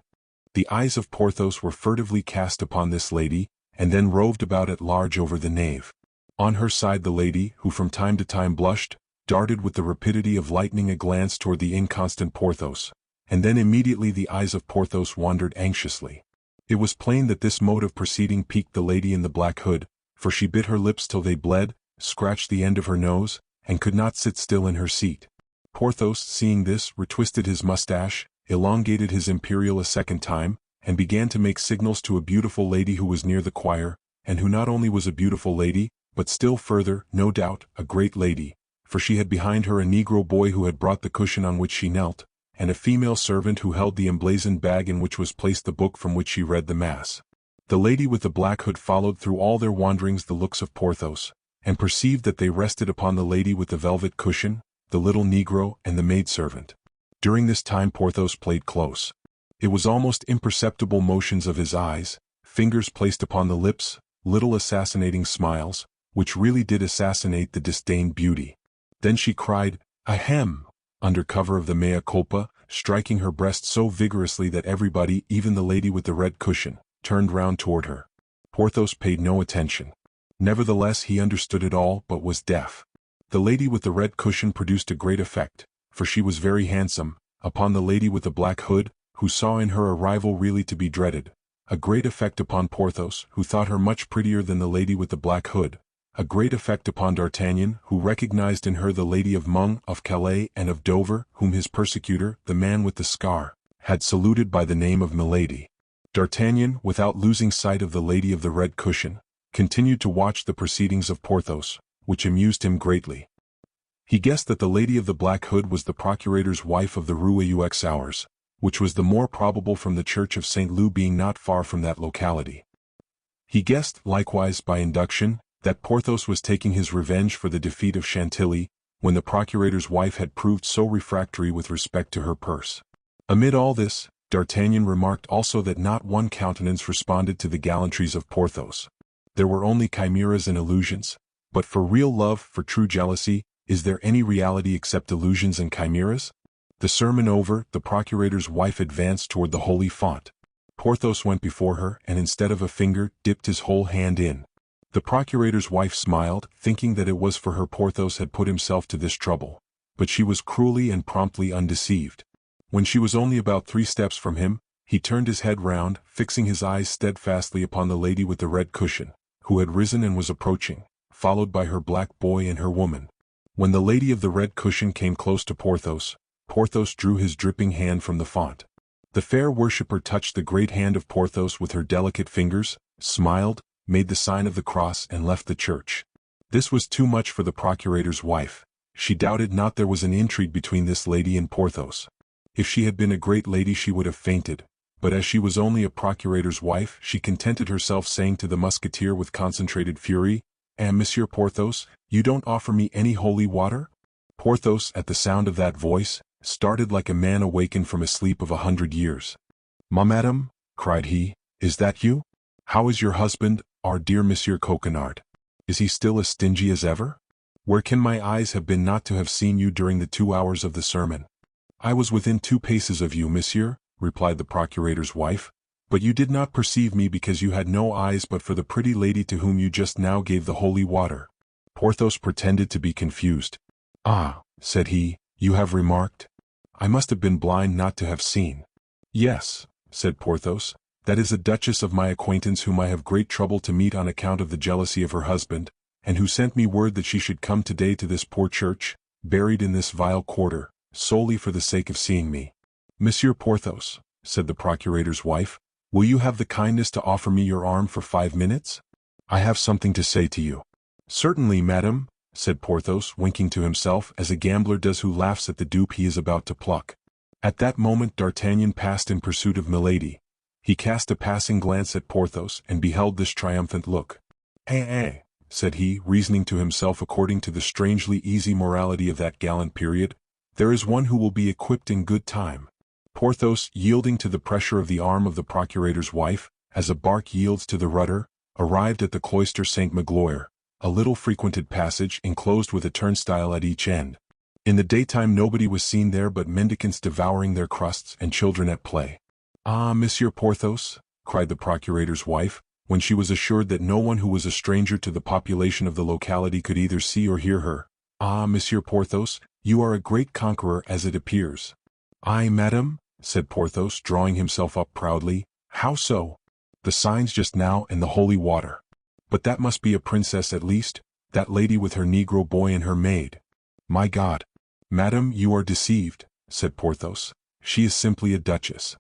Speaker 1: The eyes of Porthos were furtively cast upon this lady, and then roved about at large over the nave. On her side the lady, who from time to time blushed, darted with the rapidity of lightning a glance toward the inconstant Porthos, and then immediately the eyes of Porthos wandered anxiously. It was plain that this mode of proceeding piqued the lady in the black hood, for she bit her lips till they bled, scratched the end of her nose, and could not sit still in her seat. Porthos, seeing this, retwisted his mustache, elongated his imperial a second time, and began to make signals to a beautiful lady who was near the choir, and who not only was a beautiful lady, but still further, no doubt, a great lady, for she had behind her a Negro boy who had brought the cushion on which she knelt, and a female servant who held the emblazoned bag in which was placed the book from which she read the Mass. The lady with the black hood followed through all their wanderings the looks of Porthos, and perceived that they rested upon the lady with the velvet cushion, the little Negro, and the maidservant. During this time Porthos played close. It was almost imperceptible motions of his eyes, fingers placed upon the lips, little assassinating smiles, which really did assassinate the disdained beauty. Then she cried, "Ahem!" under cover of the mea culpa, striking her breast so vigorously that everybody, even the lady with the red cushion, turned round toward her. Porthos paid no attention. Nevertheless he understood it all, but was deaf. The lady with the red cushion produced a great effect, for she was very handsome, upon the lady with the black hood, who saw in her a rival really to be dreaded. A great effect upon Porthos, who thought her much prettier than the lady with the black hood. A great effect upon D'Artagnan, who recognized in her the lady of Meung, of Calais, and of Dover, whom his persecutor, the man with the scar, had saluted by the name of Milady. D'Artagnan, without losing sight of the lady of the red cushion, continued to watch the proceedings of Porthos, which amused him greatly. He guessed that the lady of the black hood was the procurator's wife of the Rue aux, which was the more probable from the church of St. Loup being not far from that locality. He guessed, likewise by induction, that Porthos was taking his revenge for the defeat of Chantilly, when the procurator's wife had proved so refractory with respect to her purse. Amid all this, D'Artagnan remarked also that not one countenance responded to the gallantries of Porthos. There were only chimeras and illusions, but for real love, for true jealousy, is there any reality except illusions and chimeras? The sermon over, the procurator's wife advanced toward the holy font. Porthos went before her, and instead of a finger, dipped his whole hand in. The procurator's wife smiled, thinking that it was for her Porthos had put himself to this trouble, but she was cruelly and promptly undeceived. When she was only about 3 steps from him, he turned his head round, fixing his eyes steadfastly upon the lady with the red cushion, who had risen and was approaching, followed by her black boy and her woman. When the lady of the red cushion came close to Porthos, Porthos drew his dripping hand from the font. The fair worshipper touched the great hand of Porthos with her delicate fingers, smiled, made the sign of the cross and left the church. This was too much for the procurator's wife. She doubted not there was an intrigue between this lady and Porthos. If she had been a great lady she would have fainted, but as she was only a procurator's wife she contented herself saying to the musketeer with concentrated fury, "And Monsieur Porthos, you don't offer me any holy water?" Porthos, at the sound of that voice, started like a man awakened from a sleep of 100 years. "Madame," cried he, "is that you? How is your husband, our dear Monsieur Coquenard?" Is he still as stingy as ever? Where can my eyes have been not to have seen you during the 2 hours of the sermon? I was within 2 paces of you, monsieur, replied the procurator's wife, but you did not perceive me because you had no eyes but for the pretty lady to whom you just now gave the holy water. Porthos pretended to be confused. Ah, said he, you have remarked? I must have been blind not to have seen. Yes, said Porthos, that is a duchess of my acquaintance whom I have great trouble to meet on account of the jealousy of her husband, and who sent me word that she should come today to this poor church, buried in this vile quarter, solely for the sake of seeing me. Monsieur Porthos, said the procurator's wife, will you have the kindness to offer me your arm for 5 minutes? I have something to say to you. Certainly, madame, said Porthos, winking to himself as a gambler does who laughs at the dupe he is about to pluck. At that moment D'Artagnan passed in pursuit of Milady. He cast a passing glance at Porthos and beheld this triumphant look. Said he, reasoning to himself according to the strangely easy morality of that gallant period, there is one who will be equipped in good time. Porthos, yielding to the pressure of the arm of the procurator's wife, as a bark yields to the rudder, arrived at the cloister St. Magloire, a little frequented passage enclosed with a turnstile at each end. In the daytime nobody was seen there but mendicants devouring their crusts and children at play. Ah, Monsieur Porthos, cried the procurator's wife, when she was assured that no one who was a stranger to the population of the locality could either see or hear her. Ah, Monsieur Porthos, you are a great conqueror as it appears. Aye, madame, said Porthos, drawing himself up proudly. How so? The signs just now and the holy water. But that must be a princess at least, that lady with her Negro boy and her maid. My God! Madame, you are deceived, said Porthos. She is simply a duchess.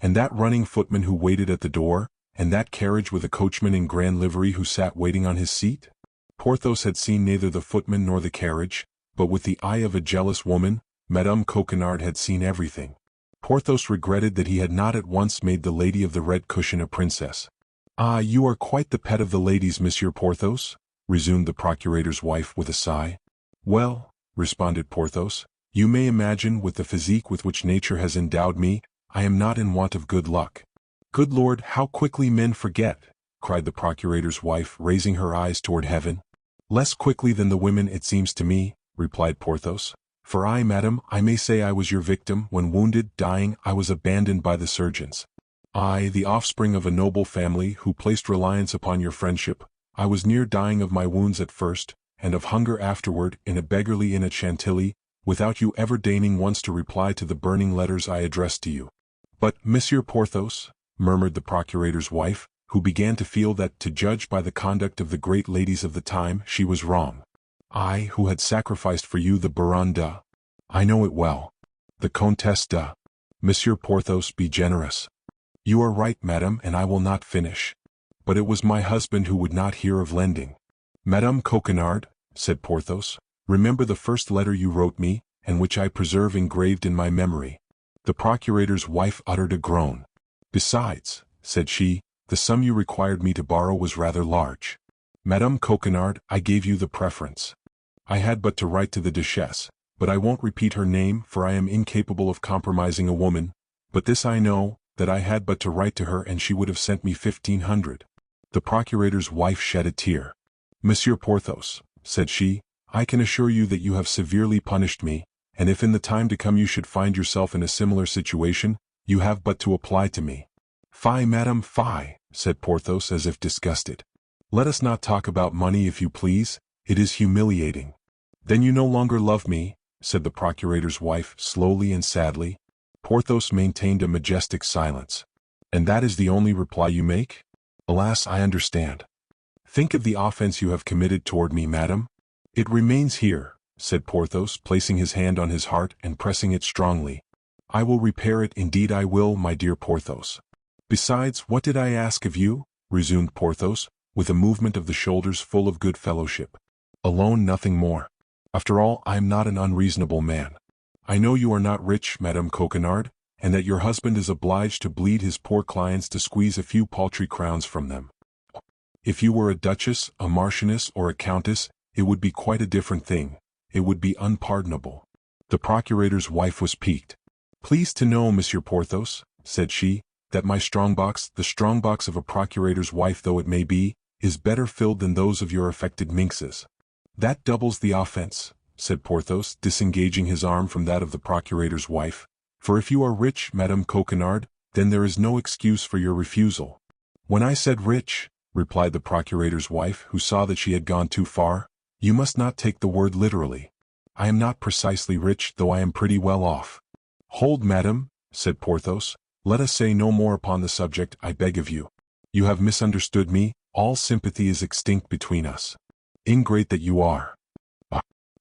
Speaker 1: And that running footman who waited at the door, and that carriage with a coachman in grand livery who sat waiting on his seat? Porthos had seen neither the footman nor the carriage, but with the eye of a jealous woman, Madame Coquenard had seen everything. Porthos regretted that he had not at once made the lady of the red cushion a princess. Ah, you are quite the pet of the ladies, Monsieur Porthos, resumed the procurator's wife with a sigh. Well, responded Porthos, you may imagine with the physique with which nature has endowed me, I am not in want of good luck. Good Lord, how quickly men forget, cried the procurator's wife, raising her eyes toward heaven. Less quickly than the women, it seems to me, replied Porthos. For I, madam, I may say I was your victim. When wounded, dying, I was abandoned by the surgeons. I, the offspring of a noble family who placed reliance upon your friendship, I was near dying of my wounds at first, and of hunger afterward, in a beggarly inn at Chantilly, without you ever deigning once to reply to the burning letters I addressed to you. But, Monsieur Porthos, murmured the procurator's wife, who began to feel that, to judge by the conduct of the great ladies of the time, she was wrong. I, who had sacrificed for you the Baronne de... I know it well. The Comtesse de... Monsieur Porthos, be generous. You are right, madame, and I will not finish. But it was my husband who would not hear of lending. Madame Coquenard, said Porthos, remember the first letter you wrote me, and which I preserve engraved in my memory. The procurator's wife uttered a groan. Besides, said she, the sum you required me to borrow was rather large. Madame Coquenard, I gave you the preference. I had but to write to the Duchesse, but I won't repeat her name for I am incapable of compromising a woman, but this I know, that I had but to write to her and she would have sent me 1,500. The procurator's wife shed a tear. Monsieur Porthos, said she, I can assure you that you have severely punished me, and if in the time to come you should find yourself in a similar situation, you have but to apply to me. Fie, madame, fie, said Porthos as if disgusted. Let us not talk about money if you please, it is humiliating. Then you no longer love me, said the procurator's wife slowly and sadly. Porthos maintained a majestic silence. And that is the only reply you make? Alas, I understand. Think of the offense you have committed toward me, madame. It remains here, said Porthos, placing his hand on his heart and pressing it strongly. I will repair it, indeed I will, my dear Porthos. Besides, what did I ask of you? Resumed Porthos, with a movement of the shoulders full of good fellowship. Alone, nothing more. After all, I am not an unreasonable man. I know you are not rich, Madame Coquenard, and that your husband is obliged to bleed his poor clients to squeeze a few paltry crowns from them. If you were a duchess, a marchioness, or a countess, it would be quite a different thing. It would be unpardonable. The procurator's wife was piqued. Pleased to know, Monsieur Porthos, said she, that my strongbox, the strongbox of a procurator's wife though it may be, is better filled than those of your affected minxes." "That doubles the offense," said Porthos, disengaging his arm from that of the procurator's wife. "For if you are rich, Madame Coquenard, then there is no excuse for your refusal." "When I said rich," replied the procurator's wife, who saw that she had gone too far, "you must not take the word literally. I am not precisely rich, though I am pretty well off." "Hold, madame," said Porthos, "let us say no more upon the subject, I beg of you. You have misunderstood me, all sympathy is extinct between us. Ingrate that you are."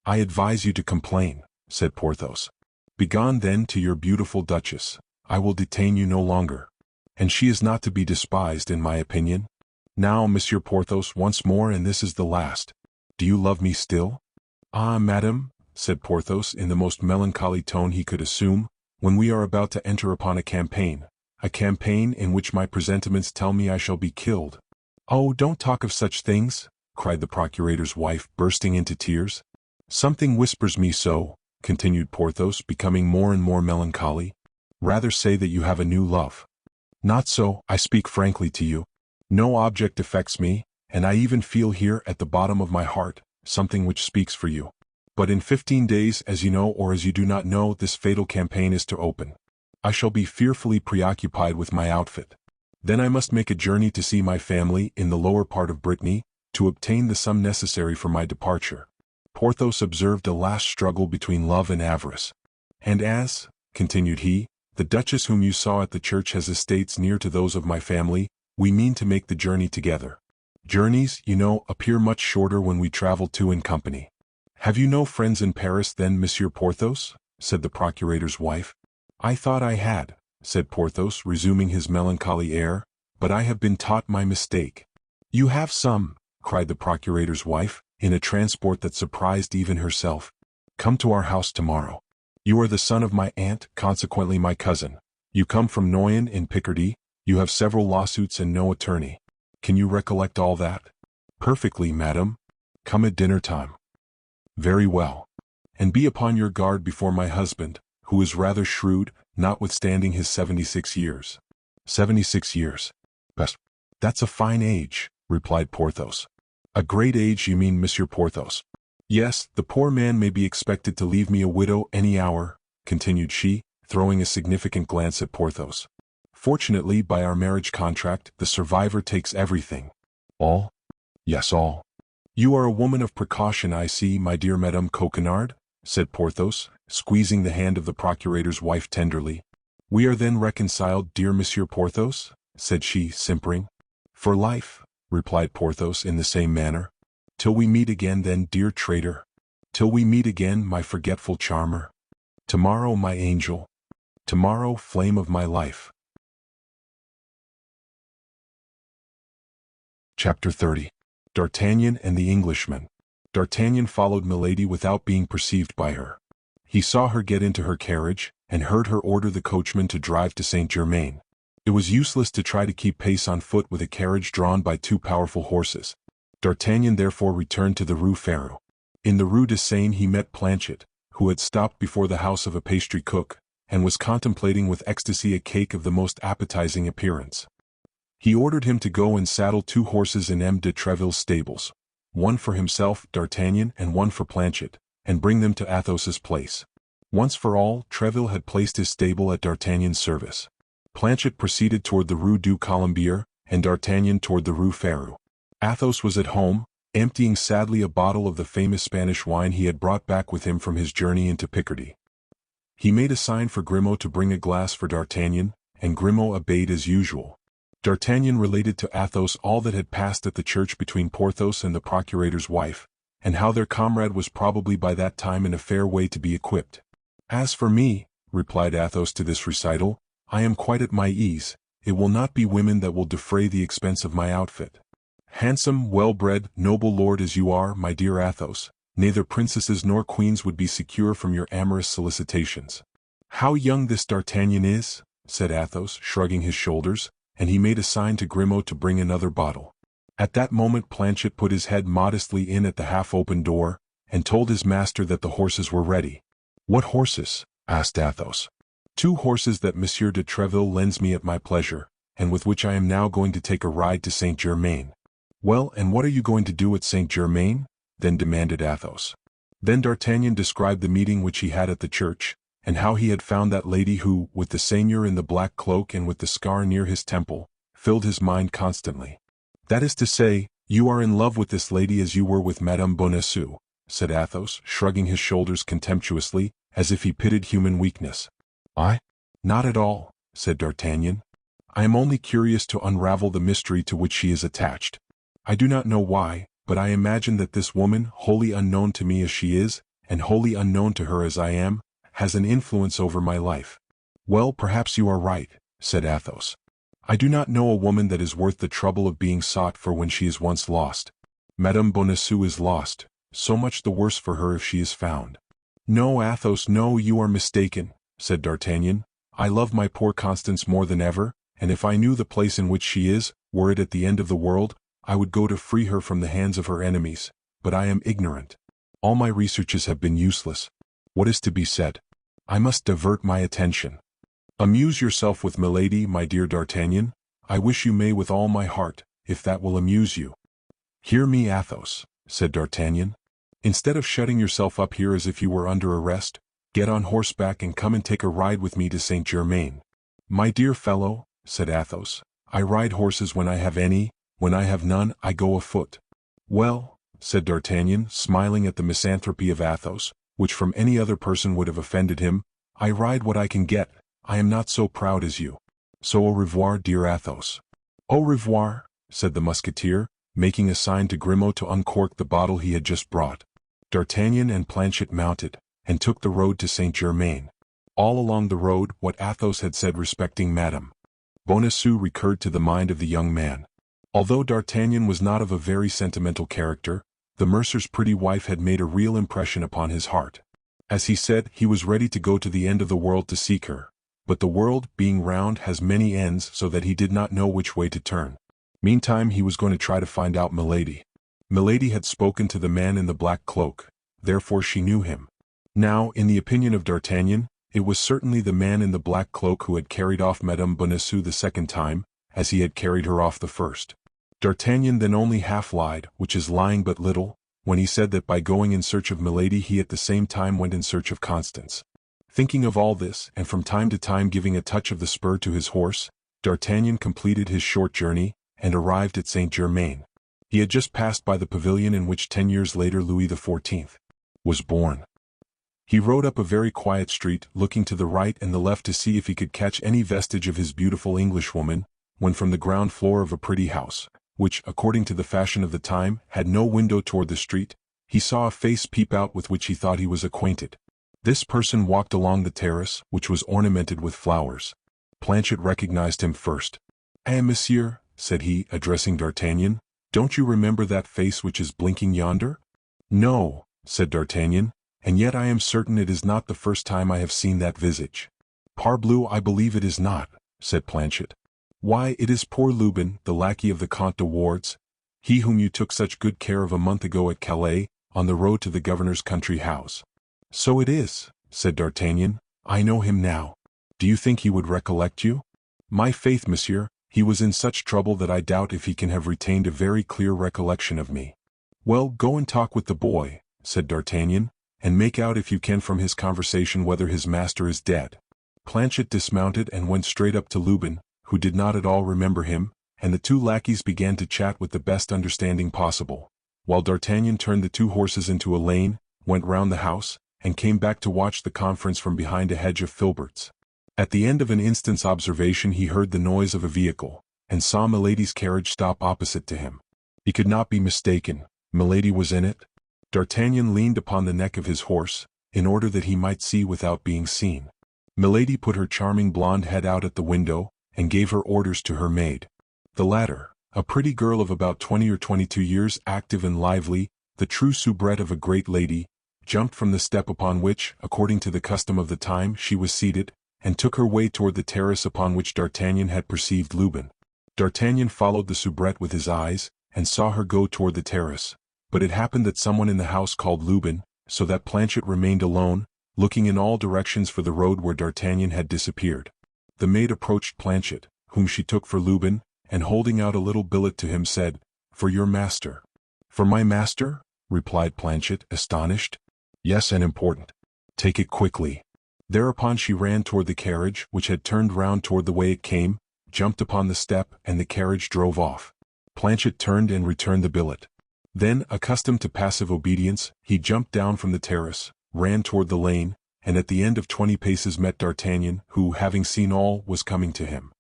Speaker 1: "I advise you to complain," said Porthos. "Begone then to your beautiful duchess. I will detain you no longer. And she is not to be despised in my opinion. Now, Monsieur Porthos, once more, and this is the last. Do you love me still?" "Ah, madame," said Porthos in the most melancholy tone he could assume, "when we are about to enter upon a campaign in which my presentiments tell me I shall be killed." "Oh, don't talk of such things," cried the procurator's wife, bursting into tears. "Something whispers me so," continued Porthos, becoming more and more melancholy. "Rather say that you have a new love." "Not so, I speak frankly to you. No object affects me, and I even feel here at the bottom of my heart something which speaks for you. But in 15 days, as you know or as you do not know, this fatal campaign is to open. I shall be fearfully preoccupied with my outfit. Then I must make a journey to see my family in the lower part of Brittany, to obtain the sum necessary for my departure." Porthos observed a last struggle between love and avarice. "And as," continued he, "the duchess whom you saw at the church has estates near to those of my family, we mean to make the journey together. Journeys, you know, appear much shorter when we travel two in company." "Have you no friends in Paris then, Monsieur Porthos?" said the procurator's wife. "I thought I had," said Porthos, resuming his melancholy air, "but I have been taught my mistake." "You have some," cried the procurator's wife, in a transport that surprised even herself. "Come to our house tomorrow. You are the son of my aunt, consequently my cousin. You come from Noyon in Picardy, you have several lawsuits and no attorney. Can you recollect all that?" "Perfectly, madame." "Come at dinner time." "Very well. And be upon your guard before my husband, who is rather shrewd, notwithstanding his 76 years. 76 years. Best. That's a fine age," replied Porthos. "A great age, you mean, Monsieur Porthos." "Yes, the poor man may be expected to leave me a widow any hour," continued she, throwing a significant glance at Porthos. "Fortunately, by our marriage contract, the survivor takes everything." "All?" "Yes, all." "You are a woman of precaution, I see, my dear Madame Coquenard," said Porthos, squeezing the hand of the procurator's wife tenderly. "We are then reconciled, dear Monsieur Porthos?" said she, simpering. "For life," replied Porthos in the same manner. "Till we meet again then, dear traitor. Till we meet again, my forgetful charmer. Tomorrow, my angel. Tomorrow, flame of my life." Chapter 30. D'Artagnan and the Englishman. D'Artagnan followed Milady without being perceived by her. He saw her get into her carriage, and heard her order the coachman to drive to Saint-Germain. It was useless to try to keep pace on foot with a carriage drawn by two powerful horses. D'Artagnan therefore returned to the Rue Férou. In the Rue de Seine he met Planchet, who had stopped before the house of a pastry cook, and was contemplating with ecstasy a cake of the most appetizing appearance. He ordered him to go and saddle 2 horses in M. de Treville's stables, one for himself, D'Artagnan, and one for Planchet, and bring them to Athos's place. Once for all, Treville had placed his stable at D'Artagnan's service. Planchet proceeded toward the Rue du Colombier, and D'Artagnan toward the Rue Férou. Athos was at home, emptying sadly a bottle of the famous Spanish wine he had brought back with him from his journey into Picardy. He made a sign for Grimaud to bring a glass for D'Artagnan, and Grimaud obeyed as usual. D'Artagnan related to Athos all that had passed at the church between Porthos and the procurator's wife, and how their comrade was probably by that time in a fair way to be equipped. "As for me," replied Athos to this recital, "I am quite at my ease. It will not be women that will defray the expense of my outfit. Handsome, well-bred, noble lord as you are, my dear Athos, neither princesses nor queens would be secure from your amorous solicitations." "How young this D'Artagnan is," said Athos, shrugging his shoulders, and he made a sign to Grimaud to bring another bottle. At that moment Planchet put his head modestly in at the half-open door, and told his master that the horses were ready. "What horses?" asked Athos. "2 horses that Monsieur de Treville lends me at my pleasure, and with which I am now going to take a ride to Saint-Germain." "Well, and what are you going to do at Saint-Germain?" then demanded Athos. Then D'Artagnan described the meeting which he had at the church, and how he had found that lady who, with the seigneur in the black cloak and with the scar near his temple, filled his mind constantly. "That is to say, you are in love with this lady as you were with Madame Bonacieux," said Athos, shrugging his shoulders contemptuously, as if he pitied human weakness. "I? Not at all," said D'Artagnan. "I am only curious to unravel the mystery to which she is attached. I do not know why, but I imagine that this woman, wholly unknown to me as she is, and wholly unknown to her as I am, has an influence over my life." "Well, perhaps you are right," said Athos. "I do not know a woman that is worth the trouble of being sought for when she is once lost. Madame Bonacieux is lost, so much the worse for her if she is found." "No, Athos, no, you are mistaken," said D'Artagnan. "I love my poor Constance more than ever, and if I knew the place in which she is, were it at the end of the world, I would go to free her from the hands of her enemies, but I am ignorant. All my researches have been useless. What is to be said? I must divert my attention." "Amuse yourself with Milady, my dear D'Artagnan. I wish you may with all my heart, if that will amuse you." "Hear me, Athos," said D'Artagnan. "Instead of shutting yourself up here as if you were under arrest, get on horseback and come and take a ride with me to Saint-Germain." "My dear fellow," said Athos, "I ride horses when I have any, when I have none I go afoot." "Well," said D'Artagnan, smiling at the misanthropy of Athos, which from any other person would have offended him, "I ride what I can get. I am not so proud as you. So au revoir, dear Athos." "Au revoir," said the Musketeer, making a sign to Grimaud to uncork the bottle he had just brought. D'Artagnan and Planchet mounted, and took the road to Saint-Germain. All along the road what Athos had said respecting Madame Bonacieux recurred to the mind of the young man. Although D'Artagnan was not of a very sentimental character, the mercer's pretty wife had made a real impression upon his heart. As he said, he was ready to go to the end of the world to seek her, but the world, being round, has many ends, so that he did not know which way to turn. Meantime he was going to try to find out Milady. Milady had spoken to the man in the black cloak, therefore she knew him. Now, in the opinion of D'Artagnan, it was certainly the man in the black cloak who had carried off Madame Bonacieux the second time, as he had carried her off the first. D'Artagnan then only half lied, which is lying but little, when he said that by going in search of Milady he at the same time went in search of Constance. Thinking of all this, and from time to time giving a touch of the spur to his horse, D'Artagnan completed his short journey, and arrived at Saint-Germain. He had just passed by the pavilion in which 10 years later Louis XIV was born. He rode up a very quiet street, looking to the right and the left to see if he could catch any vestige of his beautiful Englishwoman, when from the ground floor of a pretty house, which, according to the fashion of the time, had no window toward the street, he saw a face peep out with which he thought he was acquainted. This person walked along the terrace, which was ornamented with flowers. Planchet recognized him first. "Eh, monsieur," said he, addressing D'Artagnan, "don't you remember that face which is blinking yonder?" "No," said D'Artagnan, "and yet I am certain it is not the first time I have seen that visage." "Parbleu, I believe it is not," said Planchet. "Why, it is poor Lubin, the lackey of the Comte de Wardes, he whom you took such good care of a month ago at Calais, on the road to the governor's country house." "So it is," said D'Artagnan. "I know him now. Do you think he would recollect you?" "My faith, monsieur, he was in such trouble that I doubt if he can have retained a very clear recollection of me." "Well, go and talk with the boy," said D'Artagnan, "and make out if you can from his conversation whether his master is dead." Planchet dismounted and went straight up to Lubin, who did not at all remember him, and the two lackeys began to chat with the best understanding possible, while D'Artagnan turned the two horses into a lane, went round the house, and came back to watch the conference from behind a hedge of filberts. At the end of an instant's observation he heard the noise of a vehicle, and saw Milady's carriage stop opposite to him. He could not be mistaken, Milady was in it. D'Artagnan leaned upon the neck of his horse, in order that he might see without being seen. Milady put her charming blonde head out at the window, and gave her orders to her maid. The latter, a pretty girl of about 20 or 22 years, active and lively, the true soubrette of a great lady, jumped from the step upon which, according to the custom of the time, she was seated, and took her way toward the terrace upon which D'Artagnan had perceived Lubin. D'Artagnan followed the soubrette with his eyes, and saw her go toward the terrace, but it happened that someone in the house called Lubin, so that Planchet remained alone, looking in all directions for the road where D'Artagnan had disappeared. The maid approached Planchet, whom she took for Lubin, and holding out a little billet to him said, "For your master." "For my master?" replied Planchet, astonished. "Yes, and important. Take it quickly." Thereupon she ran toward the carriage, which had turned round toward the way it came, jumped upon the step, and the carriage drove off. Planchet turned and returned the billet. Then, accustomed to passive obedience, he jumped down from the terrace, ran toward the lane, and at the end of 20 paces met D'Artagnan, who, having seen all, was coming to him.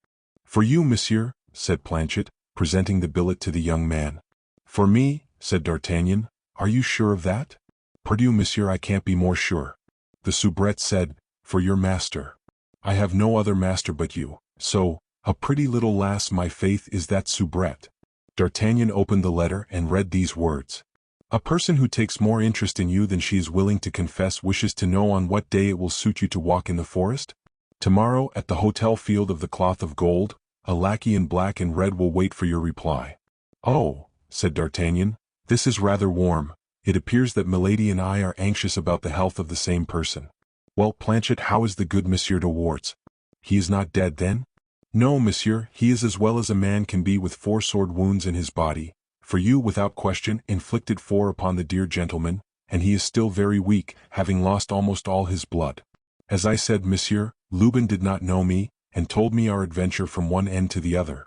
Speaker 1: "For you, monsieur," said Planchet, presenting the billet to the young man. "For me?" said D'Artagnan. "Are you sure of that?" "Pardieu, monsieur, I can't be more sure." The soubrette said, "For your master. I have no other master but you, so, a pretty little lass, my faith, is that soubrette." D'Artagnan opened the letter and read these words. "A person who takes more interest in you than she is willing to confess wishes to know on what day it will suit you to walk in the forest. Tomorrow, at the Hotel Field of the Cloth of Gold, a lackey in black and red will wait for your reply." "Oh," said D'Artagnan, "this is rather warm. It appears that Milady and I are anxious about the health of the same person. Well, Planchet, how is the good Monsieur de Wardes? He is not dead, then?" "No, monsieur, he is as well as a man can be with 4 sword wounds in his body. For you, without question, inflicted 4 upon the dear gentleman, and he is still very weak, having lost almost all his blood. As I said, monsieur, Lubin did not know me, and told me our adventure from one end to the other.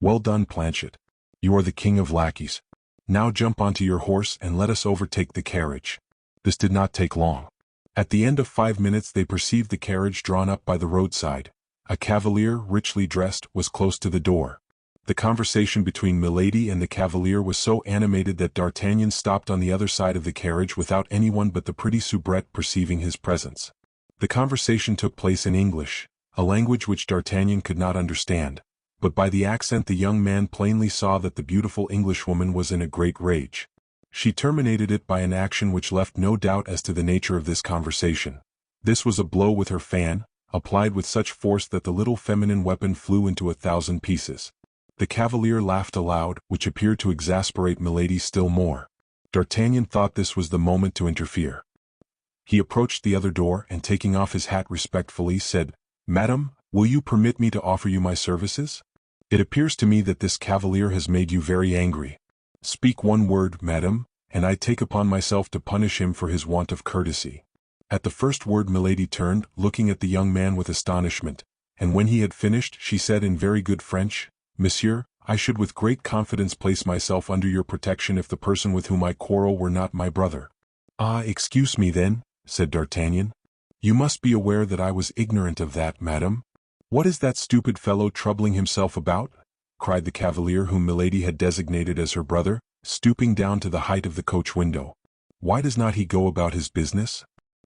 Speaker 1: Well done, Planchet. You are the king of lackeys. Now jump onto your horse and let us overtake the carriage." This did not take long. At the end of 5 minutes they perceived the carriage drawn up by the roadside. A cavalier, richly dressed, was close to the door. The conversation between Milady and the cavalier was so animated that D'Artagnan stopped on the other side of the carriage without anyone but the pretty soubrette perceiving his presence. The conversation took place in English, a language which D'Artagnan could not understand, but by the accent the young man plainly saw that the beautiful Englishwoman was in a great rage. She terminated it by an action which left no doubt as to the nature of this conversation. This was a blow with her fan, applied with such force that the little feminine weapon flew into 1,000 pieces. The cavalier laughed aloud, which appeared to exasperate Milady still more. D'Artagnan thought this was the moment to interfere. He approached the other door and, taking off his hat respectfully, said, "Madam, will you permit me to offer you my services? It appears to me that this cavalier has made you very angry. Speak one word, madam, and I take upon myself to punish him for his want of courtesy." At the first word Milady turned, looking at the young man with astonishment, and when he had finished she said in very good French, "Monsieur, I should with great confidence place myself under your protection if the person with whom I quarrel were not my brother." "Ah, excuse me then," said D'Artagnan. "You must be aware that I was ignorant of that, madam." "What is that stupid fellow troubling himself about?" cried the cavalier whom Milady had designated as her brother, stooping down to the height of the coach window. "Why does not he go about his business?"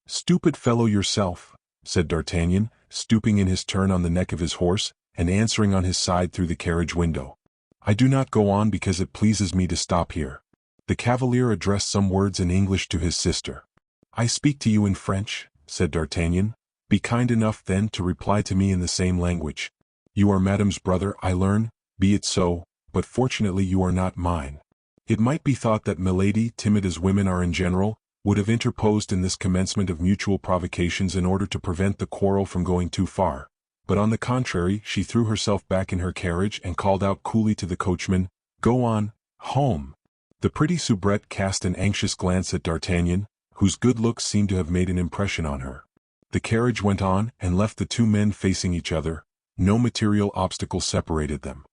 Speaker 1: "Stupid fellow yourself," said D'Artagnan, stooping in his turn on the neck of his horse, and answering on his side through the carriage window. "I do not go on because it pleases me to stop here." The cavalier addressed some words in English to his sister. "I speak to you in French," said D'Artagnan. "Be kind enough, then, to reply to me in the same language. You are Madame's brother, I learn, be it so, but fortunately you are not mine." It might be thought that Milady, timid as women are in general, would have interposed in this commencement of mutual provocations in order to prevent the quarrel from going too far. But on the contrary, she threw herself back in her carriage and called out coolly to the coachman, "Go on, home." The pretty soubrette cast an anxious glance at D'Artagnan, whose good looks seemed to have made an impression on her. The carriage went on, and left the 2 men facing each other. No material obstacle separated them.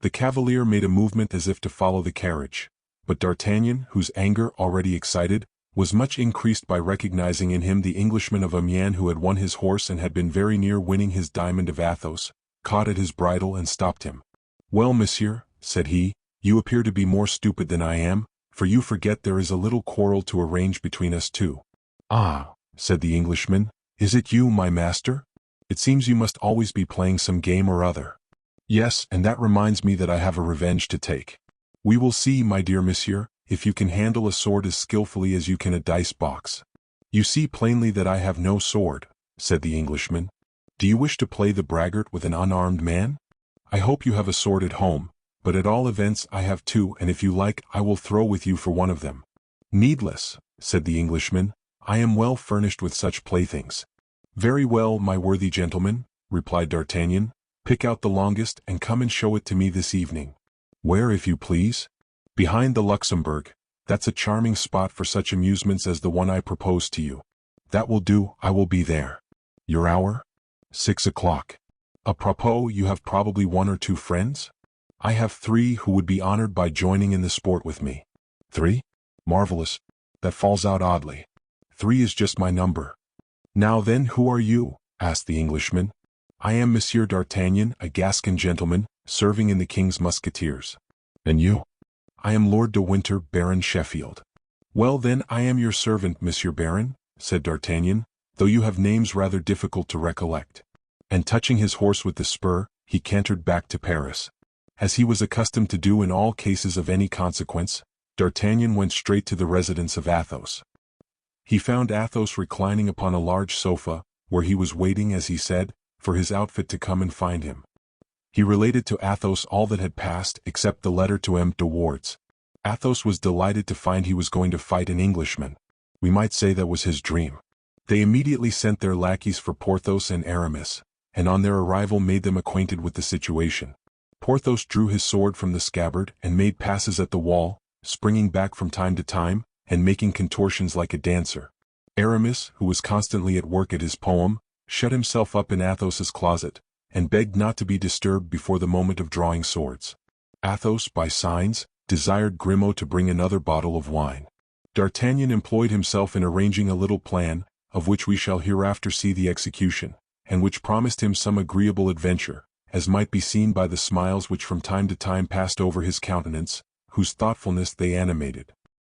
Speaker 1: The cavalier made a movement as if to follow the carriage, but D'Artagnan, whose anger, already excited, was much increased by recognizing in him the Englishman of Amiens who had won his horse and had been very near winning his diamond of Athos, caught at his bridle and stopped him. "Well, monsieur," said he, "you appear to be more stupid than I am, for you forget there is a little quarrel to arrange between us two." "Ah," said the Englishman, "is it you, my master? It seems you must always be playing some game or other." "Yes, and that reminds me that I have a revenge to take. We will see, my dear monsieur, if you can handle a sword as skillfully as you can a dice box." "You see plainly that I have no sword," said the Englishman. "Do you wish to play the braggart with an unarmed man? I hope you have a sword at home, but at all events I have 2, and if you like I will throw with you for one of them." "Needless," said the Englishman, "I am well furnished with such playthings." "Very well, my worthy gentleman," replied D'Artagnan, "pick out the longest and come and show it to me this evening." "Where, if you please?" Behind the Luxembourg. That's a charming spot for such amusements as the one I propose to you. That will do, I will be there. Your hour? 6 o'clock. Apropos, you have probably 1 or 2 friends? I have 3 who would be honored by joining in the sport with me. 3? Marvelous. That falls out oddly. 3 is just my number. Now then, who are you? Asked the Englishman. I am Monsieur d'Artagnan, a Gascon gentleman, serving in the King's Musketeers. And you? I am Lord de Winter, Baron Sheffield. Well then, I am your servant, Monsieur Baron, said D'Artagnan, though you have names rather difficult to recollect. And touching his horse with the spur, he cantered back to Paris. As he was accustomed to do in all cases of any consequence, D'Artagnan went straight to the residence of Athos. He found Athos reclining upon a large sofa, where he was waiting, as he said, for his outfit to come and find him. He related to Athos all that had passed except the letter to M. de Wardes. Athos was delighted to find he was going to fight an Englishman. We might say that was his dream. They immediately sent their lackeys for Porthos and Aramis, and on their arrival made them acquainted with the situation. Porthos drew his sword from the scabbard and made passes at the wall, springing back from time to time, and making contortions like a dancer. Aramis, who was constantly at work at his poem, shut himself up in Athos's closet, and begged not to be disturbed before the moment of drawing swords. Athos, by signs, desired Grimaud to bring another bottle of wine. D'Artagnan employed himself in arranging a little plan, of which we shall hereafter see the execution, and which promised him some agreeable adventure, as might be seen by the smiles which from time to time passed over his countenance, whose thoughtfulness they animated.